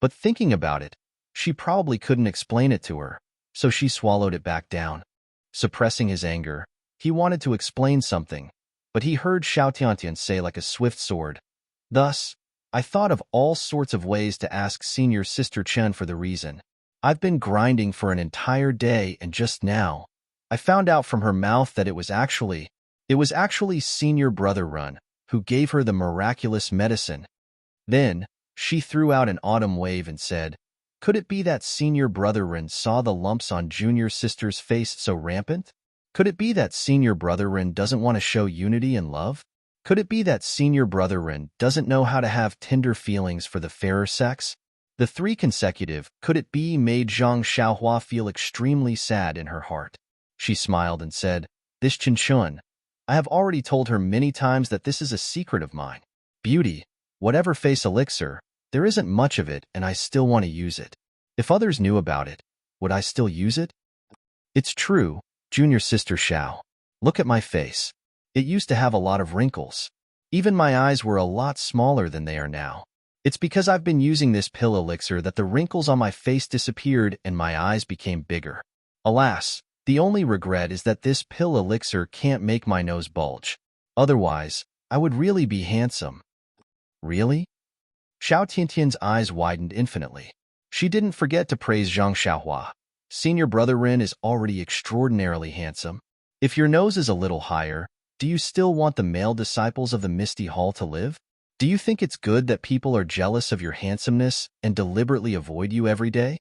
But thinking about it, she probably couldn't explain it to her, so she swallowed it back down. Suppressing his anger, he wanted to explain something, but he heard Xiao Tiantian say like a swift sword, "Thus, I thought of all sorts of ways to ask senior sister Chen for the reason. I've been grinding for an entire day and just now, I found out from her mouth that it was actually senior brother Run who gave her the miraculous medicine." Then, she threw out an autumn wave and said, "Could it be that senior brother Ren saw the lumps on junior sister's face so rampant? Could it be that senior brother Ren doesn't want to show unity and love? Could it be that senior brother Ren doesn't know how to have tender feelings for the fairer sex?" The three consecutive "could it be" made Zhang Xiaohua feel extremely sad in her heart. She smiled and said, "This Chen Chun, I have already told her many times that this is a secret of mine. Beauty, whatever face elixir, there isn't much of it and I still want to use it. If others knew about it, would I still use it?" "It's true, junior sister Xiao. Look at my face. It used to have a lot of wrinkles. Even my eyes were a lot smaller than they are now. It's because I've been using this pill elixir that the wrinkles on my face disappeared and my eyes became bigger. Alas, the only regret is that this pill elixir can't make my nose bulge. Otherwise, I would really be handsome." "Really?" Xiao Tiantian's eyes widened infinitely. She didn't forget to praise Zhang Xiaohua. "Senior brother Ren is already extraordinarily handsome. If your nose is a little higher, do you still want the male disciples of the Misty Hall to live? Do you think it's good that people are jealous of your handsomeness and deliberately avoid you every day?"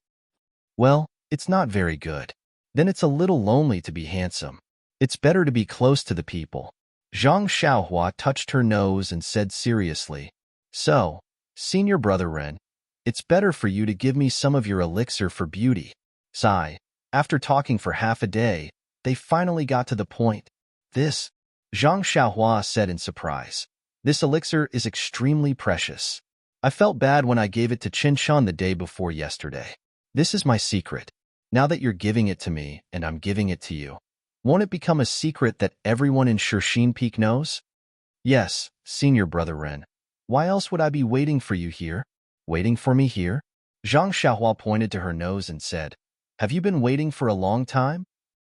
"Well, it's not very good. Then it's a little lonely to be handsome. It's better to be close to the people." Zhang Xiaohua touched her nose and said seriously, "So, senior brother Ren, it's better for you to give me some of your elixir for beauty." Sigh. After talking for half a day, they finally got to the point. "This," Zhang Xiaohua said in surprise, "this elixir is extremely precious. I felt bad when I gave it to Qin Shan the day before yesterday. This is my secret. Now that you're giving it to me and I'm giving it to you, won't it become a secret that everyone in Shishine Peak knows?" "Yes, senior brother Ren. Why else would I be waiting for you here?" "Waiting for me here?" Zhang Xiaohua pointed to her nose and said, "Have you been waiting for a long time?"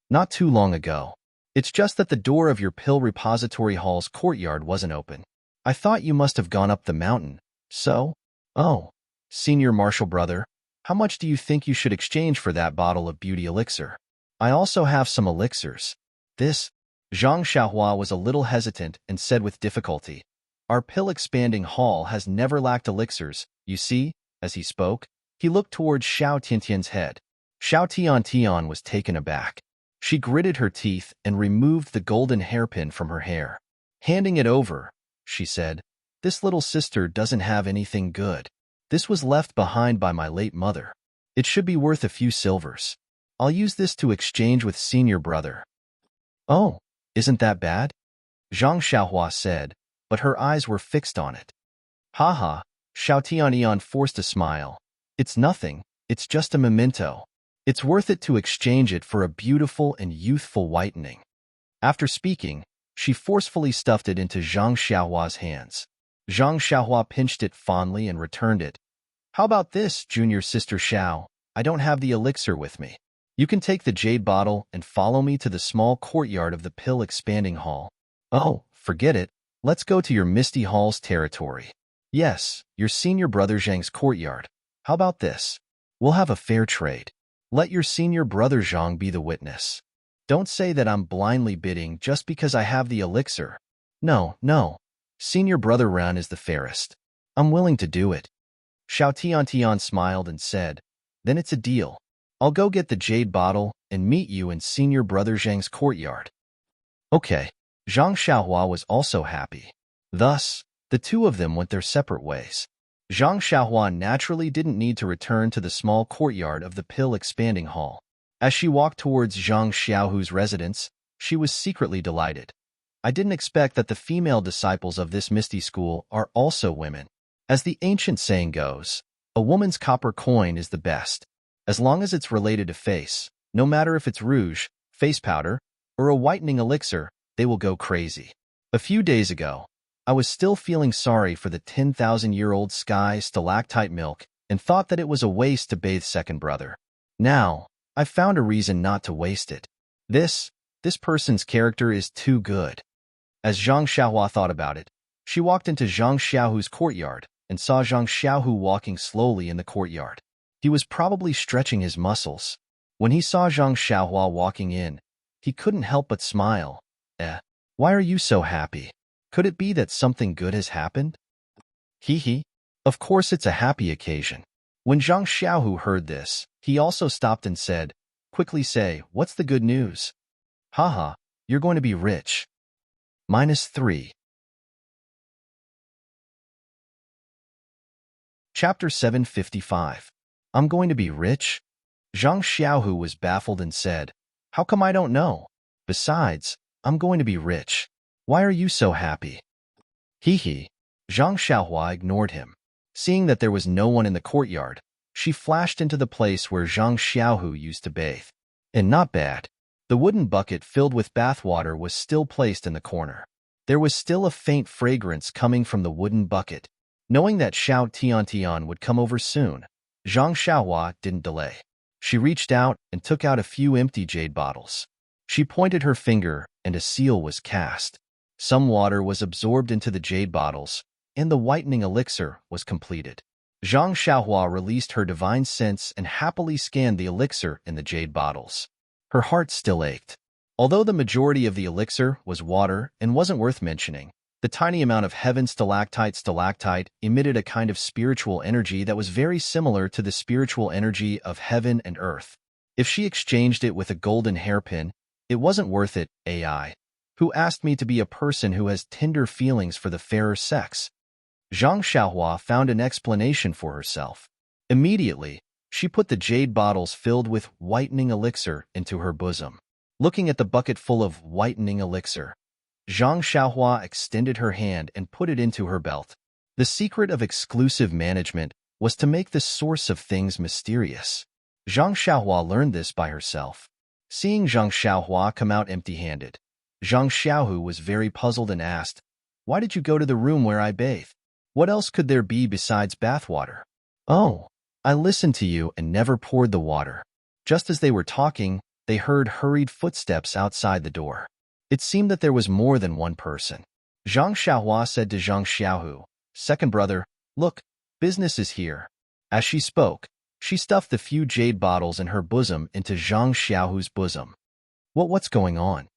"Not too long ago. It's just that the door of your pill repository hall's courtyard wasn't open. I thought you must have gone up the mountain, so—" "Oh, senior martial brother, how much do you think you should exchange for that bottle of beauty elixir? I also have some elixirs." This, Zhang Xiaohua was a little hesitant and said with difficulty, "Our pill-expanding hall has never lacked elixirs, you see." As he spoke, he looked towards Xiao Tiantian's head. Xiao Tiantian was taken aback. She gritted her teeth and removed the golden hairpin from her hair. Handing it over, she said, "This little sister doesn't have anything good. This was left behind by my late mother. It should be worth a few silvers. I'll use this to exchange with senior brother." "Oh, isn't that bad?" Zhang Xiaohua said, but her eyes were fixed on it. "Haha," Xiao Tianian forced a smile. "It's nothing, it's just a memento. It's worth it to exchange it for a beautiful and youthful whitening." After speaking, she forcefully stuffed it into Zhang Xiaohua's hands. Zhang Xiaohua pinched it fondly and returned it. "How about this, junior sister Xiao? I don't have the elixir with me. You can take the jade bottle and follow me to the small courtyard of the pill expanding hall." "Oh, forget it. Let's go to your Misty Hall's territory." "Yes, your senior brother Zhang's courtyard. How about this? We'll have a fair trade. Let your senior brother Zhang be the witness. Don't say that I'm blindly bidding just because I have the elixir. No, no. Senior brother Ran is the fairest. I'm willing to do it." Xiao Tiantian smiled and said, "Then it's a deal. I'll go get the jade bottle and meet you in senior brother Zhang's courtyard." Okay. Zhang Xiaohua was also happy. Thus, the two of them went their separate ways. Zhang Xiaohua naturally didn't need to return to the small courtyard of the pill expanding hall. As she walked towards Zhang Xiaohu's residence, she was secretly delighted. I didn't expect that the female disciples of this misty school are also women. As the ancient saying goes, a woman's copper coin is the best. As long as it's related to face, no matter if it's rouge, face powder, or a whitening elixir, they will go crazy. A few days ago, I was still feeling sorry for the 10,000-year-old sky stalactite milk and thought that it was a waste to bathe second brother. Now, I've found a reason not to waste it. This person's character is too good. As Zhang Xiaohua thought about it, she walked into Zhang Xiaohu's courtyard and saw Zhang Xiaohu walking slowly in the courtyard. He was probably stretching his muscles. When he saw Zhang Xiaohua walking in, he couldn't help but smile. Why are you so happy? Could it be that something good has happened? Hee. Of course it's a happy occasion. When Zhang Xiaohu heard this, he also stopped and said, quickly say, what's the good news? Haha, you're going to be rich. -3. Chapter 755. I'm going to be rich? Zhang Xiaohu was baffled and said, how come I don't know? Besides, I'm going to be rich. Why are you so happy? Hee. Zhang Xiaohua ignored him. Seeing that there was no one in the courtyard, she flashed into the place where Zhang Xiaohu used to bathe. And not bad. The wooden bucket filled with bathwater was still placed in the corner. There was still a faint fragrance coming from the wooden bucket. Knowing that Xiao Tiantian would come over soon, Zhang Xiaohua didn't delay. She reached out and took out a few empty jade bottles. She pointed her finger and a seal was cast. Some water was absorbed into the jade bottles, and the whitening elixir was completed. Zhang Xiaohua released her divine sense and happily scanned the elixir in the jade bottles. Her heart still ached. Although the majority of the elixir was water and wasn't worth mentioning, the tiny amount of heaven stalactite emitted a kind of spiritual energy that was very similar to the spiritual energy of heaven and earth. If she exchanged it with a golden hairpin, it wasn't worth it. AI, who asked me to be a person who has tender feelings for the fairer sex? Zhang Xiaohua found an explanation for herself. Immediately, she put the jade bottles filled with whitening elixir into her bosom. Looking at the bucket full of whitening elixir, Zhang Xiaohua extended her hand and put it into her belt. The secret of exclusive management was to make the source of things mysterious. Zhang Xiaohua learned this by herself. Seeing Zhang Xiaohua come out empty-handed, Zhang Xiaohu was very puzzled and asked, why did you go to the room where I bathe? What else could there be besides bathwater? Oh, I listened to you and never poured the water. Just as they were talking, they heard hurried footsteps outside the door. It seemed that there was more than one person. Zhang Xiaohua said to Zhang Xiaohu, second brother, look, business is here. As she spoke, she stuffed the few jade bottles in her bosom into Zhang Xiaohu's bosom. What's going on?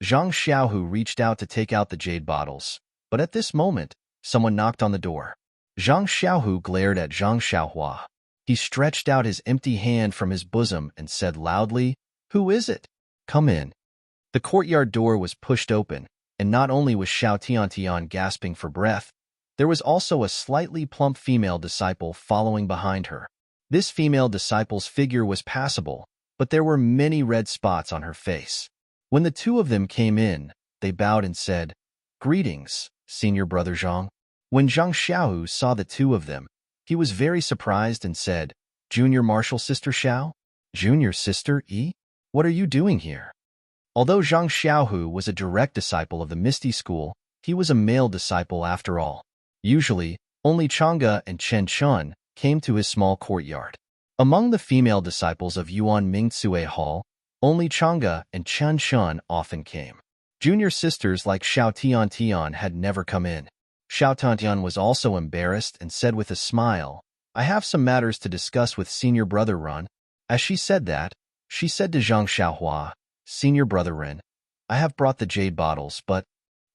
Zhang Xiaohu reached out to take out the jade bottles, but at this moment, someone knocked on the door. Zhang Xiaohu glared at Zhang Xiaohua. He stretched out his empty hand from his bosom and said loudly, who is it? Come in. The courtyard door was pushed open, and not only was Xiao Tiantian gasping for breath, there was also a slightly plump female disciple following behind her. This female disciple's figure was passable, but there were many red spots on her face. When the two of them came in, they bowed and said, greetings, senior brother Zhang. When Zhang Xiaohu saw the two of them, he was very surprised and said, junior martial sister Xiao? Junior sister Yi? What are you doing here? Although Zhang Xiaohu was a direct disciple of the Misty School, he was a male disciple after all. Usually, only Chang'e and Chen Chun came to his small courtyard. Among the female disciples of Yuan Mingcue Hall, only Chang'e and Chen Chun often came. Junior sisters like Xiao Tiantian had never come in. Xiao Tiantian was also embarrassed and said with a smile, I have some matters to discuss with senior brother Ren. As she said that, she said to Zhang Xiaohua, senior brother Ren, I have brought the jade bottles, but...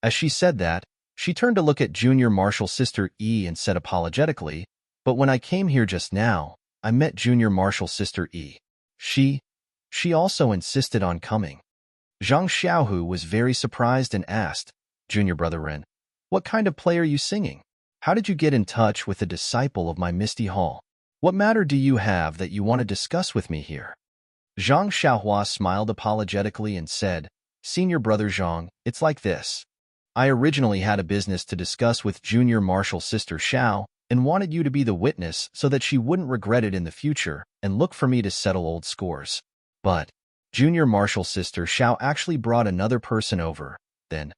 As she said that, she turned to look at junior martial sister Yi and said apologetically, but when I came here just now, I met junior martial sister Yi. She also insisted on coming. Zhang Xiaohu was very surprised and asked, junior brother Ren, what kind of play are you singing? How did you get in touch with a disciple of my Misty Hall? What matter do you have that you want to discuss with me here? Zhang Xiaohua smiled apologetically and said, Senior brother Zhang, it's like this. I originally had a business to discuss with junior marshal sister Xiao and wanted you to be the witness so that she wouldn't regret it in the future and look for me to settle old scores. But junior marshal sister Xiao actually brought another person over. Then,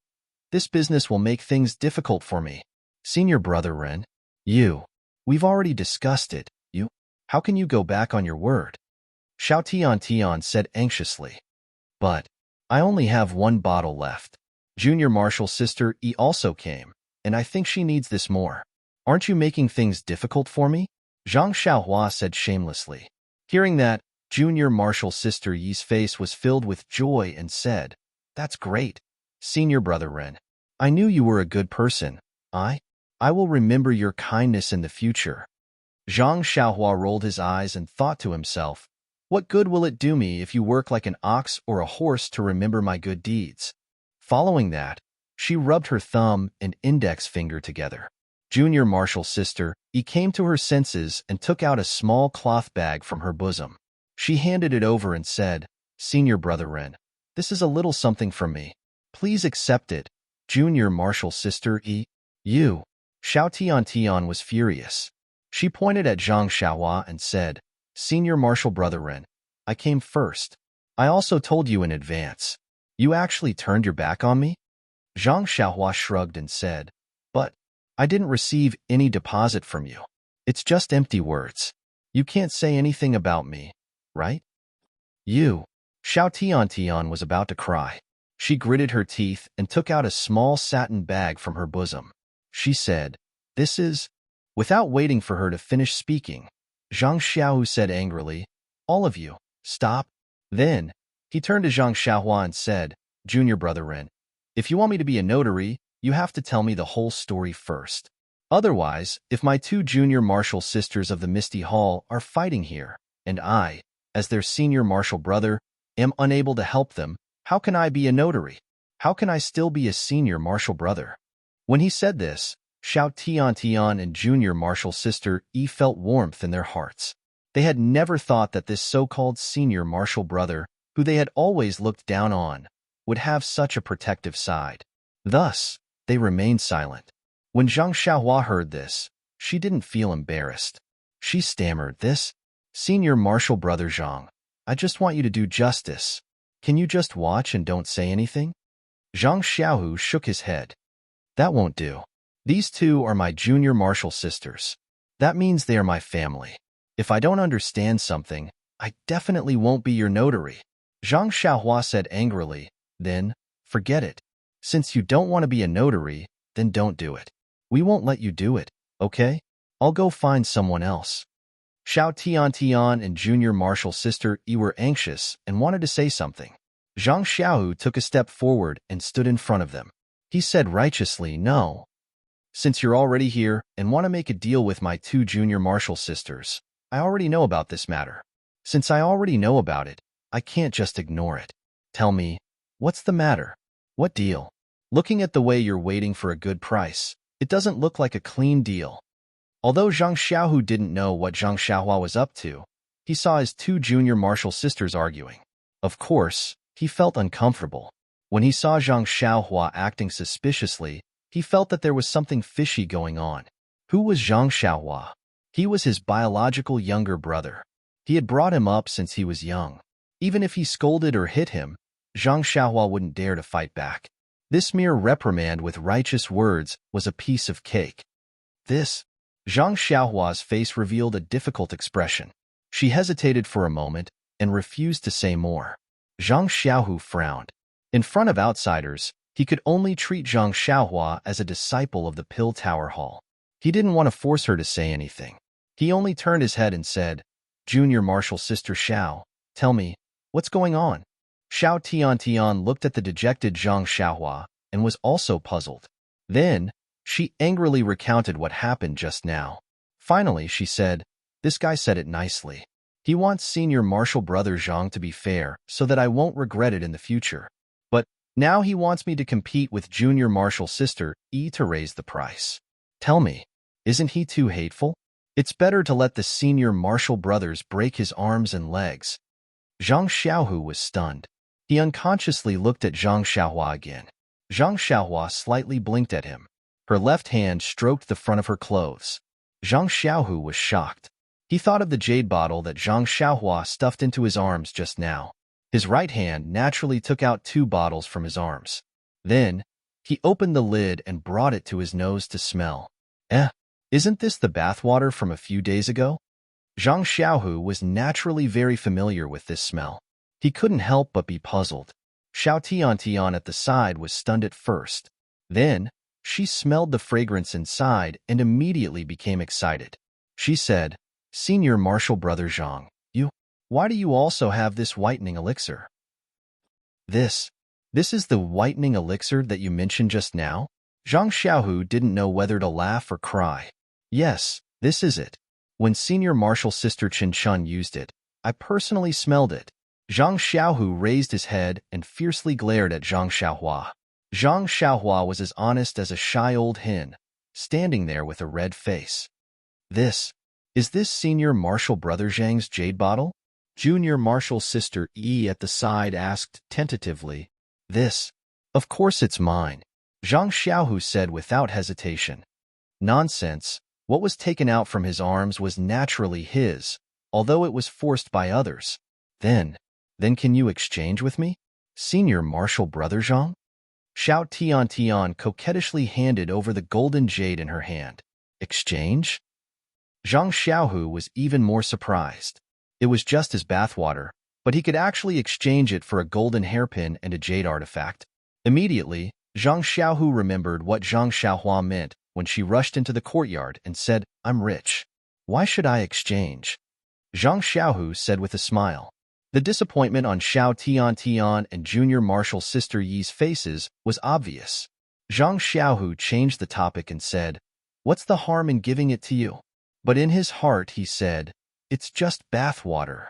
this business will make things difficult for me. Senior brother Ren, we've already discussed it. How can you go back on your word? Xiao Tian said anxiously. But I only have one bottle left. Junior marshal sister Yi also came, and I think she needs this more. Aren't you making things difficult for me? Zhang Xiaohua said shamelessly. Hearing that, junior marshal sister Yi's face was filled with joy and said, That's great. Senior brother Ren, I knew you were a good person. I will remember your kindness in the future. Zhang Xiaohua rolled his eyes and thought to himself, What good will it do me if you work like an ox or a horse to remember my good deeds? Following that, she rubbed her thumb and index finger together. Junior marshal sister Yi came to her senses and took out a small cloth bag from her bosom. She handed it over and said, Senior brother Ren, this is a little something from me. Please accept it. Junior marshal sister Yi. Xiao Tian was furious. She pointed at Zhang Xiaohua and said, Senior marshal brother Ren, I came first. I also told you in advance. You actually turned your back on me? Zhang Xiaohua shrugged and said, But I didn't receive any deposit from you. It's just empty words. You can't say anything about me, right? Xiao Tian was about to cry. She gritted her teeth and took out a small satin bag from her bosom. She said, This is... Without waiting for her to finish speaking, Zhang Xiaohu said angrily, All of you, stop. Then, he turned to Zhang Xiaohua and said, Junior brother Ren, if you want me to be a notary, you have to tell me the whole story first. Otherwise, if my two junior marshal sisters of the Misty Hall are fighting here, and I, as their senior marshal brother, am unable to help them, how can I be a notary? How can I still be a senior marshal brother? When he said this, Xiao Tian and junior marshal sister Yi felt warmth in their hearts. They had never thought that this so-called senior marshal brother, who they had always looked down on, would have such a protective side. Thus, they remained silent. When Zhang Xiaohua heard this, she didn't feel embarrassed. She stammered, Senior marshal brother Zhang, I just want you to do justice. Can you just watch and don't say anything? Zhang Xiaohu shook his head. That won't do. These two are my junior marshal sisters. That means they are my family. If I don't understand something, I definitely won't be your notary. Zhang Xiaohua said angrily, Then, forget it. Since you don't want to be a notary, then don't do it. We won't let you do it, okay? I'll go find someone else. Xiao Tian and junior marshal sister Yi were anxious and wanted to say something. Zhang Xiaohu took a step forward and stood in front of them. He said righteously, No. Since you're already here and want to make a deal with my two junior marshal sisters, I already know about this matter. Since I already know about it, I can't just ignore it. Tell me, what's the matter? What deal? Looking at the way you're waiting for a good price, it doesn't look like a clean deal. Although Zhang Xiaohu didn't know what Zhang Xiaohua was up to, he saw his two junior marshal sisters arguing. Of course, he felt uncomfortable. When he saw Zhang Xiaohua acting suspiciously, he felt that there was something fishy going on. Who was Zhang Xiaohua? He was his biological younger brother. He had brought him up since he was young. Even if he scolded or hit him, Zhang Xiaohua wouldn't dare to fight back. This mere reprimand with righteous words was a piece of cake. Zhang Xiaohua's face revealed a difficult expression. She hesitated for a moment and refused to say more. Zhang Xiaohu frowned. In front of outsiders, he could only treat Zhang Xiaohua as a disciple of the Pill Tower Hall. He didn't want to force her to say anything. He only turned his head and said, Junior marshal sister Xiao, tell me, what's going on? Xiao Tian looked at the dejected Zhang Xiaohua and was also puzzled. Then, she angrily recounted what happened just now. Finally, she said, This guy said it nicely. He wants senior marshal brother Zhang to be fair so that I won't regret it in the future. But now he wants me to compete with junior marshal sister Yi to raise the price. Tell me, isn't he too hateful? It's better to let the senior marshal brothers break his arms and legs. Zhang Xiaohu was stunned. He unconsciously looked at Zhang Xiaohua again. Zhang Xiaohua slightly blinked at him. Her left hand stroked the front of her clothes. Zhang Xiaohu was shocked. He thought of the jade bottle that Zhang Xiaohua stuffed into his arms just now. His right hand naturally took out 2 bottles from his arms. Then, he opened the lid and brought it to his nose to smell. Isn't this the bathwater from a few days ago? Zhang Xiaohu was naturally very familiar with this smell. He couldn't help but be puzzled. Xiao Tian at the side was stunned at first. Then, she smelled the fragrance inside and immediately became excited. She said, "Senior Martial Brother Zhang, why do you also have this whitening elixir?" This is the whitening elixir that you mentioned just now? Zhang Xiaohu didn't know whether to laugh or cry. Yes, this is it. When Senior Martial Sister Chen Chun used it, I personally smelled it. Zhang Xiaohu raised his head and fiercely glared at Zhang Xiaohua. Zhang Xiaohua was as honest as a shy old hen, standing there with a red face. Is this Senior Martial Brother Zhang's jade bottle? Junior Martial Sister Yi at the side asked tentatively. Of course it's mine, Zhang Xiaohu said without hesitation. Nonsense. What was taken out from his arms was naturally his, although it was forced by others. Then can you exchange with me, Senior Martial Brother Zhang? Xiao Tian coquettishly handed over the golden jade in her hand. Exchange? Zhang Xiaohu was even more surprised. It was just his bathwater, but he could actually exchange it for a golden hairpin and a jade artifact. Immediately, Zhang Xiaohu remembered what Zhang Xiaohua meant when she rushed into the courtyard and said, "I'm rich. Why should I exchange?" Zhang Xiaohu said with a smile. The disappointment on Xiao Tian and Junior Martial Sister Yi's faces was obvious. Zhang Xiaohu changed the topic and said, "What's the harm in giving it to you?" But in his heart he said, "It's just bathwater."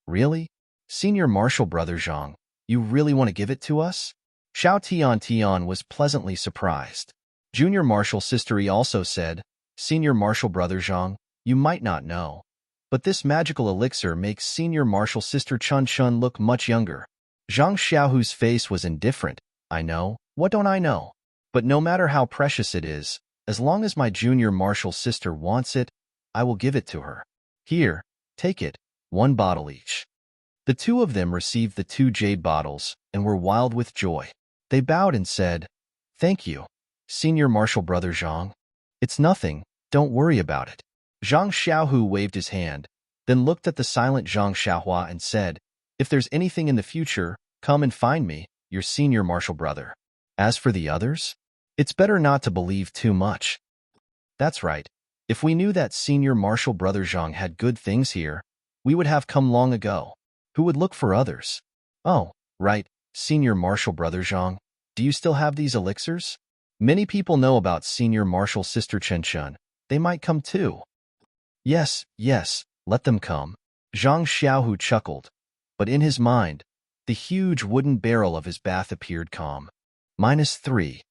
Really? Senior Martial Brother Zhang, you really want to give it to us? Xiao Tian was pleasantly surprised. Junior Martial Sister Yi also said, "Senior Martial Brother Zhang, you might not know, but this magical elixir makes Senior Martial Sister Chun Chun look much younger." Zhang Xiaohu's face was indifferent. "I know, what don't I know? But no matter how precious it is, as long as my Junior Martial Sister wants it, I will give it to her. Here, take it, 1 bottle each." The 2 of them received the 2 jade bottles and were wild with joy. They bowed and said, "Thank you, Senior Martial Brother Zhang. It's nothing, don't worry about it." Zhang Xiaohu waved his hand, then looked at the silent Zhang Xiaohua and said, "If there's anything in the future, come and find me, your Senior Martial Brother. As for the others, it's better not to believe too much." That's right. If we knew that Senior Martial Brother Zhang had good things here, we would have come long ago. Who would look for others? Oh, right, Senior Martial Brother Zhang, do you still have these elixirs? Many people know about Senior Martial Sister Chen Chun. They might come too. Yes, let them come. Zhang Xiaohu chuckled, but in his mind, the huge wooden barrel of his bath appeared calm. -3.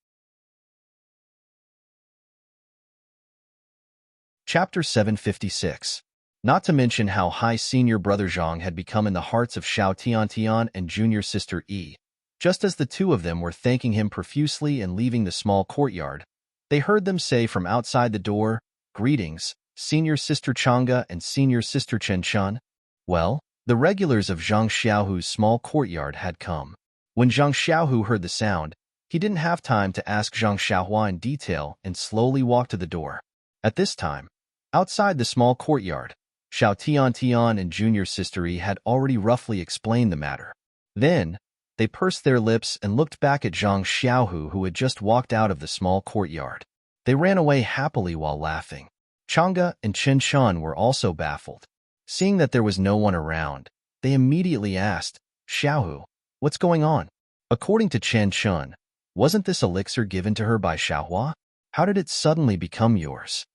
Chapter 756. Not to mention how high Senior Brother Zhang had become in the hearts of Xiao Tian and Junior Sister Yi. Just as the 2 of them were thanking him profusely and leaving the small courtyard, they heard them say from outside the door, "Greetings, Senior Sister Chang'e and Senior Sister Chen Chun." Well, the regulars of Zhang Xiaohu's small courtyard had come. When Zhang Xiaohu heard the sound, he didn't have time to ask Zhang Xiaohua in detail and slowly walked to the door. At this time, outside the small courtyard, Xiao Tian and Junior Sister Yi had already roughly explained the matter. Then, they pursed their lips and looked back at Zhang Xiaohu, who had just walked out of the small courtyard. They ran away happily while laughing. Chang'e and Chen Chun were also baffled. Seeing that there was no one around, they immediately asked, "Xiaohu, what's going on?" According to Chen Chun, wasn't this elixir given to her by Xiaohua? How did it suddenly become yours?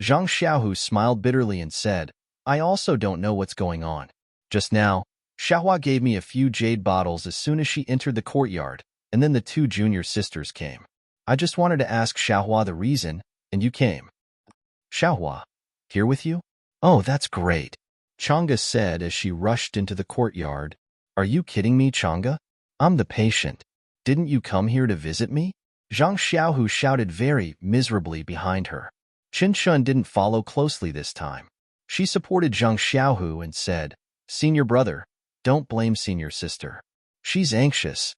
Zhang Xiaohu smiled bitterly and said, "I also don't know what's going on. Just now, Xiaohua gave me a few jade bottles as soon as she entered the courtyard, and then the 2 junior sisters came. I just wanted to ask Xiaohua the reason, and you came." "Xiaohua, here with you? Oh, that's great," Chang'e said as she rushed into the courtyard. "Are you kidding me, Chang'e? I'm the patient. Didn't you come here to visit me? Zhang Xiaohu shouted very miserably behind her. Qin Shun didn't follow closely this time. She supported Zhang Xiaohu and said, Senior brother, don't blame senior sister. She's anxious.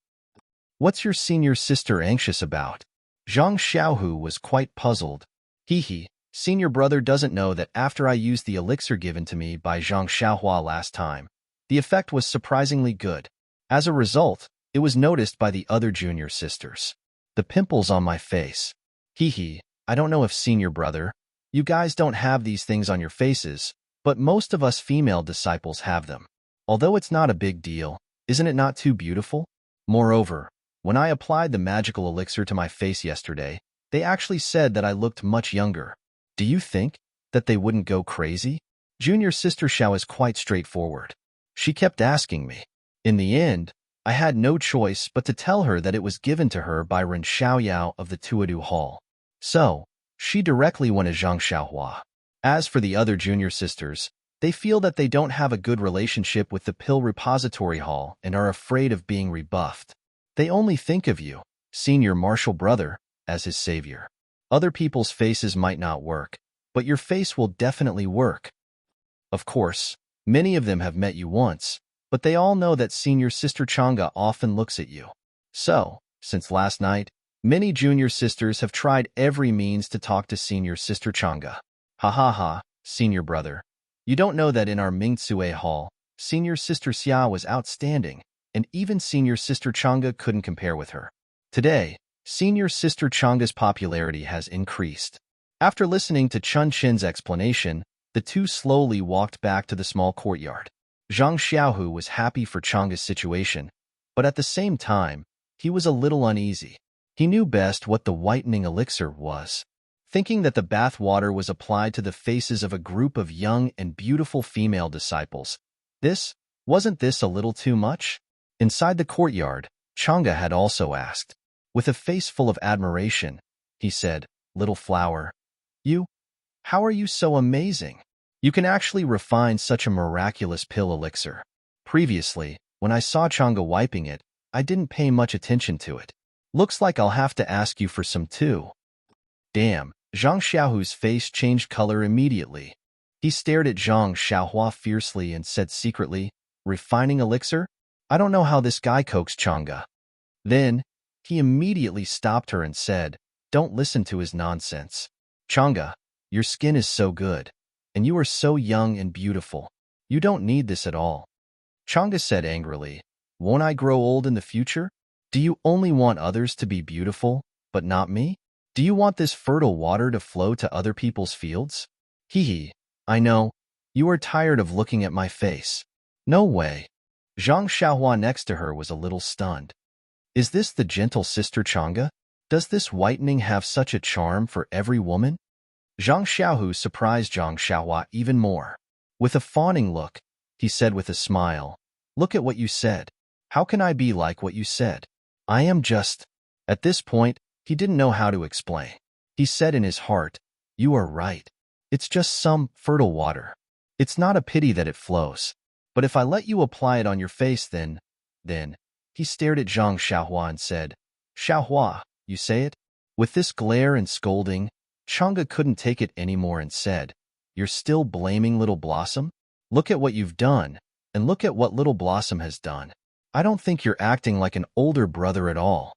What's your senior sister anxious about? Zhang Xiaohu was quite puzzled. Hee, senior brother doesn't know that after I used the elixir given to me by Zhang Xiaohua last time, the effect was surprisingly good. As a result, it was noticed by the other junior sisters. The pimples on my face. Hee, I don't know if senior brother, you guys don't have these things on your faces, but most of us female disciples have them. Although it's not a big deal, isn't it not too beautiful? Moreover, when I applied the magical elixir to my face yesterday, they actually said that I looked much younger. Do you think that they wouldn't go crazy? Junior sister Xiao is quite straightforward. She kept asking me. In the end, I had no choice but to tell her that it was given to her by Ren Xiaoyao of the Tuodu Hall. So, she directly went to Zhang Xiaohua. As for the other junior sisters, they feel that they don't have a good relationship with the Pill Repository Hall and are afraid of being rebuffed. They only think of you, senior martial brother, as his savior. Other people's faces might not work, but your face will definitely work. Of course, many of them have met you once, but they all know that senior sister Chang'e often looks at you. So, since last night, many junior sisters have tried every means to talk to senior sister Chang'e. Ha ha ha, senior brother. You don't know that in our Mingtsue Hall, senior sister Xia was outstanding, and even senior sister Chang'e couldn't compare with her. Today, senior sister Chang'e's popularity has increased. After listening to Chun Chin's explanation, the two slowly walked back to the small courtyard. Zhang Xiaohu was happy for Chang'e's situation, but at the same time, he was a little uneasy. He knew best what the whitening elixir was. Thinking that the bath water was applied to the faces of a group of young and beautiful female disciples, wasn't this a little too much? Inside the courtyard, Chang'e had also asked. With a face full of admiration, he said, Little flower, how are you so amazing? You can actually refine such a miraculous pill elixir. Previously, when I saw Chang'e wiping it, I didn't pay much attention to it. Looks like I'll have to ask you for some too. Damn, Zhang Xiaohu's face changed color immediately. He stared at Zhang Xiaohua fiercely and said secretly, Refining elixir? I don't know how this guy coaxed Chang'e. Then, he immediately stopped her and said, Don't listen to his nonsense. Chang'e, your skin is so good, and you are so young and beautiful. You don't need this at all. Chang'e said angrily, Won't I grow old in the future? Do you only want others to be beautiful, but not me? Do you want this fertile water to flow to other people's fields? Hee, I know. You are tired of looking at my face. No way. Zhang Xiaohua next to her was a little stunned. Is this the gentle sister Chang'e? Does this whitening have such a charm for every woman? Zhang Xiaohu surprised Zhang Xiaohua even more. With a fawning look, he said with a smile, Look at what you said. How can I be like what you said? I am just... At this point, he didn't know how to explain. He said in his heart, You are right. It's just some fertile water. It's not a pity that it flows. But if I let you apply it on your face, then... He stared at Zhang Xiaohua and said, Xiaohua, you say it? With this glare and scolding, Chang'e couldn't take it anymore and said, You're still blaming Little Blossom? Look at what you've done, and look at what Little Blossom has done. I don't think you're acting like an older brother at all.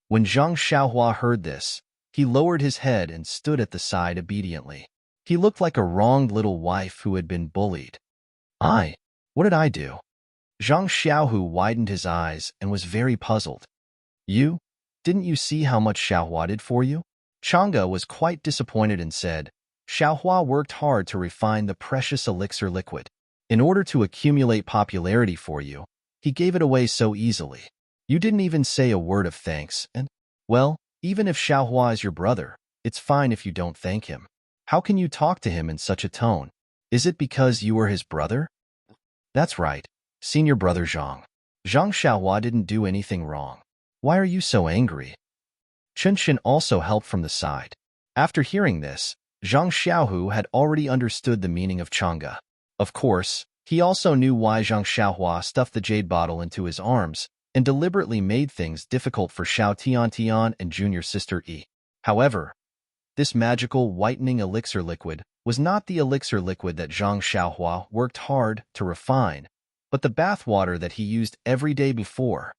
When Zhang Xiaohua heard this, he lowered his head and stood at the side obediently. He looked like a wronged little wife who had been bullied. What did I do? Zhang Xiaohu widened his eyes and was very puzzled. Didn't you see how much Xiaohua did for you? Chang'e was quite disappointed and said, Xiaohua worked hard to refine the precious elixir liquid. In order to accumulate popularity for you, he gave it away so easily. You didn't even say a word of thanks, and, well, even if Xiaohua is your brother, it's fine if you don't thank him. How can you talk to him in such a tone? Is it because you are his brother? That's right, senior brother Zhang. Zhang Xiaohua didn't do anything wrong. Why are you so angry? Chun also helped from the side. After hearing this, Zhang Xiaohu had already understood the meaning of Chang'e. Of course, he also knew why Zhang Xiaohua stuffed the jade bottle into his arms and deliberately made things difficult for Xiao Tiantian and junior sister Yi. However, this magical whitening elixir liquid was not the elixir liquid that Zhang Xiaohua worked hard to refine, but the bathwater that he used every day before.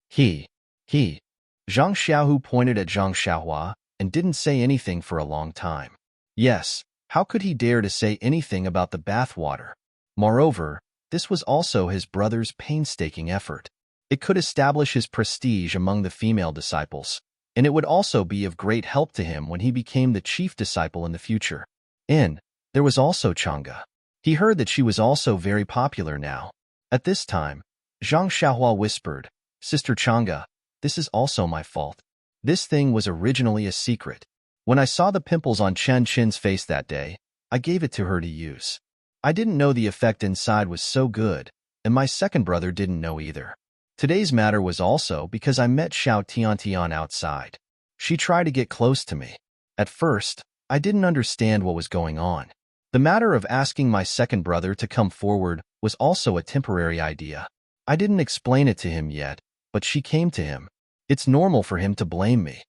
He. Zhang Xiaohu pointed at Zhang Xiaohua and didn't say anything for a long time. Yes, how could he dare to say anything about the bathwater? Moreover, this was also his brother's painstaking effort. It could establish his prestige among the female disciples, and it would also be of great help to him when he became the chief disciple in the future. And there was also Chang'e. He heard that she was also very popular now. At this time, Zhang Xiaohua whispered, "Sister Chang'e, this is also my fault. This thing was originally a secret. When I saw the pimples on Chen Qin's face that day, I gave it to her to use. I didn't know the effect inside was so good, and my second brother didn't know either. Today's matter was also because I met Xiao Tiantian outside. She tried to get close to me. At first, I didn't understand what was going on. The matter of asking my second brother to come forward was also a temporary idea. I didn't explain it to him yet, but she came to him. It's normal for him to blame me."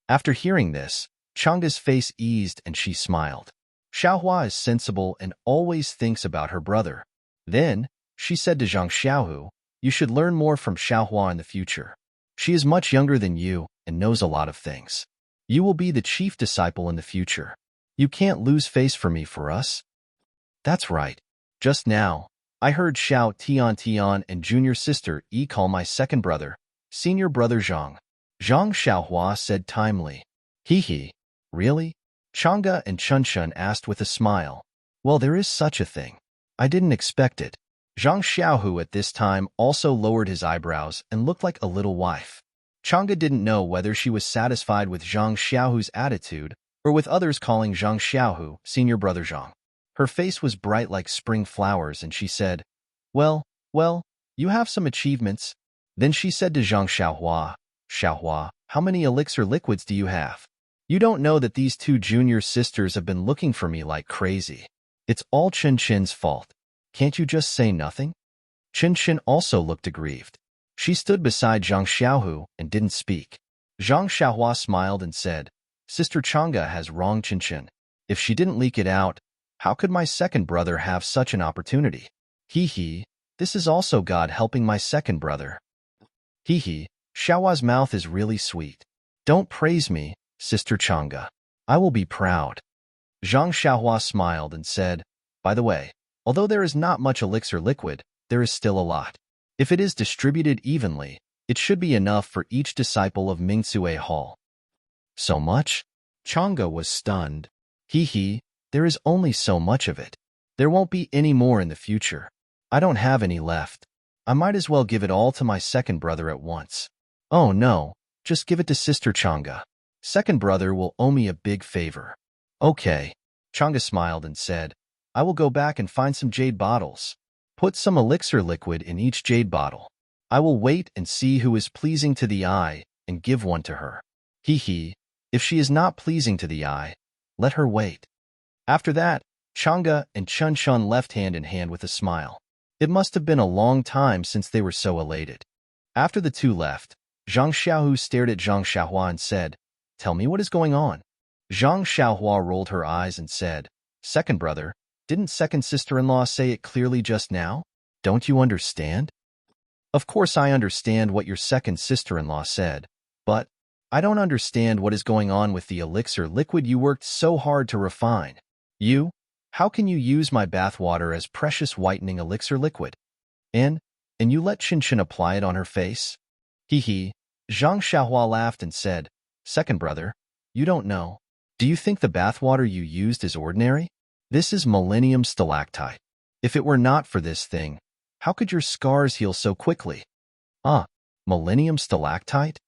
After hearing this, Chang'e's face eased and she smiled. Xiaohua is sensible and always thinks about her brother. Then, she said to Zhang Xiaohu, "You should learn more from Xiaohua in the future. She is much younger than you and knows a lot of things. You will be the chief disciple in the future. You can't lose face for me for us." "That's right. Just now, I heard Xiao Tiantian and junior sister Yi call my second brother, senior brother Zhang." Zhang Xiaohua said timely. He. Really?" Chang'e and Chunshun asked with a smile. "Well, there is such a thing. I didn't expect it." Zhang Xiaohu at this time also lowered his eyebrows and looked like a little wife. Chang'e didn't know whether she was satisfied with Zhang Xiaohu's attitude or with others calling Zhang Xiaohu senior brother Zhang. Her face was bright like spring flowers and she said, Well, you have some achievements." Then she said to Zhang Xiaohua, "Xiaohua, how many elixir liquids do you have? You don't know that these two junior sisters have been looking for me like crazy. It's all Chen Qin's fault. Can't you just say nothing?" Chen Qin also looked aggrieved. She stood beside Zhang Xiaohu and didn't speak. Zhang Xiaohua smiled and said, "Sister Chang'e has wronged Chen Qin. If she didn't leak it out, how could my second brother have such an opportunity? This is also God helping my second brother." Xiaohua's mouth is really sweet. "Don't praise me, Sister Chang'e. I will be proud." Zhang Xiaohua smiled and said, "By the way, although there is not much elixir liquid, there is still a lot. If it is distributed evenly, it should be enough for each disciple of Mingcue Hall." "So much?" Chang'e was stunned. There is only so much of it. There won't be any more in the future. I don't have any left. I might as well give it all to my second brother at once." "Oh no, just give it to Sister Chang'e. Second brother will owe me a big favor." "Okay." Chang'e smiled and said, "I will go back and find some jade bottles. Put some elixir liquid in each jade bottle. I will wait and see who is pleasing to the eye and give one to her. If she is not pleasing to the eye, let her wait." After that, Chang'e and Chunshun left hand in hand with a smile. It must have been a long time since they were so elated. After the two left, Zhang Xiaohu stared at Zhang Xiaohua and said, "Tell me what is going on." Zhang Xiaohua rolled her eyes and said, "Second brother, didn't second sister-in-law say it clearly just now? Don't you understand?" "Of course I understand what your second sister-in-law said, but I don't understand what is going on with the elixir liquid you worked so hard to refine. How can you use my bathwater as precious whitening elixir liquid? And you let Chen apply it on her face?" Zhang Xiaohua laughed and said, "Second brother, you don't know. Do you think the bathwater you used is ordinary? This is millennium stalactite. If it were not for this thing, how could your scars heal so quickly?" Millennium stalactite?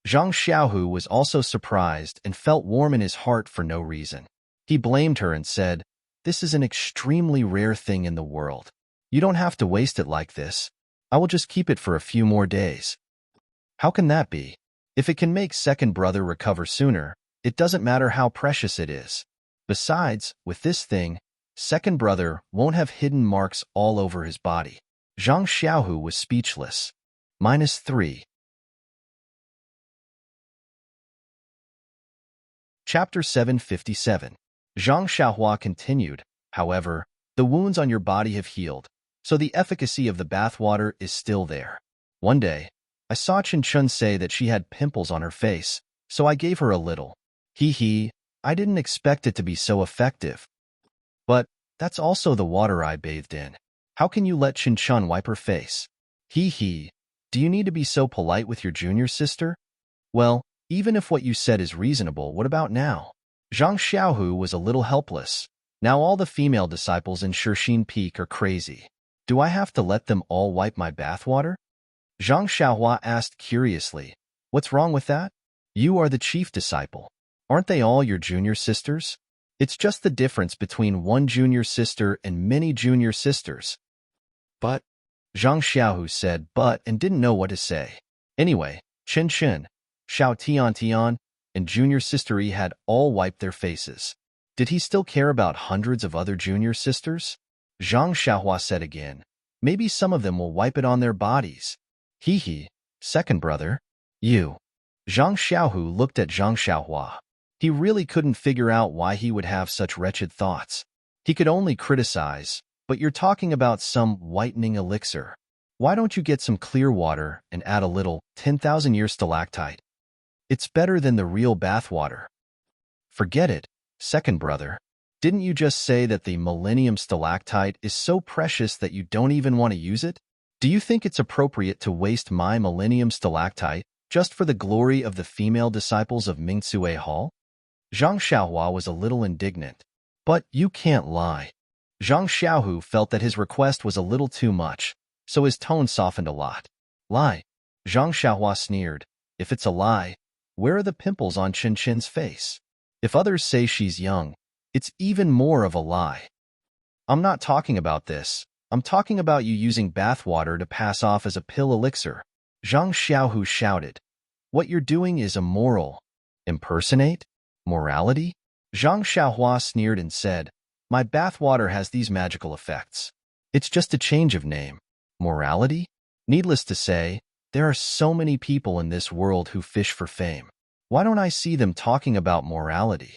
Zhang Xiaohu was also surprised and felt warm in his heart for no reason. He blamed her and said, "This is an extremely rare thing in the world. You don't have to waste it like this. I will just keep it for a few more days." "How can that be? If it can make second brother recover sooner, it doesn't matter how precious it is. Besides, with this thing, second brother won't have hidden marks all over his body." Zhang Xiaohu was speechless. -3. Chapter 757. Zhang Xiaohua continued, however, the wounds on your body have healed, so the efficacy of the bathwater is still there. One day, I saw Chen Chun say that she had pimples on her face, so I gave her a little. Hee, I didn't expect it to be so effective. But that's also the water I bathed in. How can you let Chen Chun wipe her face? Hee, do you need to be so polite with your junior sister? Well, even if what you said is reasonable, what about now? Zhang Xiaohu was a little helpless. Now all the female disciples in Shixin Peak are crazy. Do I have to let them all wipe my bathwater? Zhang Xiaohua asked curiously. What's wrong with that? You are the chief disciple. Aren't they all your junior sisters? It's just the difference between one junior sister and many junior sisters. But, Zhang Xiaohu said but and didn't know what to say. Anyway, Chen, Xiao Tian, and junior sister Yi had all wiped their faces. Did he still care about hundreds of other junior sisters? Zhang Xiaohua said again. Maybe some of them will wipe it on their bodies. Hee, second brother. You. Zhang Xiaohu looked at Zhang Xiaohua. He really couldn't figure out why he would have such wretched thoughts. He could only criticize, but you're talking about some whitening elixir. Why don't you get some clear water and add a little 10,000-year stalactite? It's better than the real bathwater. Forget it, second brother. Didn't you just say that the millennium stalactite is so precious that you don't even want to use it? Do you think it's appropriate to waste my millennium stalactite just for the glory of the female disciples of Mingsue Hall? Zhang Xiaohua was a little indignant. But you can't lie. Zhang Xiaohu felt that his request was a little too much, so his tone softened a lot. Lie? Zhang Xiaohua sneered. If it's a lie, where are the pimples on Chen Chen's face? If others say she's young, it's even more of a lie. I'm not talking about this. I'm talking about you using bathwater to pass off as a pill elixir. Zhang Xiaohu shouted. What you're doing is immoral. Impersonate? Morality? Zhang Xiaohua sneered and said, my bathwater has these magical effects. It's just a change of name. Morality? Needless to say, there are so many people in this world who fish for fame. Why don't I see them talking about morality?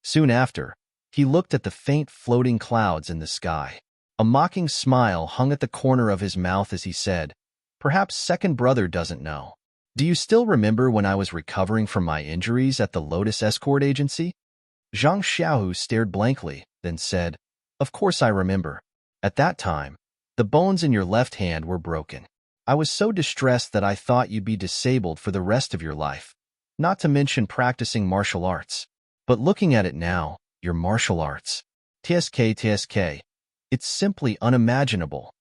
Soon after, he looked at the faint floating clouds in the sky. A mocking smile hung at the corner of his mouth as he said, perhaps second brother doesn't know. Do you still remember when I was recovering from my injuries at the Lotus Escort Agency? Zhang Xiaohu stared blankly, then said, of course I remember. At that time, the bones in your left hand were broken. I was so distressed that I thought you'd be disabled for the rest of your life, not to mention practicing martial arts. But looking at it now, your martial arts. TSK. It's simply unimaginable.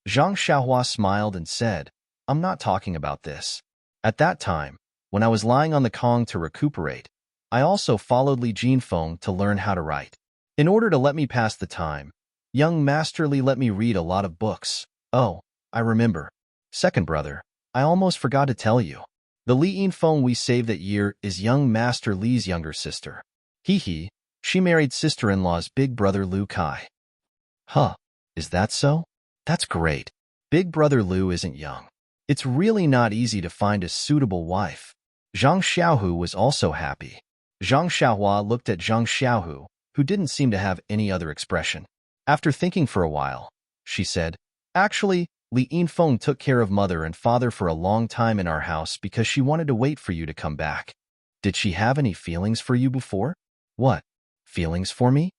Zhang Xiaohua smiled and said, I'm not talking about this. At that time, when I was lying on the Kong to recuperate, I also followed Li Jinfeng to learn how to write. In order to let me pass the time, young Master Li let me read a lot of books. Oh, I remember. Second brother, I almost forgot to tell you. The Li Jinfeng we saved that year is young Master Li's younger sister. Hee, she married sister-in-law's big brother Lu Kai. Huh, is that so? That's great. Big brother Lu isn't young. It's really not easy to find a suitable wife. Zhang Xiaohu was also happy. Zhang Xiaohua looked at Zhang Xiaohu, who didn't seem to have any other expression. After thinking for a while, she said, actually, Li Jinfeng took care of mother and father for a long time in our house because she wanted to wait for you to come back. Did she have any feelings for you before? What? Feelings for me?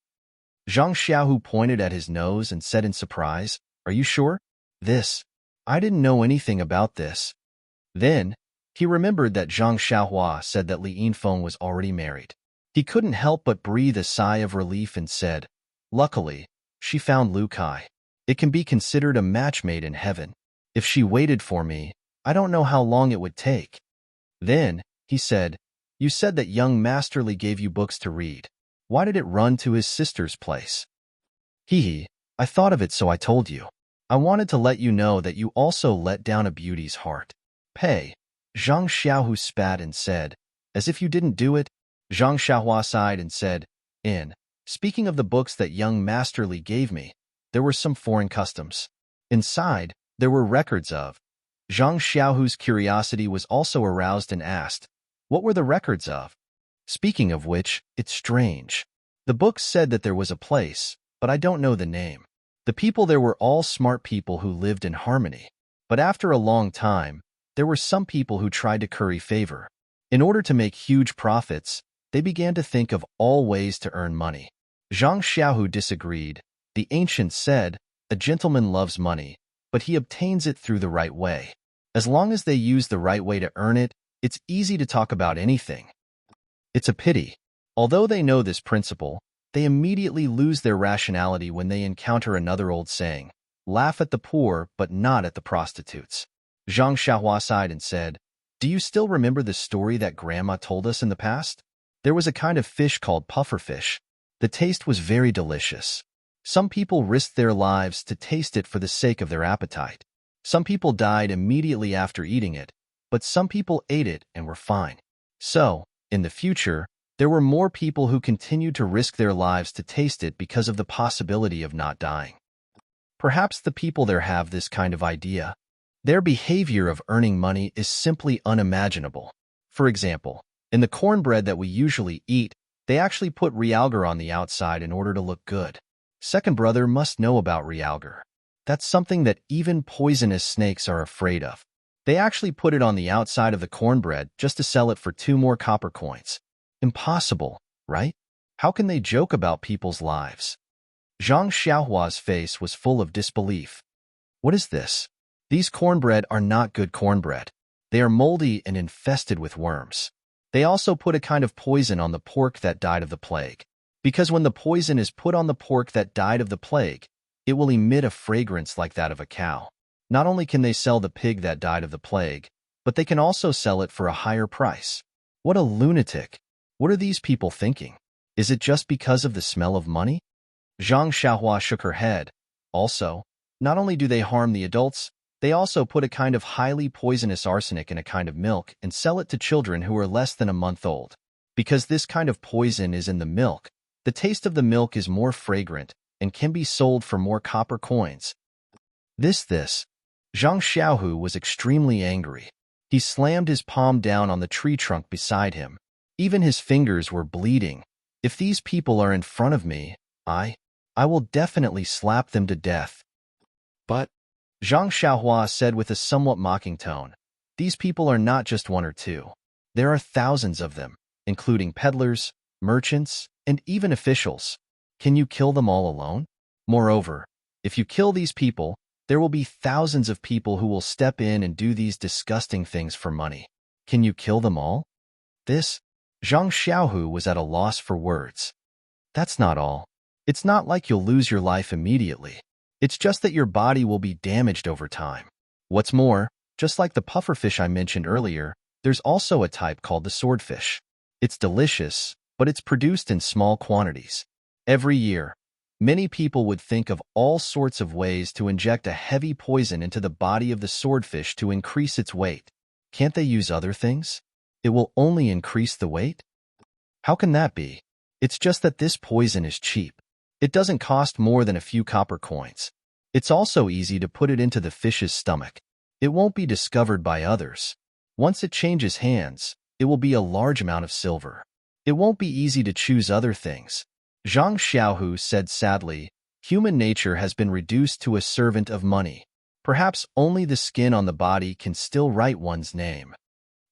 Zhang Xiaohu pointed at his nose and said in surprise, are you sure? This. I didn't know anything about this. Then, he remembered that Zhang Xiaohua said that Li Jinfeng was already married. He couldn't help but breathe a sigh of relief and said, luckily, she found Lu Kai. It can be considered a match made in heaven. If she waited for me, I don't know how long it would take. Then, he said, you said that young Master Li gave you books to read. Why did it run to his sister's place? I thought of it so I told you. I wanted to let you know that you also let down a beauty's heart. Pei. Zhang Xiaohu spat and said, as if you didn't do it. Zhang Xiaohua sighed and said, speaking of the books that young Master Li gave me, there were some foreign customs. Inside, there were records of Zhang Xiaohu's curiosity was also aroused and asked, what were the records of? Speaking of which, it's strange. The book said that there was a place, but I don't know the name. The people there were all smart people who lived in harmony. But after a long time, there were some people who tried to curry favor. In order to make huge profits, they began to think of all ways to earn money. Zhang Xiaohu disagreed. The ancients said, a gentleman loves money, but he obtains it through the right way. As long as they use the right way to earn it, it's easy to talk about anything. It's a pity. Although they know this principle, they immediately lose their rationality when they encounter another old saying, laugh at the poor but not at the prostitutes. Zhang Xiaohua sighed and said, do you still remember the story that Grandma told us in the past? There was a kind of fish called pufferfish. The taste was very delicious. Some people risked their lives to taste it for the sake of their appetite. Some people died immediately after eating it, but some people ate it and were fine. So, in the future, there were more people who continued to risk their lives to taste it because of the possibility of not dying. Perhaps the people there have this kind of idea. Their behavior of earning money is simply unimaginable. For example, in the cornbread that we usually eat, they actually put realgar on the outside in order to look good. Second brother must know about realgar. That's something that even poisonous snakes are afraid of. They actually put it on the outside of the cornbread just to sell it for 2 more copper coins. Impossible, right? How can they joke about people's lives? Zhang Xiaohua's face was full of disbelief. What is this? These cornbread are not good cornbread. They are moldy and infested with worms. They also put a kind of poison on the pork that died of the plague. Because when the poison is put on the pork that died of the plague, it will emit a fragrance like that of a cow. Not only can they sell the pig that died of the plague, but they can also sell it for a higher price. What a lunatic! What are these people thinking? Is it just because of the smell of money? Zhang Xiaohua shook her head. Also, not only do they harm the adults, they also put a kind of highly poisonous arsenic in a kind of milk and sell it to children who are less than a month old. Because this kind of poison is in the milk, the taste of the milk is more fragrant and can be sold for more copper coins. This. Zhang Xiaohu was extremely angry. He slammed his palm down on the tree trunk beside him. Even his fingers were bleeding. If these people are in front of me, I will definitely slap them to death. But, Zhang Xiaohua said with a somewhat mocking tone, these people are not just 1 or 2. There are thousands of them, including peddlers, merchants, and even officials. Can you kill them all alone? Moreover, if you kill these people, there will be thousands of people who will step in and do these disgusting things for money. Can you kill them all? Zhang Xiaohu was at a loss for words. That's not all. It's not like you'll lose your life immediately. It's just that your body will be damaged over time. What's more, just like the pufferfish I mentioned earlier, there's also a type called the swordfish. It's delicious, but it's produced in small quantities. Every year, many people would think of all sorts of ways to inject a heavy poison into the body of the swordfish to increase its weight. Can't they use other things? It will only increase the weight? How can that be? It's just that this poison is cheap. It doesn't cost more than a few copper coins. It's also easy to put it into the fish's stomach. It won't be discovered by others. Once it changes hands, it will be a large amount of silver. It won't be easy to choose other things. Zhang Xiaohu said sadly, human nature has been reduced to a servant of money. Perhaps only the skin on the body can still write one's name.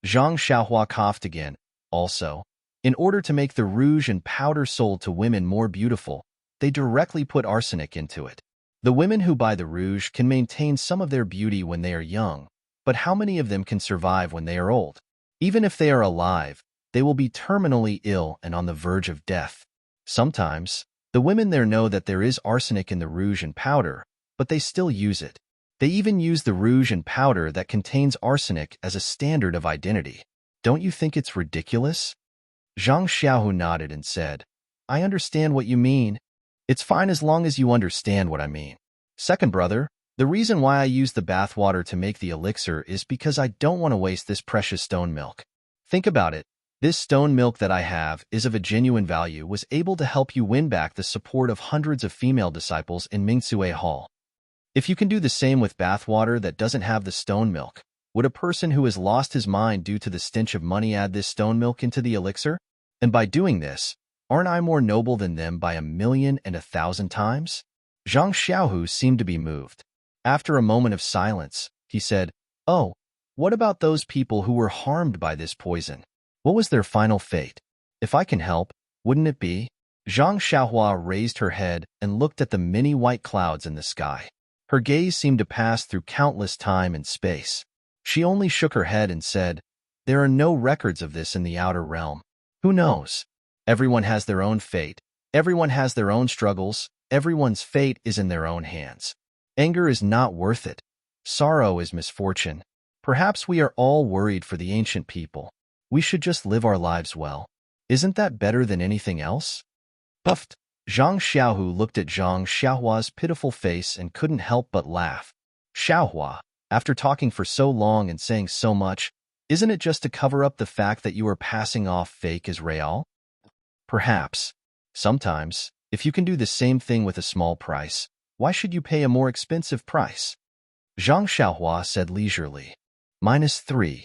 Zhang Xiaohua coughed again. Also, in order to make the rouge and powder sold to women more beautiful, they directly put arsenic into it. The women who buy the rouge can maintain some of their beauty when they are young, but how many of them can survive when they are old? Even if they are alive, they will be terminally ill and on the verge of death. Sometimes, the women there know that there is arsenic in the rouge and powder, but they still use it. They even use the rouge and powder that contains arsenic as a standard of identity. Don't you think it's ridiculous? Zhang Xiaohu nodded and said, I understand what you mean. It's fine as long as you understand what I mean. Second brother, the reason why I use the bathwater to make the elixir is because I don't want to waste this precious stone milk. Think about it. This stone milk that I have is of a genuine value, was able to help you win back the support of hundreds of female disciples in Mingsue Hall. If you can do the same with bathwater that doesn't have the stone milk, Would a person who has lost his mind due to the stench of money add this stone milk into the elixir? And by doing this, aren't I more noble than them by 1,000,001,000 times? Zhang Xiaohu seemed to be moved. After a moment of silence, he said, "Oh, what about those people who were harmed by this poison? What was their final fate? If I can help, wouldn't it be?" Zhang Xiaohua raised her head and looked at the many white clouds in the sky. Her gaze seemed to pass through countless time and space. She only shook her head and said, "There are no records of this in the outer realm. Who knows? Everyone has their own fate. Everyone has their own struggles. Everyone's fate is in their own hands. Anger is not worth it. Sorrow is misfortune. Perhaps we are all worried for the ancient people. We should just live our lives well. Isn't that better than anything else?" Puffed. Zhang Xiaohu looked at Zhang Xiaohua's pitiful face and couldn't help but laugh. "Xiaohua, after talking for so long and saying so much, isn't it just to cover up the fact that you are passing off fake as real? Perhaps. Sometimes, if you can do the same thing with a small price, why should you pay a more expensive price?" Zhang Xiaohua said leisurely. -3.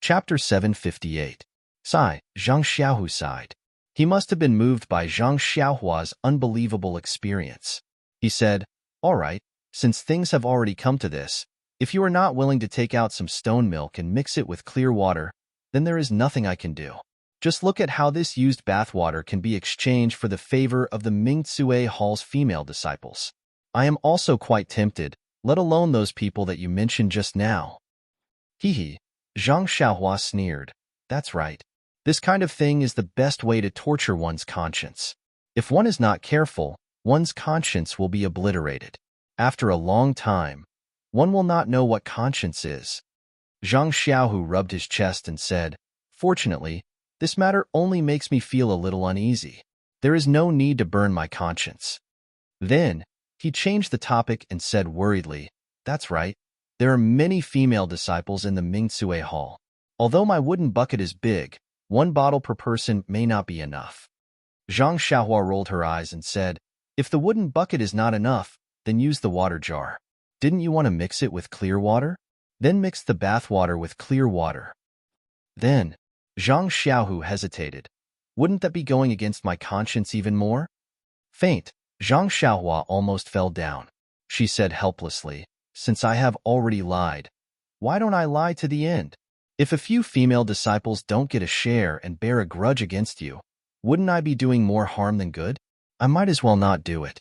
Chapter 758. Sigh. Zhang Xiaohu sighed. He must have been moved by Zhang Xiaohua's unbelievable experience. He said, "All right, since things have already come to this, if you are not willing to take out some stone milk and mix it with clear water, then there is nothing I can do. Just look at how this used bathwater can be exchanged for the favor of the Mingtsue Hall's female disciples. I am also quite tempted, let alone those people that you mentioned just now." Hee. Zhang Xiaohua sneered. "That's right. This kind of thing is the best way to torture one's conscience. If one is not careful, one's conscience will be obliterated. After a long time, one will not know what conscience is." Zhang Xiaohu rubbed his chest and said, "Fortunately, this matter only makes me feel a little uneasy. There is no need to burn my conscience." Then, he changed the topic and said worriedly, "That's right. There are many female disciples in the Mingtsue Hall. Although my wooden bucket is big, 1 bottle per person may not be enough." Zhang Xiaohua rolled her eyes and said, "If the wooden bucket is not enough, then use the water jar. Didn't you want to mix it with clear water? Then mix the bath water with clear water." Then, Zhang Xiaohu hesitated. "Wouldn't that be going against my conscience even more?" Faint. Zhang Xiaohua almost fell down. She said helplessly, "Since I have already lied, why don't I lie to the end? If a few female disciples don't get a share and bear a grudge against you, wouldn't I be doing more harm than good? I might as well not do it.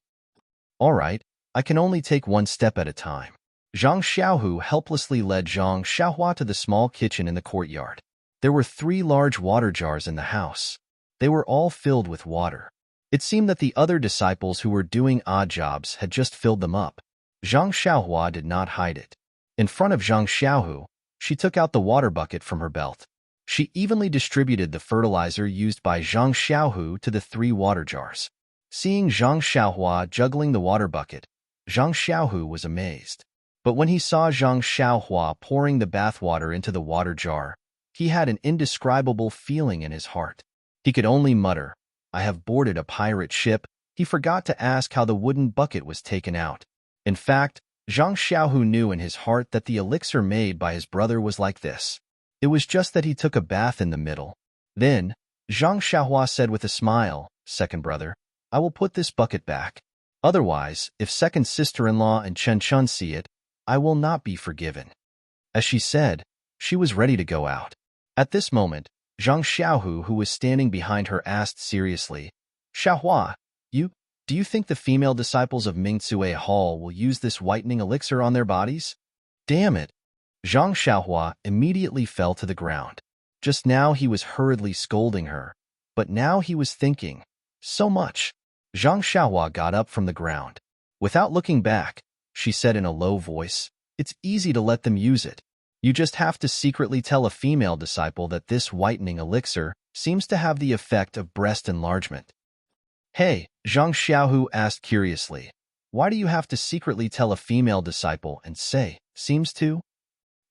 All right, I can only take one step at a time." Zhang Xiaohu helplessly led Zhang Xiaohua to the small kitchen in the courtyard. There were 3 large water jars in the house. They were all filled with water. It seemed that the other disciples who were doing odd jobs had just filled them up. Zhang Xiaohua did not hide it. In front of Zhang Xiaohu, she took out the water bucket from her belt. She evenly distributed the fertilizer used by Zhang Xiaohu to the 3 water jars. Seeing Zhang Xiaohua juggling the water bucket, Zhang Xiaohu was amazed. But when he saw Zhang Xiaohua pouring the bathwater into the water jar, he had an indescribable feeling in his heart. He could only mutter, "I have boarded a pirate ship." He forgot to ask how the wooden bucket was taken out. In fact, Zhang Xiaohu knew in his heart that the elixir made by his brother was like this. It was just that he took a bath in the middle. Then, Zhang Xiaohua said with a smile, "Second brother, I will put this bucket back. Otherwise, if second sister-in-law and Chen Chun see it, I will not be forgiven." As she said, she was ready to go out. At this moment, Zhang Xiaohu, who was standing behind her, asked seriously, "Xiaohua, do you think the female disciples of Mingtsue Hall will use this whitening elixir on their bodies?" Damn it! Zhang Xiaohua immediately fell to the ground. Just now he was hurriedly scolding her, but now he was thinking, so much. Zhang Xiaohua got up from the ground. Without looking back, she said in a low voice, "It's easy to let them use it. You just have to secretly tell a female disciple that this whitening elixir seems to have the effect of breast enlargement." "Hey," Zhang Xiaohu asked curiously, "why do you have to secretly tell a female disciple and say, seems to?"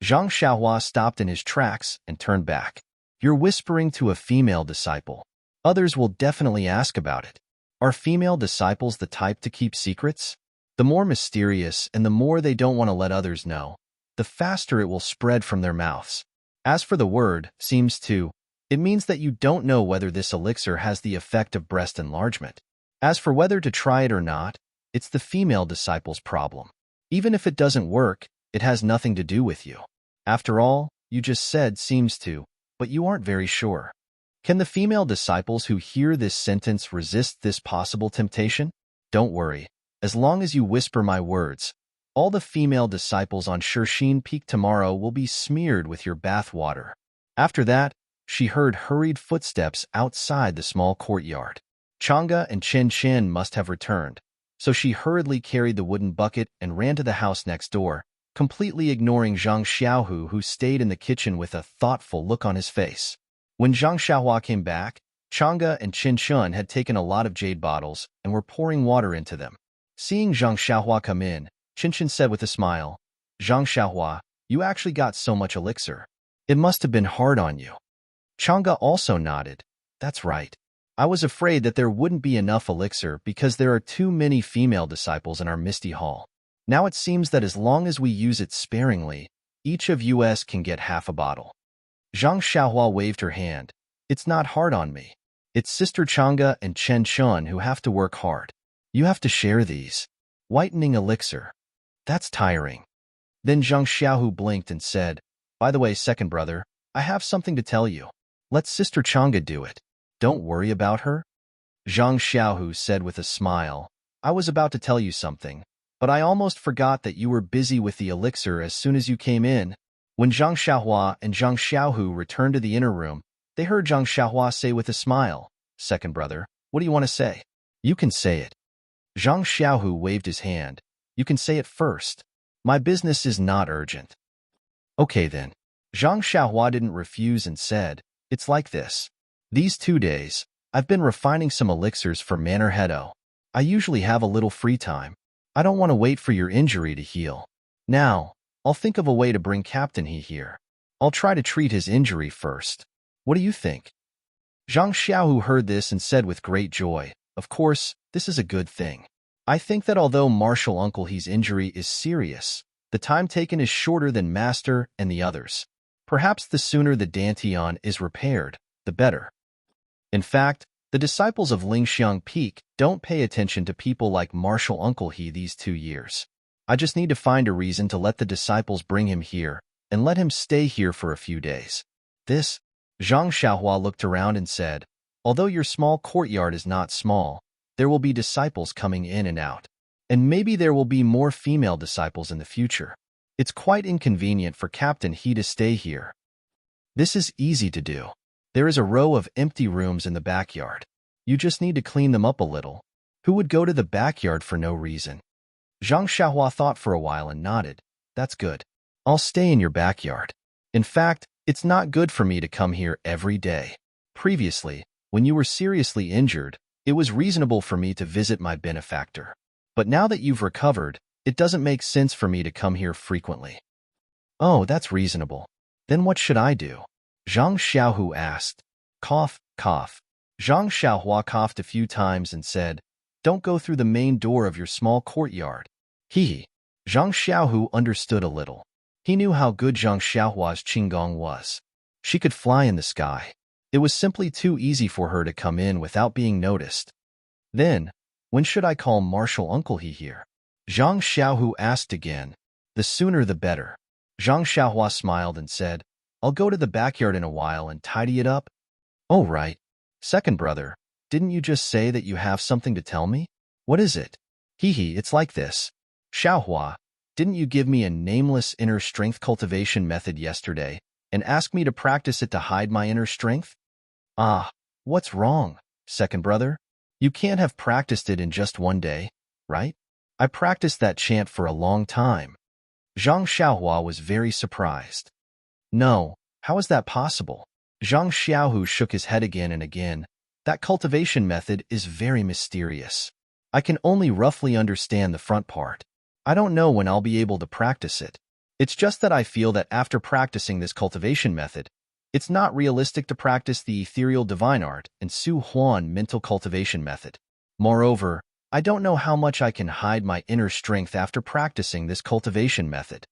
Zhang Xiaohua stopped in his tracks and turned back. "You're whispering to a female disciple. Others will definitely ask about it. Are female disciples the type to keep secrets?" The more mysterious and the more they don't want to let others know, the faster it will spread from their mouths. As for the word, seems to, it means that you don't know whether this elixir has the effect of breast enlargement. As for whether to try it or not, it's the female disciple's problem. Even if it doesn't work, it has nothing to do with you. After all, you just said seems to, but you aren't very sure. Can the female disciples who hear this sentence resist this possible temptation? Don't worry. As long as you whisper my words, all the female disciples on Serene Peak tomorrow will be smeared with your bath water. After that, she heard hurried footsteps outside the small courtyard. Chang'e and Chen must have returned, so she hurriedly carried the wooden bucket and ran to the house next door, completely ignoring Zhang Xiaohu, who stayed in the kitchen with a thoughtful look on his face. When Zhang Xiaohua came back, Chang'e and Chen had taken a lot of jade bottles and were pouring water into them. Seeing Zhang Xiaohua come in, Chen said with a smile, "Zhang Xiaohua, you actually got so much elixir. It must have been hard on you." Chang'e also nodded. "That's right. I was afraid that there wouldn't be enough elixir because there are too many female disciples in our Misty Hall. Now it seems that as long as we use it sparingly, each of us can get half a bottle." Zhang Xiaohua waved her hand. "It's not hard on me. It's Sister Chang'e and Chen who have to work hard. You have to share these. Whitening elixir. That's tiring." Then Zhang Xiaohu blinked and said, "By the way, second brother, I have something to tell you. Let Sister Chang'e do it. Don't worry about her." Zhang Xiaohu said with a smile, "I was about to tell you something, but I almost forgot that you were busy with the elixir as soon as you came in." When Zhang Xiaohua and Zhang Xiaohu returned to the inner room, they heard Zhang Xiaohua say with a smile, "Second brother, what do you want to say?" "You can say it." Zhang Xiaohu waved his hand. "You can say it first. My business is not urgent." "Okay then." Zhang Xiaohua didn't refuse and said, "It's like this. These 2 days, I've been refining some elixirs for Manor Hedo. I usually have a little free time. I don't want to wait for your injury to heal. Now, I'll think of a way to bring Captain He here. I'll try to treat his injury first. What do you think?" Zhang Xiaohu heard this and said with great joy, "Of course, this is a good thing. I think that although Martial Uncle He's injury is serious, the time taken is shorter than Master and the others. Perhaps the sooner the Dantian is repaired, the better. In fact, the disciples of Lingxiang Peak don't pay attention to people like Martial Uncle He these 2 years. I just need to find a reason to let the disciples bring him here and let him stay here for a few days." This, Zhang Xiaohua looked around and said, "Although your small courtyard is not small, there will be disciples coming in and out. And maybe there will be more female disciples in the future. It's quite inconvenient for Captain He to stay here. This is easy to do. There is a row of empty rooms in the backyard. You just need to clean them up a little. Who would go to the backyard for no reason?" Zhang Xiaohua thought for a while and nodded. "That's good. I'll stay in your backyard. In fact, it's not good for me to come here every day. Previously, when you were seriously injured, it was reasonable for me to visit my benefactor. But now that you've recovered, it doesn't make sense for me to come here frequently." "Oh, that's reasonable. Then what should I do?" Zhang Xiaohu asked. Cough, cough. Zhang Xiaohua coughed a few times and said, "Don't go through the main door of your small courtyard." He. Zhang Xiaohu understood a little. He knew how good Zhang Xiaohua's Qinggong was. She could fly in the sky. It was simply too easy for her to come in without being noticed. Then, when should I call Martial Uncle He here? Zhang Xiaohu asked again. "The sooner the better." Zhang Xiaohua smiled and said, "I'll go to the backyard in a while and tidy it up." "Oh, right. Second brother, didn't you just say that you have something to tell me? What is it?" It's like this. Xiaohua, didn't you give me a nameless inner strength cultivation method yesterday and ask me to practice it to hide my inner strength? Ah, what's wrong, second brother? You can't have practiced it in just 1 day, right? I practiced that chant for a long time. Zhang Xiaohua was very surprised. "No, how is that possible?" Zhang Xiaohu shook his head again and again. "That cultivation method is very mysterious. I can only roughly understand the front part. I don't know when I'll be able to practice it. It's just that I feel that after practicing this cultivation method, it's not realistic to practice the ethereal divine art and Su Huan mental cultivation method. Moreover, I don't know how much I can hide my inner strength after practicing this cultivation method.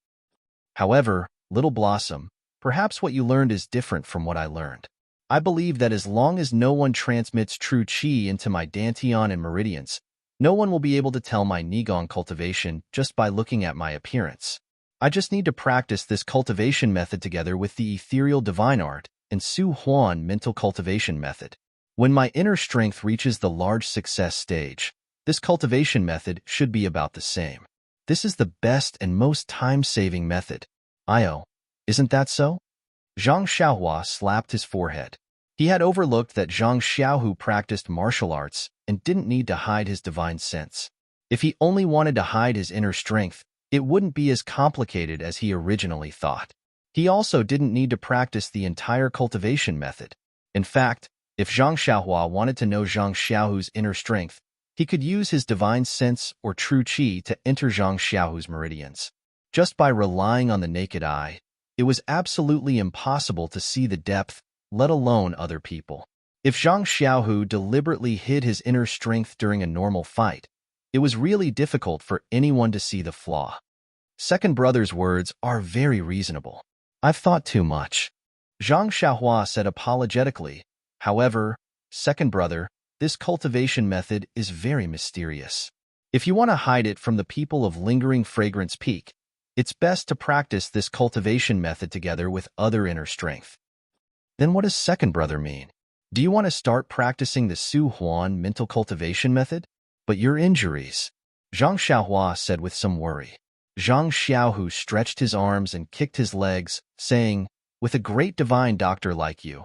However, Little Blossom, perhaps what you learned is different from what I learned. I believe that as long as no one transmits true qi into my dantian and meridians, no one will be able to tell my Nigong cultivation just by looking at my appearance. I just need to practice this cultivation method together with the ethereal divine art and Su Huan mental cultivation method. When my inner strength reaches the large success stage, this cultivation method should be about the same. This is the best and most time-saving method. Io, isn't that so? Zhang Xiaohua slapped his forehead. He had overlooked that Zhang Xiaohu practiced martial arts and didn't need to hide his divine sense. If he only wanted to hide his inner strength, it wouldn't be as complicated as he originally thought. He also didn't need to practice the entire cultivation method. In fact, if Zhang Xiaohua wanted to know Zhang Xiaohu's inner strength, he could use his divine sense or true qi to enter Zhang Xiaohu's meridians. Just by relying on the naked eye, it was absolutely impossible to see the depth, let alone other people. If Zhang Xiaohu deliberately hid his inner strength during a normal fight, it was really difficult for anyone to see the flaw. Second brother's words are very reasonable. I've thought too much, Zhang Xiaohua said apologetically. However, second brother, this cultivation method is very mysterious. If you want to hide it from the people of Lingering Fragrance Peak, it's best to practice this cultivation method together with other inner strength. Then what does second brother mean? Do you want to start practicing the Su Huan mental cultivation method? But your injuries, Zhang Xiaohua said with some worry. Zhang Xiaohu stretched his arms and kicked his legs, saying, with a great divine doctor like you,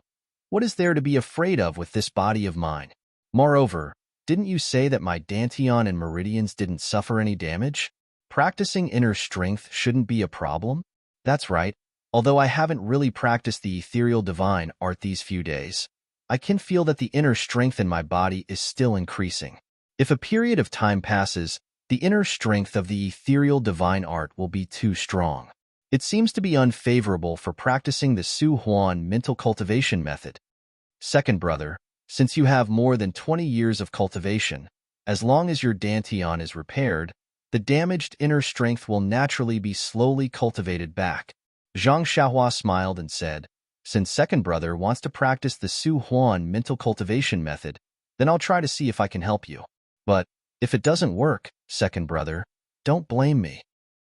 what is there to be afraid of with this body of mine? Moreover, didn't you say that my dantian and meridians didn't suffer any damage? Practicing inner strength shouldn't be a problem? That's right. Although I haven't really practiced the ethereal divine art these few days, I can feel that the inner strength in my body is still increasing. If a period of time passes, the inner strength of the ethereal divine art will be too strong. It seems to be unfavorable for practicing the Su Huan mental cultivation method. Second brother, since you have more than 20 years of cultivation, as long as your dantian is repaired, the damaged inner strength will naturally be slowly cultivated back. Zhang Xiaohua smiled and said, since second brother wants to practice the Su Huan mental cultivation method, then I'll try to see if I can help you. But if it doesn't work, second brother, don't blame me.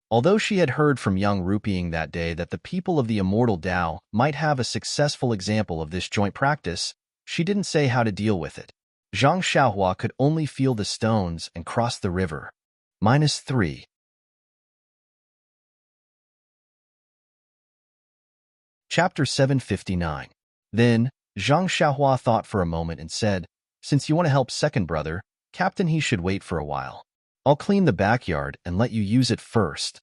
Although she had heard from Young Rupiing that day that the people of the immortal Tao might have a successful example of this joint practice, she didn't say how to deal with it. Zhang Xiaohua could only feel the stones and cross the river. -3. Chapter 759. Then, Zhang Xiaohua thought for a moment and said, since you want to help second brother, Captain, he should wait for a while. I'll clean the backyard and let you use it first.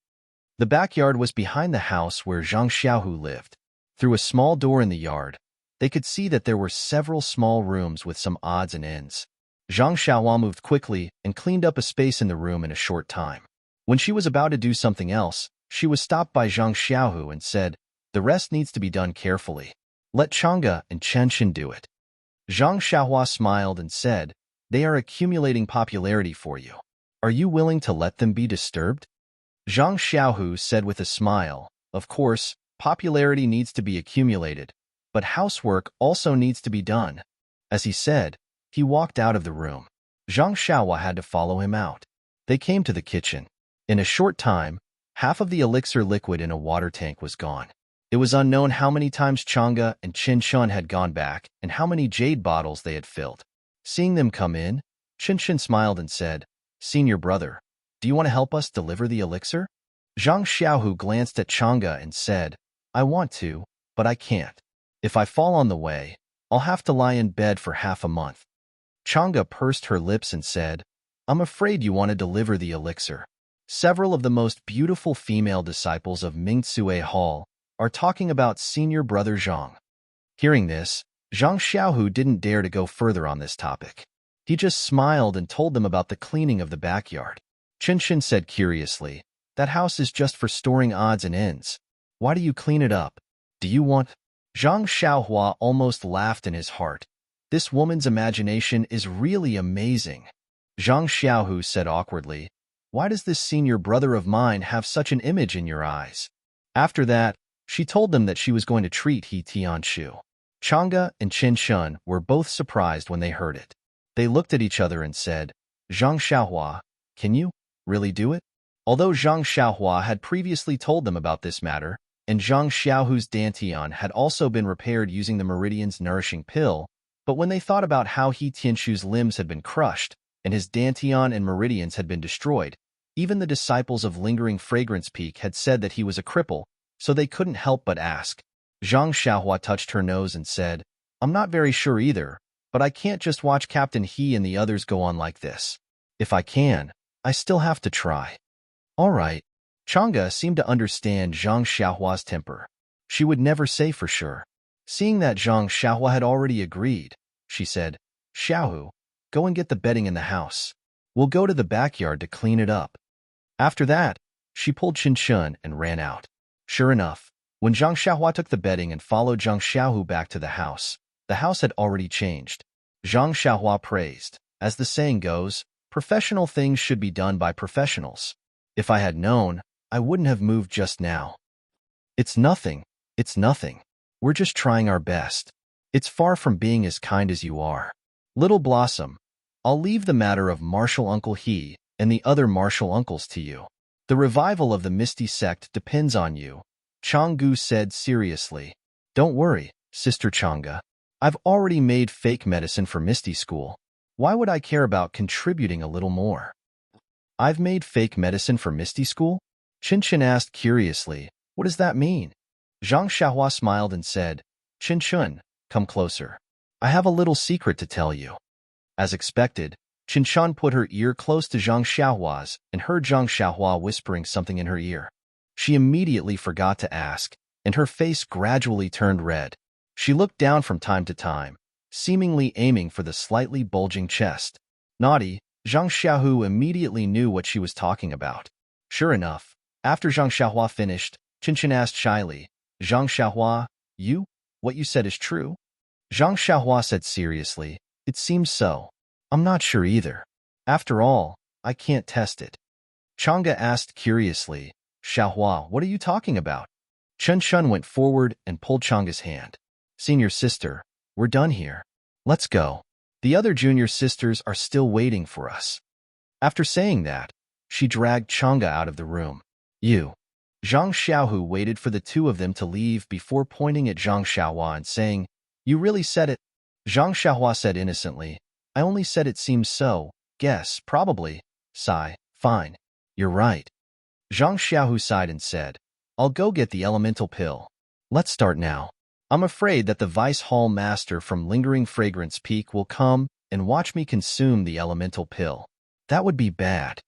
The backyard was behind the house where Zhang Xiaohu lived. Through a small door in the yard, they could see that there were several small rooms with some odds and ends. Zhang Xiaohua moved quickly and cleaned up a space in the room in a short time. When she was about to do something else, she was stopped by Zhang Xiaohu and said, the rest needs to be done carefully. Let Chang'e and Chenshin do it. Zhang Xiaohua smiled and said, they are accumulating popularity for you. Are you willing to let them be disturbed? Zhang Xiaohu said with a smile, of course, popularity needs to be accumulated, but housework also needs to be done. As he said, he walked out of the room. Zhang Xiaohua had to follow him out. They came to the kitchen. In a short time, half of the elixir liquid in a water tank was gone. It was unknown how many times Chang'e and Qinshan had gone back and how many jade bottles they had filled. Seeing them come in, Qinshan smiled and said, senior brother, do you want to help us deliver the elixir? Zhang Xiaohu glanced at Chang'e and said, I want to, but I can't. If I fall on the way, I'll have to lie in bed for half a month. Chang'e pursed her lips and said, I'm afraid you want to deliver the elixir. Several of the most beautiful female disciples of Mingtsue Hall are talking about senior brother Zhang. Hearing this, Zhang Xiaohu didn't dare to go further on this topic. He just smiled and told them about the cleaning of the backyard. Qinshan said curiously, that house is just for storing odds and ends. Why do you clean it up? Do you want? Zhang Xiaohua almost laughed in his heart. This woman's imagination is really amazing. Zhang Xiaohu said awkwardly. Why does this senior brother of mine have such an image in your eyes? After that, she told them that she was going to treat He Tianshu. Chang'e and Qin Shun were both surprised when they heard it. They looked at each other and said, Zhang Xiaohua, can you really do it? Although Zhang Xiaohua had previously told them about this matter, and Zhang Xiaohu's dantian had also been repaired using the Meridian's nourishing pill, but when they thought about how He Tianshu's limbs had been crushed, and his dantian and meridians had been destroyed, even the disciples of Lingering Fragrance Peak had said that he was a cripple, so they couldn't help but ask. Zhang Xiaohua touched her nose and said, I'm not very sure either, but I can't just watch Captain He and the others go on like this. If I can, I still have to try. All right. Chang'e seemed to understand Zhang Xiaohua's temper. She would never say for sure. Seeing that Zhang Xiaohua had already agreed, she said, Xiaohu, go and get the bedding in the house. We'll go to the backyard to clean it up. After that, she pulled Qin Shun and ran out. Sure enough, when Zhang Xiaohua took the bedding and followed Zhang Xiaohu back to the house had already changed. Zhang Xiaohua praised. As the saying goes, professional things should be done by professionals. If I had known, I wouldn't have moved just now. It's nothing. It's nothing. We're just trying our best. It's far from being as kind as you are. Little Blossom, I'll leave the matter of Martial Uncle He and the other martial uncles to you. The revival of the Misty sect depends on you, Chang'e said seriously. Don't worry, Sister Chang'e. I've already made fake medicine for Misty School. Why would I care about contributing a little more? I've made fake medicine for Misty School? Qin Shun asked curiously. What does that mean? Zhang Xiaohua smiled and said, Qin Shun, come closer. I have a little secret to tell you. As expected, Qin Shun put her ear close to Zhang Xiaohua's and heard Zhang Xiaohua whispering something in her ear. She immediately forgot to ask, and her face gradually turned red. She looked down from time to time, seemingly aiming for the slightly bulging chest. Naughty, Zhang Xiaohu immediately knew what she was talking about. Sure enough, after Zhang Xiaohua finished, Qin Shun asked shyly, Zhang Xiaohua, what you said is true? Zhang Xiaohua said seriously, it seems so. I'm not sure either. After all, I can't test it. Chang'e asked curiously, Xiaohua, what are you talking about? Qin Shun went forward and pulled Chang'e's hand. Senior sister, we're done here. Let's go. The other junior sisters are still waiting for us. After saying that, she dragged Chang'e out of the room. You. Zhang Xiaohu waited for the two of them to leave before pointing at Zhang Xiaohua and saying, You really said it? Zhang Xiaohua said innocently, I only said it seems so. Guess, probably. Sigh, fine. You're right. Zhang Xiaohu sighed and said, I'll go get the elemental pill. Let's start now. I'm afraid that the Vice Hall Master from Lingering Fragrance Peak will come and watch me consume the elemental pill. That would be bad.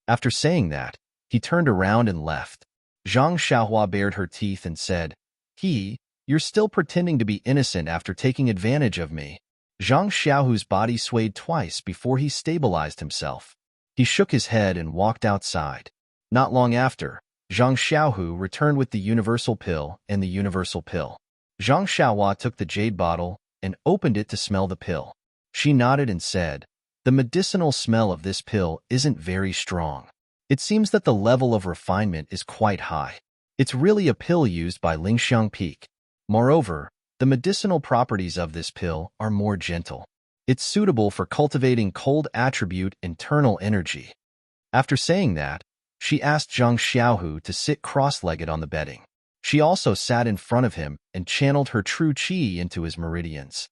After saying that, he turned around and left. Zhang Xiaohua bared her teeth and said, You're still pretending to be innocent after taking advantage of me. Zhang Xiaohu's body swayed twice before he stabilized himself. He shook his head and walked outside. Not long after, Zhang Xiaohu returned with the universal pill and the universal pill. Zhang Xiaohua took the jade bottle and opened it to smell the pill. She nodded and said, The medicinal smell of this pill isn't very strong. It seems that the level of refinement is quite high. It's really a pill used by Lingxiang Peak. Moreover, the medicinal properties of this pill are more gentle. It's suitable for cultivating cold attribute internal energy. After saying that, she asked Zhang Xiaohu to sit cross-legged on the bedding. She also sat in front of him and channeled her true qi into his meridians.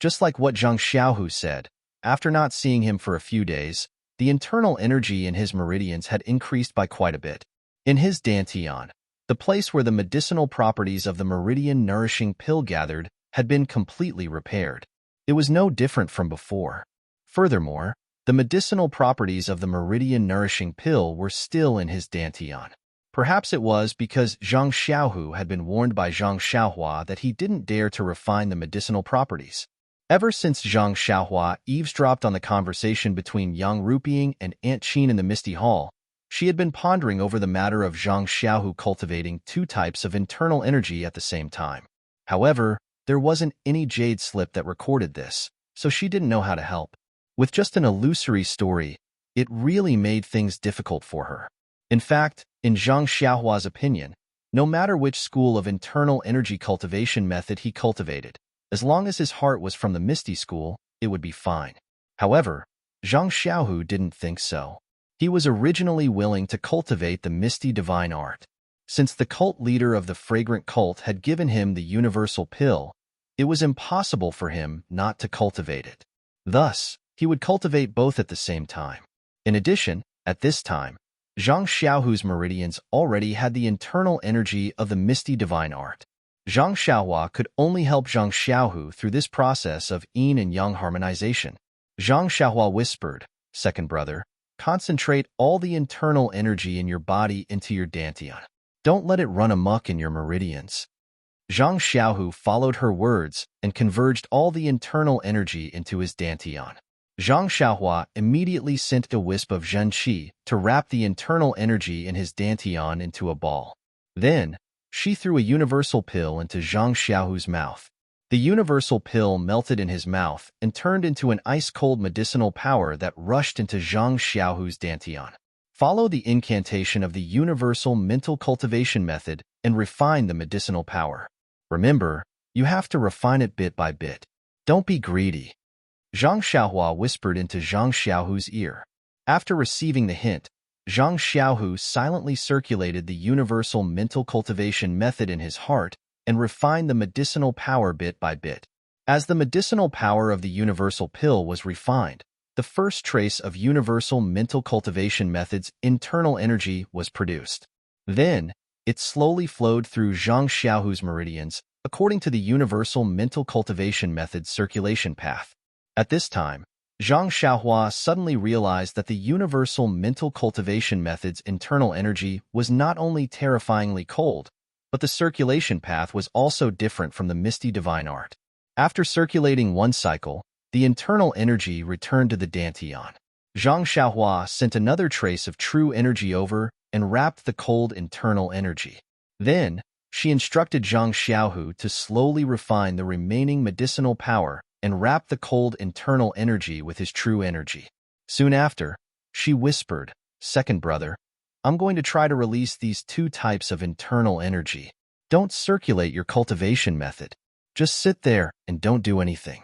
Just like what Zhang Xiaohu said, after not seeing him for a few days, the internal energy in his meridians had increased by quite a bit. In his dantian, the place where the medicinal properties of the meridian nourishing pill gathered had been completely repaired. It was no different from before. Furthermore, the medicinal properties of the meridian nourishing pill were still in his dantian. Perhaps it was because Zhang Xiaohu had been warned by Zhang Xiaohua that he didn't dare to refine the medicinal properties. Ever since Zhang Xiaohua eavesdropped on the conversation between Yang Rupiying and Aunt Qin in the Misty Hall, she had been pondering over the matter of Zhang Xiaohu cultivating two types of internal energy at the same time. However, there wasn't any jade slip that recorded this, so she didn't know how to help. With just an illusory story, it really made things difficult for her. In fact, in Zhang Xiaohua's opinion, no matter which school of internal energy cultivation method he cultivated, as long as his heart was from the misty school, it would be fine. However, Zhang Xiaohu didn't think so. He was originally willing to cultivate the misty divine art. Since the cult leader of the fragrant cult had given him the universal pill, it was impossible for him not to cultivate it. Thus, he would cultivate both at the same time. In addition, at this time, Zhang Xiaohu's meridians already had the internal energy of the misty divine art. Zhang Xiaohua could only help Zhang Xiaohu through this process of yin and yang harmonization. Zhang Xiaohua whispered, "Second brother, concentrate all the internal energy in your body into your dantian. Don't let it run amok in your meridians." Zhang Xiaohu followed her words and converged all the internal energy into his dantian. Zhang Xiaohua immediately sent a wisp of zhenqi to wrap the internal energy in his dantian into a ball. Then, she threw a universal pill into Zhang Xiaohu's mouth. The universal pill melted in his mouth and turned into an ice-cold medicinal power that rushed into Zhang Xiaohu's dantian. Follow the incantation of the universal mental cultivation method and refine the medicinal power. Remember, you have to refine it bit by bit. Don't be greedy. Zhang Xiaohua whispered into Zhang Xiaohu's ear. After receiving the hint, Zhang Xiaohu silently circulated the universal mental cultivation method in his heart and refined the medicinal power bit by bit. As the medicinal power of the universal pill was refined, the first trace of universal mental cultivation method's internal energy was produced. Then, it slowly flowed through Zhang Xiaohu's meridians according to the universal mental cultivation method's circulation path. At this time, Zhang Xiaohua suddenly realized that the universal mental cultivation method's internal energy was not only terrifyingly cold, but the circulation path was also different from the misty divine art. After circulating one cycle, the internal energy returned to the dantian. Zhang Xiaohua sent another trace of true energy over and wrapped the cold internal energy. Then, she instructed Zhang Xiaohu to slowly refine the remaining medicinal power and wrap the cold internal energy with his true energy. Soon after, she whispered, "Second brother, I'm going to try to release these two types of internal energy. Don't circulate your cultivation method. Just sit there and don't do anything."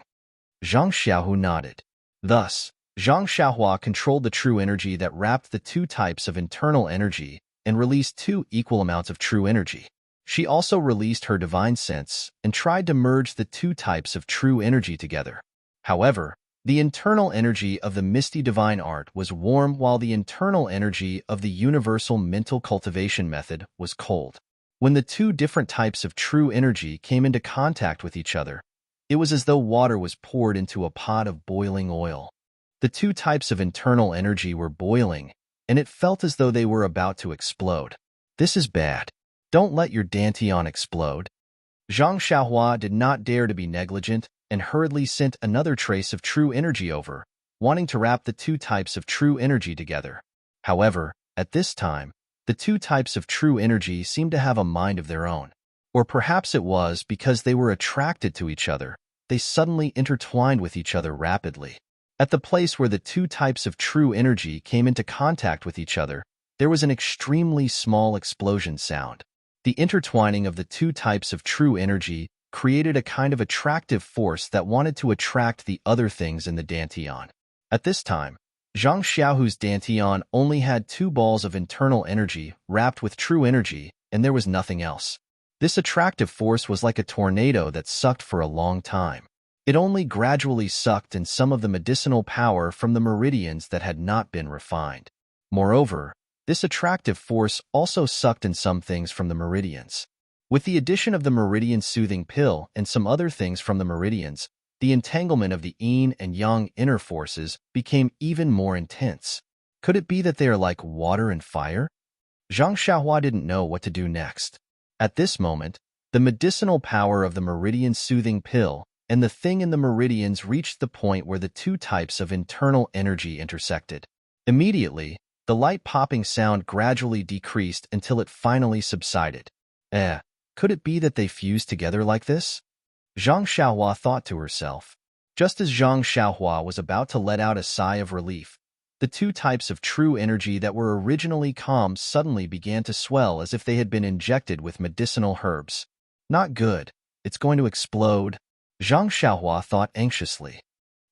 Zhang Xiaohu nodded. Thus, Zhang Xiaohua controlled the true energy that wrapped the two types of internal energy and released two equal amounts of true energy. She also released her divine sense and tried to merge the two types of true energy together. However, the internal energy of the misty divine art was warm while the internal energy of the universal mental cultivation method was cold. When the two different types of true energy came into contact with each other, it was as though water was poured into a pot of boiling oil. The two types of internal energy were boiling, and it felt as though they were about to explode. This is bad. Don't let your dantian explode. Zhang Xiaohua did not dare to be negligent and hurriedly sent another trace of true energy over, wanting to wrap the two types of true energy together. However, at this time, the two types of true energy seemed to have a mind of their own. Or perhaps it was because they were attracted to each other, they suddenly intertwined with each other rapidly. At the place where the two types of true energy came into contact with each other, there was an extremely small explosion sound. The intertwining of the two types of true energy created a kind of attractive force that wanted to attract the other things in the dantian. At this time, Zhang Xiaohu's dantian only had two balls of internal energy wrapped with true energy, and there was nothing else. This attractive force was like a tornado that sucked for a long time. It only gradually sucked in some of the medicinal power from the meridians that had not been refined. Moreover, this attractive force also sucked in some things from the meridians. With the addition of the meridian soothing pill and some other things from the meridians, the entanglement of the yin and yang inner forces became even more intense. Could it be that they are like water and fire? Zhang Xiaohua didn't know what to do next. At this moment, the medicinal power of the meridian soothing pill and the thing in the meridians reached the point where the two types of internal energy intersected. Immediately, the light popping sound gradually decreased until it finally subsided. Could it be that they fused together like this? Zhang Xiaohua thought to herself. Just as Zhang Xiaohua was about to let out a sigh of relief, the two types of true energy that were originally calm suddenly began to swell as if they had been injected with medicinal herbs. Not good. It's going to explode. Zhang Xiaohua thought anxiously.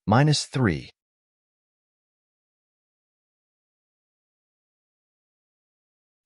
-3.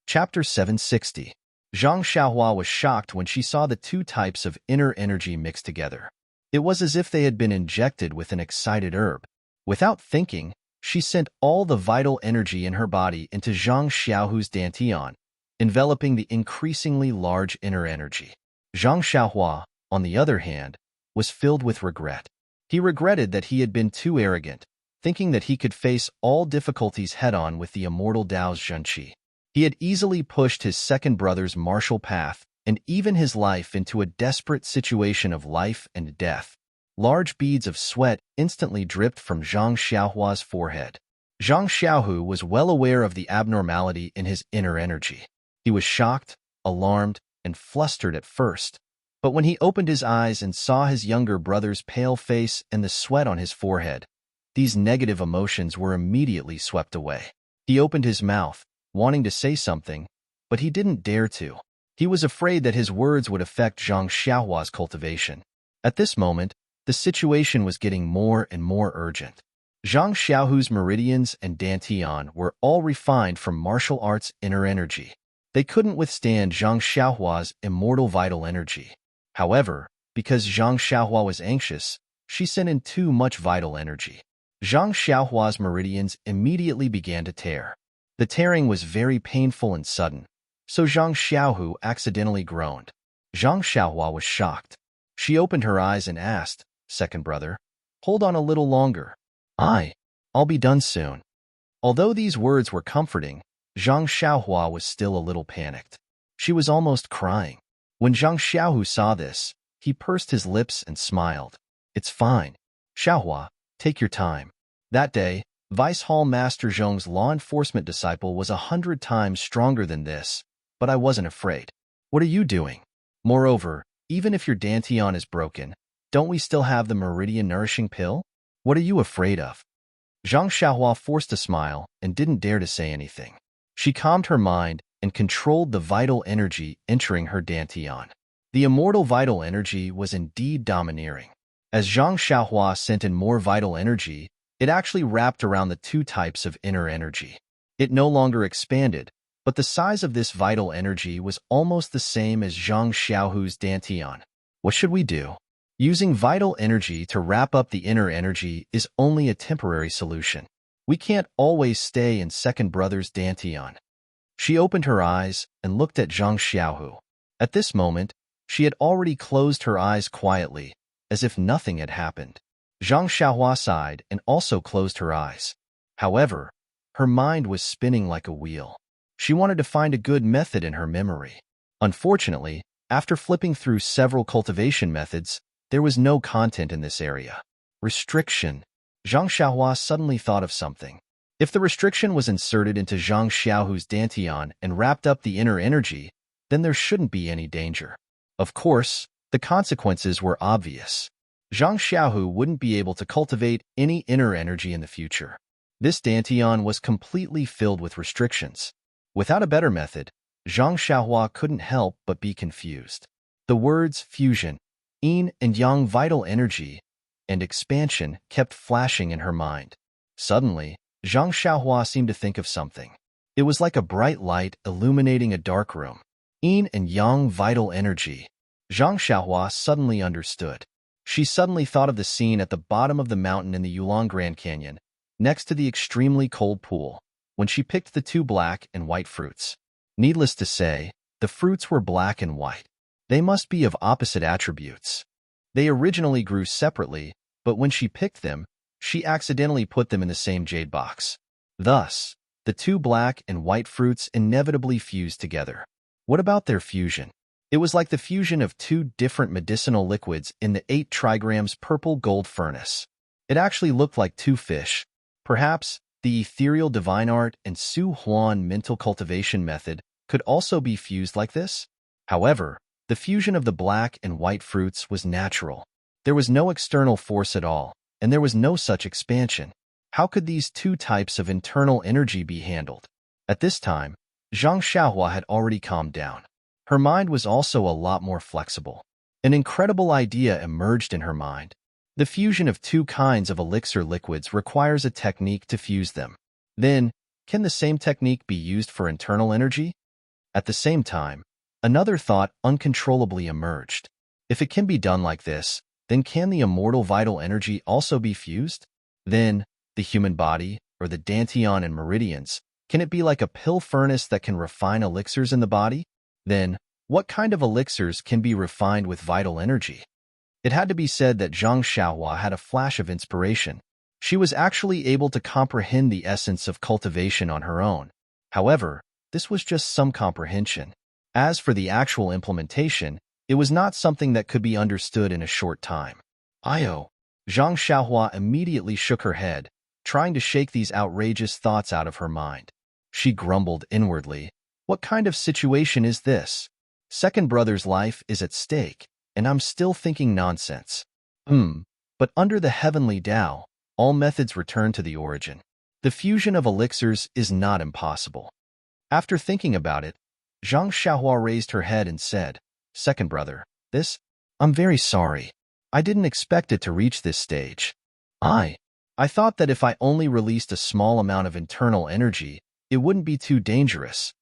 Chapter 760. Zhang Xiaohua was shocked when she saw the two types of inner energy mixed together. It was as if they had been injected with an excited herb. Without thinking, she sent all the vital energy in her body into Zhang Xiaohu's dantian, enveloping the increasingly large inner energy. Zhang Xiaohua, on the other hand, was filled with regret. He regretted that he had been too arrogant, thinking that he could face all difficulties head-on with the immortal Dao's Zhenqi. He had easily pushed his second brother's martial path and even his life into a desperate situation of life and death. Large beads of sweat instantly dripped from Zhang Xiaohua's forehead. Zhang Xiaohu was well aware of the abnormality in his inner energy. He was shocked, alarmed, and flustered at first, but when he opened his eyes and saw his younger brother's pale face and the sweat on his forehead, these negative emotions were immediately swept away. He opened his mouth, wanting to say something, but he didn't dare to. He was afraid that his words would affect Zhang Xiaohua's cultivation. At this moment, the situation was getting more and more urgent. Zhang Xiaohu's meridians and dantian were all refined from martial arts inner energy. They couldn't withstand Zhang Xiaohua's immortal vital energy. However, because Zhang Xiaohua was anxious, she sent in too much vital energy. Zhang Xiaohua's meridians immediately began to tear. The tearing was very painful and sudden, so Zhang Xiaohu accidentally groaned. Zhang Xiaohua was shocked. She opened her eyes and asked, "Second brother, hold on a little longer. I'll be done soon." Although these words were comforting, Zhang Xiaohua was still a little panicked. She was almost crying. When Zhang Xiaohu saw this, he pursed his lips and smiled. "It's fine. Xiaohua, take your time." That day, Vice Hall Master Zhong's law enforcement disciple was 100 times stronger than this, but I wasn't afraid. What are you doing? Moreover, even if your dantian is broken, don't we still have the meridian nourishing pill? What are you afraid of? Zhang Xiaohua forced a smile and didn't dare to say anything. She calmed her mind and controlled the vital energy entering her dantian. The immortal vital energy was indeed domineering. As Zhang Xiaohua sent in more vital energy, it actually wrapped around the two types of inner energy. It no longer expanded, but the size of this vital energy was almost the same as Zhang Xiaohu's dantian. What should we do? Using vital energy to wrap up the inner energy is only a temporary solution. We can't always stay in second brother's dantian. She opened her eyes and looked at Zhang Xiaohu. At this moment, she had already closed her eyes quietly, as if nothing had happened. Zhang Xiaohua sighed and also closed her eyes. However, her mind was spinning like a wheel. She wanted to find a good method in her memory. Unfortunately, after flipping through several cultivation methods, there was no content in this area. Restriction. Zhang Xiaohua suddenly thought of something. If the restriction was inserted into Zhang Xiaohu's dantian and wrapped up the inner energy, then there shouldn't be any danger. Of course, the consequences were obvious. Zhang Xiaohu wouldn't be able to cultivate any inner energy in the future. This dantian was completely filled with restrictions. Without a better method, Zhang Xiaohua couldn't help but be confused. The words fusion, yin and yang vital energy, and expansion kept flashing in her mind. Suddenly, Zhang Xiaohua seemed to think of something. It was like a bright light illuminating a dark room. Yin and yang vital energy. Zhang Xiaohua suddenly understood. She suddenly thought of the scene at the bottom of the mountain in the Yulong Grand Canyon, next to the extremely cold pool, when she picked the two black and white fruits. Needless to say, the fruits were black and white. They must be of opposite attributes. They originally grew separately, but when she picked them, she accidentally put them in the same jade box. Thus, the two black and white fruits inevitably fused together. What about their fusion? It was like the fusion of two different medicinal liquids in the 8 trigrams purple gold furnace. It actually looked like two fish. Perhaps the ethereal divine art and Su Huan mental cultivation method could also be fused like this? However, the fusion of the black and white fruits was natural. There was no external force at all, and there was no such expansion. How could these two types of internal energy be handled? At this time, Zhang Xiaohua had already calmed down. Her mind was also a lot more flexible. An incredible idea emerged in her mind. The fusion of two kinds of elixir liquids requires a technique to fuse them. Then, can the same technique be used for internal energy? At the same time, another thought uncontrollably emerged. If it can be done like this, then can the immortal vital energy also be fused? Then, the human body, or the dantian and meridians, can it be like a pill furnace that can refine elixirs in the body? Then, what kind of elixirs can be refined with vital energy? It had to be said that Zhang Xiaohua had a flash of inspiration. She was actually able to comprehend the essence of cultivation on her own. However, this was just some comprehension. As for the actual implementation, it was not something that could be understood in a short time. Zhang Xiaohua immediately shook her head, trying to shake these outrageous thoughts out of her mind. She grumbled inwardly, "What kind of situation is this? Second brother's life is at stake, and I'm still thinking nonsense. But under the heavenly Tao, all methods return to the origin. The fusion of elixirs is not impossible." After thinking about it, Zhang Xiaohua raised her head and said, "Second brother, I'm very sorry. I didn't expect it to reach this stage. I thought that if I only released a small amount of internal energy, it wouldn't be too dangerous."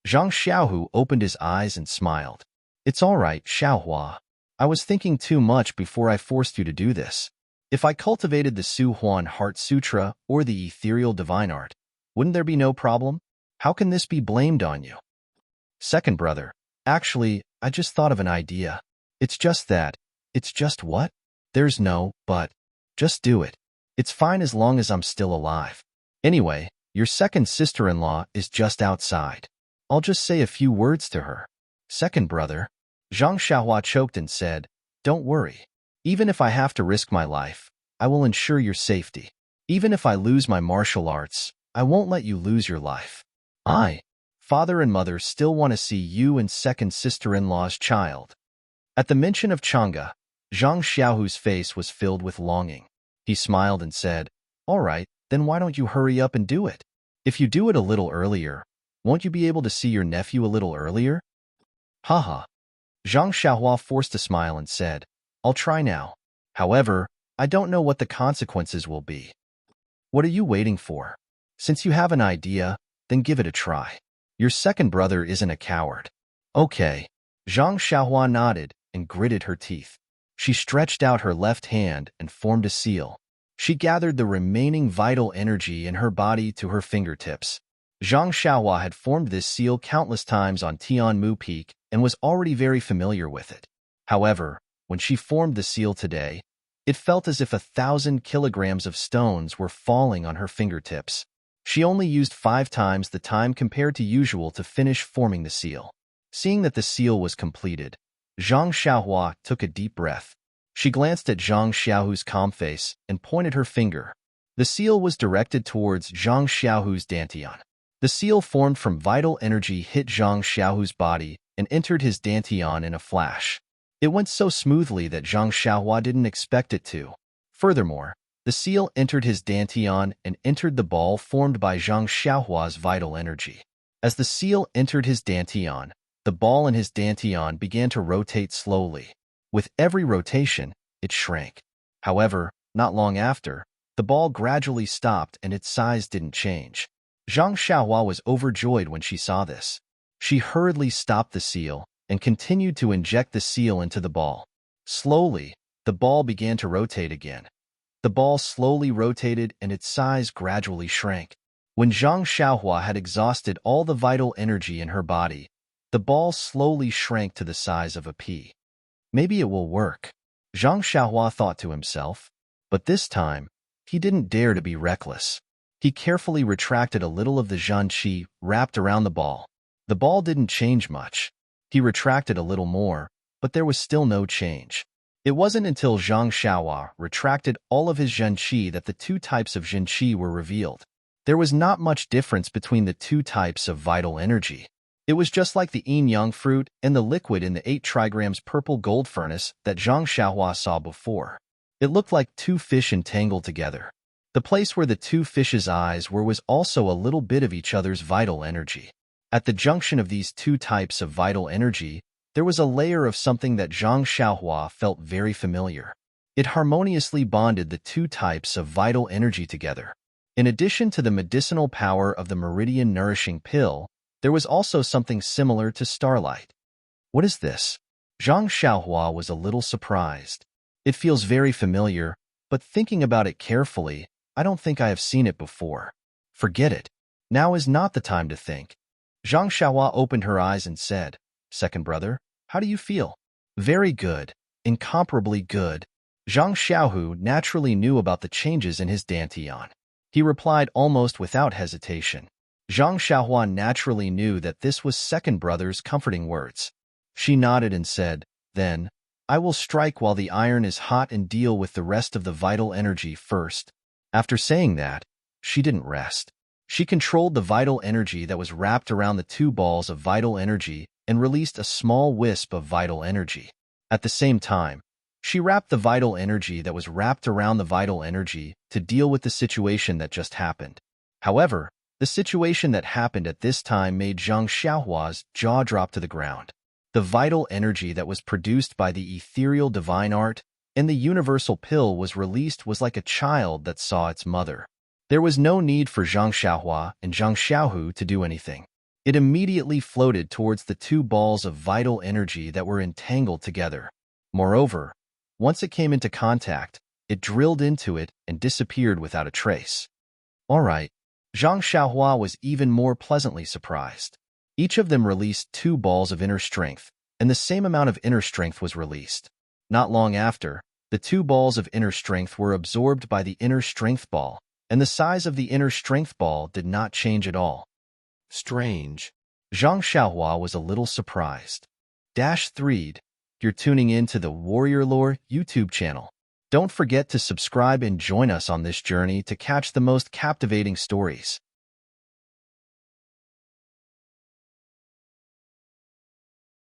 Zhang Xiaohu opened his eyes and smiled. "It's all right, Xiaohua. I was thinking too much before I forced you to do this. If I cultivated the Su Huan Heart Sutra or the Ethereal Divine Art, wouldn't there be no problem? How can this be blamed on you?" "Second brother, actually, I just thought of an idea. It's just what? There's no but. Just do it. It's fine as long as I'm still alive. Anyway, your second sister-in-law is just outside. I'll just say a few words to her." "Second brother," Zhang Xiaohua choked and said, "Don't worry. Even if I have to risk my life, I will ensure your safety. Even if I lose my martial arts, I won't let you lose your life. Father and mother still want to see you and second sister-in-law's child." At the mention of Chang'e, Zhang Xiaohu's face was filled with longing. He smiled and said, "All right, then why don't you hurry up and do it? If you do it a little earlier, won't you be able to see your nephew a little earlier?" Haha. Zhang Xiaohua forced a smile and said, "I'll try now. However, I don't know what the consequences will be." "What are you waiting for? Since you have an idea, then give it a try. Your second brother isn't a coward." "Okay." Zhang Xiaohua nodded and gritted her teeth. She stretched out her left hand and formed a seal. She gathered the remaining vital energy in her body to her fingertips. Zhang Xiaohua had formed this seal countless times on Tianmu Peak and was already very familiar with it. However, when she formed the seal today, it felt as if 1,000 kilograms of stones were falling on her fingertips. She only used 5 times the time compared to usual to finish forming the seal. Seeing that the seal was completed, Zhang Xiaohua took a deep breath. She glanced at Zhang Xiaohu's calm face and pointed her finger. The seal was directed towards Zhang Xiaohu's dantian. The seal formed from vital energy hit Zhang Xiaohu's body and entered his dantian in a flash. It went so smoothly that Zhang Xiaohua didn't expect it to. Furthermore, the seal entered his dantian and entered the ball formed by Zhang Xiaohua's vital energy. As the seal entered his dantian, the ball in his dantian began to rotate slowly. With every rotation, it shrank. However, not long after, the ball gradually stopped and its size didn't change. Zhang Xiaohua was overjoyed when she saw this. She hurriedly stopped the seal and continued to inject the seal into the ball. Slowly, the ball began to rotate again. The ball slowly rotated and its size gradually shrank. When Zhang Xiaohua had exhausted all the vital energy in her body, the ball slowly shrank to the size of a pea. Maybe it will work, Zhang Xiaohua thought to himself. But this time, he didn't dare to be reckless. He carefully retracted a little of the zhanqi wrapped around the ball. The ball didn't change much. He retracted a little more, but there was still no change. It wasn't until Zhang Xiaohua retracted all of his zhanqi that the two types of zhanqi were revealed. There was not much difference between the two types of vital energy. It was just like the yin-yang fruit and the liquid in the 8 trigrams purple gold furnace that Zhang Xiaohua saw before. It looked like two fish entangled together. The place where the two fishes' eyes were was also a little bit of each other's vital energy. At the junction of these two types of vital energy, there was a layer of something that Zhang Xiaohua felt very familiar. It harmoniously bonded the two types of vital energy together. In addition to the medicinal power of the meridian nourishing pill, there was also something similar to starlight. What is this? Zhang Xiaohua was a little surprised. It feels very familiar, but thinking about it carefully, I don't think I have seen it before. Forget it. Now is not the time to think. Zhang Xiaohua opened her eyes and said, "Second brother, how do you feel?" "Very good. Incomparably good." Zhang Xiaohu naturally knew about the changes in his dantian. He replied almost without hesitation. Zhang Xiaohua naturally knew that this was second brother's comforting words. She nodded and said, "Then, I will strike while the iron is hot and deal with the rest of the vital energy first." After saying that, she didn't rest. She controlled the vital energy that was wrapped around the two balls of vital energy and released a small wisp of vital energy. At the same time, she wrapped the vital energy that was wrapped around the vital energy to deal with the situation that just happened. However, the situation that happened at this time made Zhang Xiaohua's jaw drop to the ground. The vital energy that was produced by the ethereal divine art and the universal pill was released was like a child that saw its mother. There was no need for Zhang Xiaohua and Zhang Xiaohu to do anything. It immediately floated towards the two balls of vital energy that were entangled together. Moreover, once it came into contact, it drilled into it and disappeared without a trace. All right. Zhang Xiaohua was even more pleasantly surprised. Each of them released two balls of inner strength, and the same amount of inner strength was released. Not long after, the two balls of inner strength were absorbed by the inner strength ball, and the size of the inner strength ball did not change at all. Strange. Zhang Xiaohua was a little surprised. -3. You're tuning in to the Warrior Lore YouTube channel. Don't forget to subscribe and join us on this journey to catch the most captivating stories.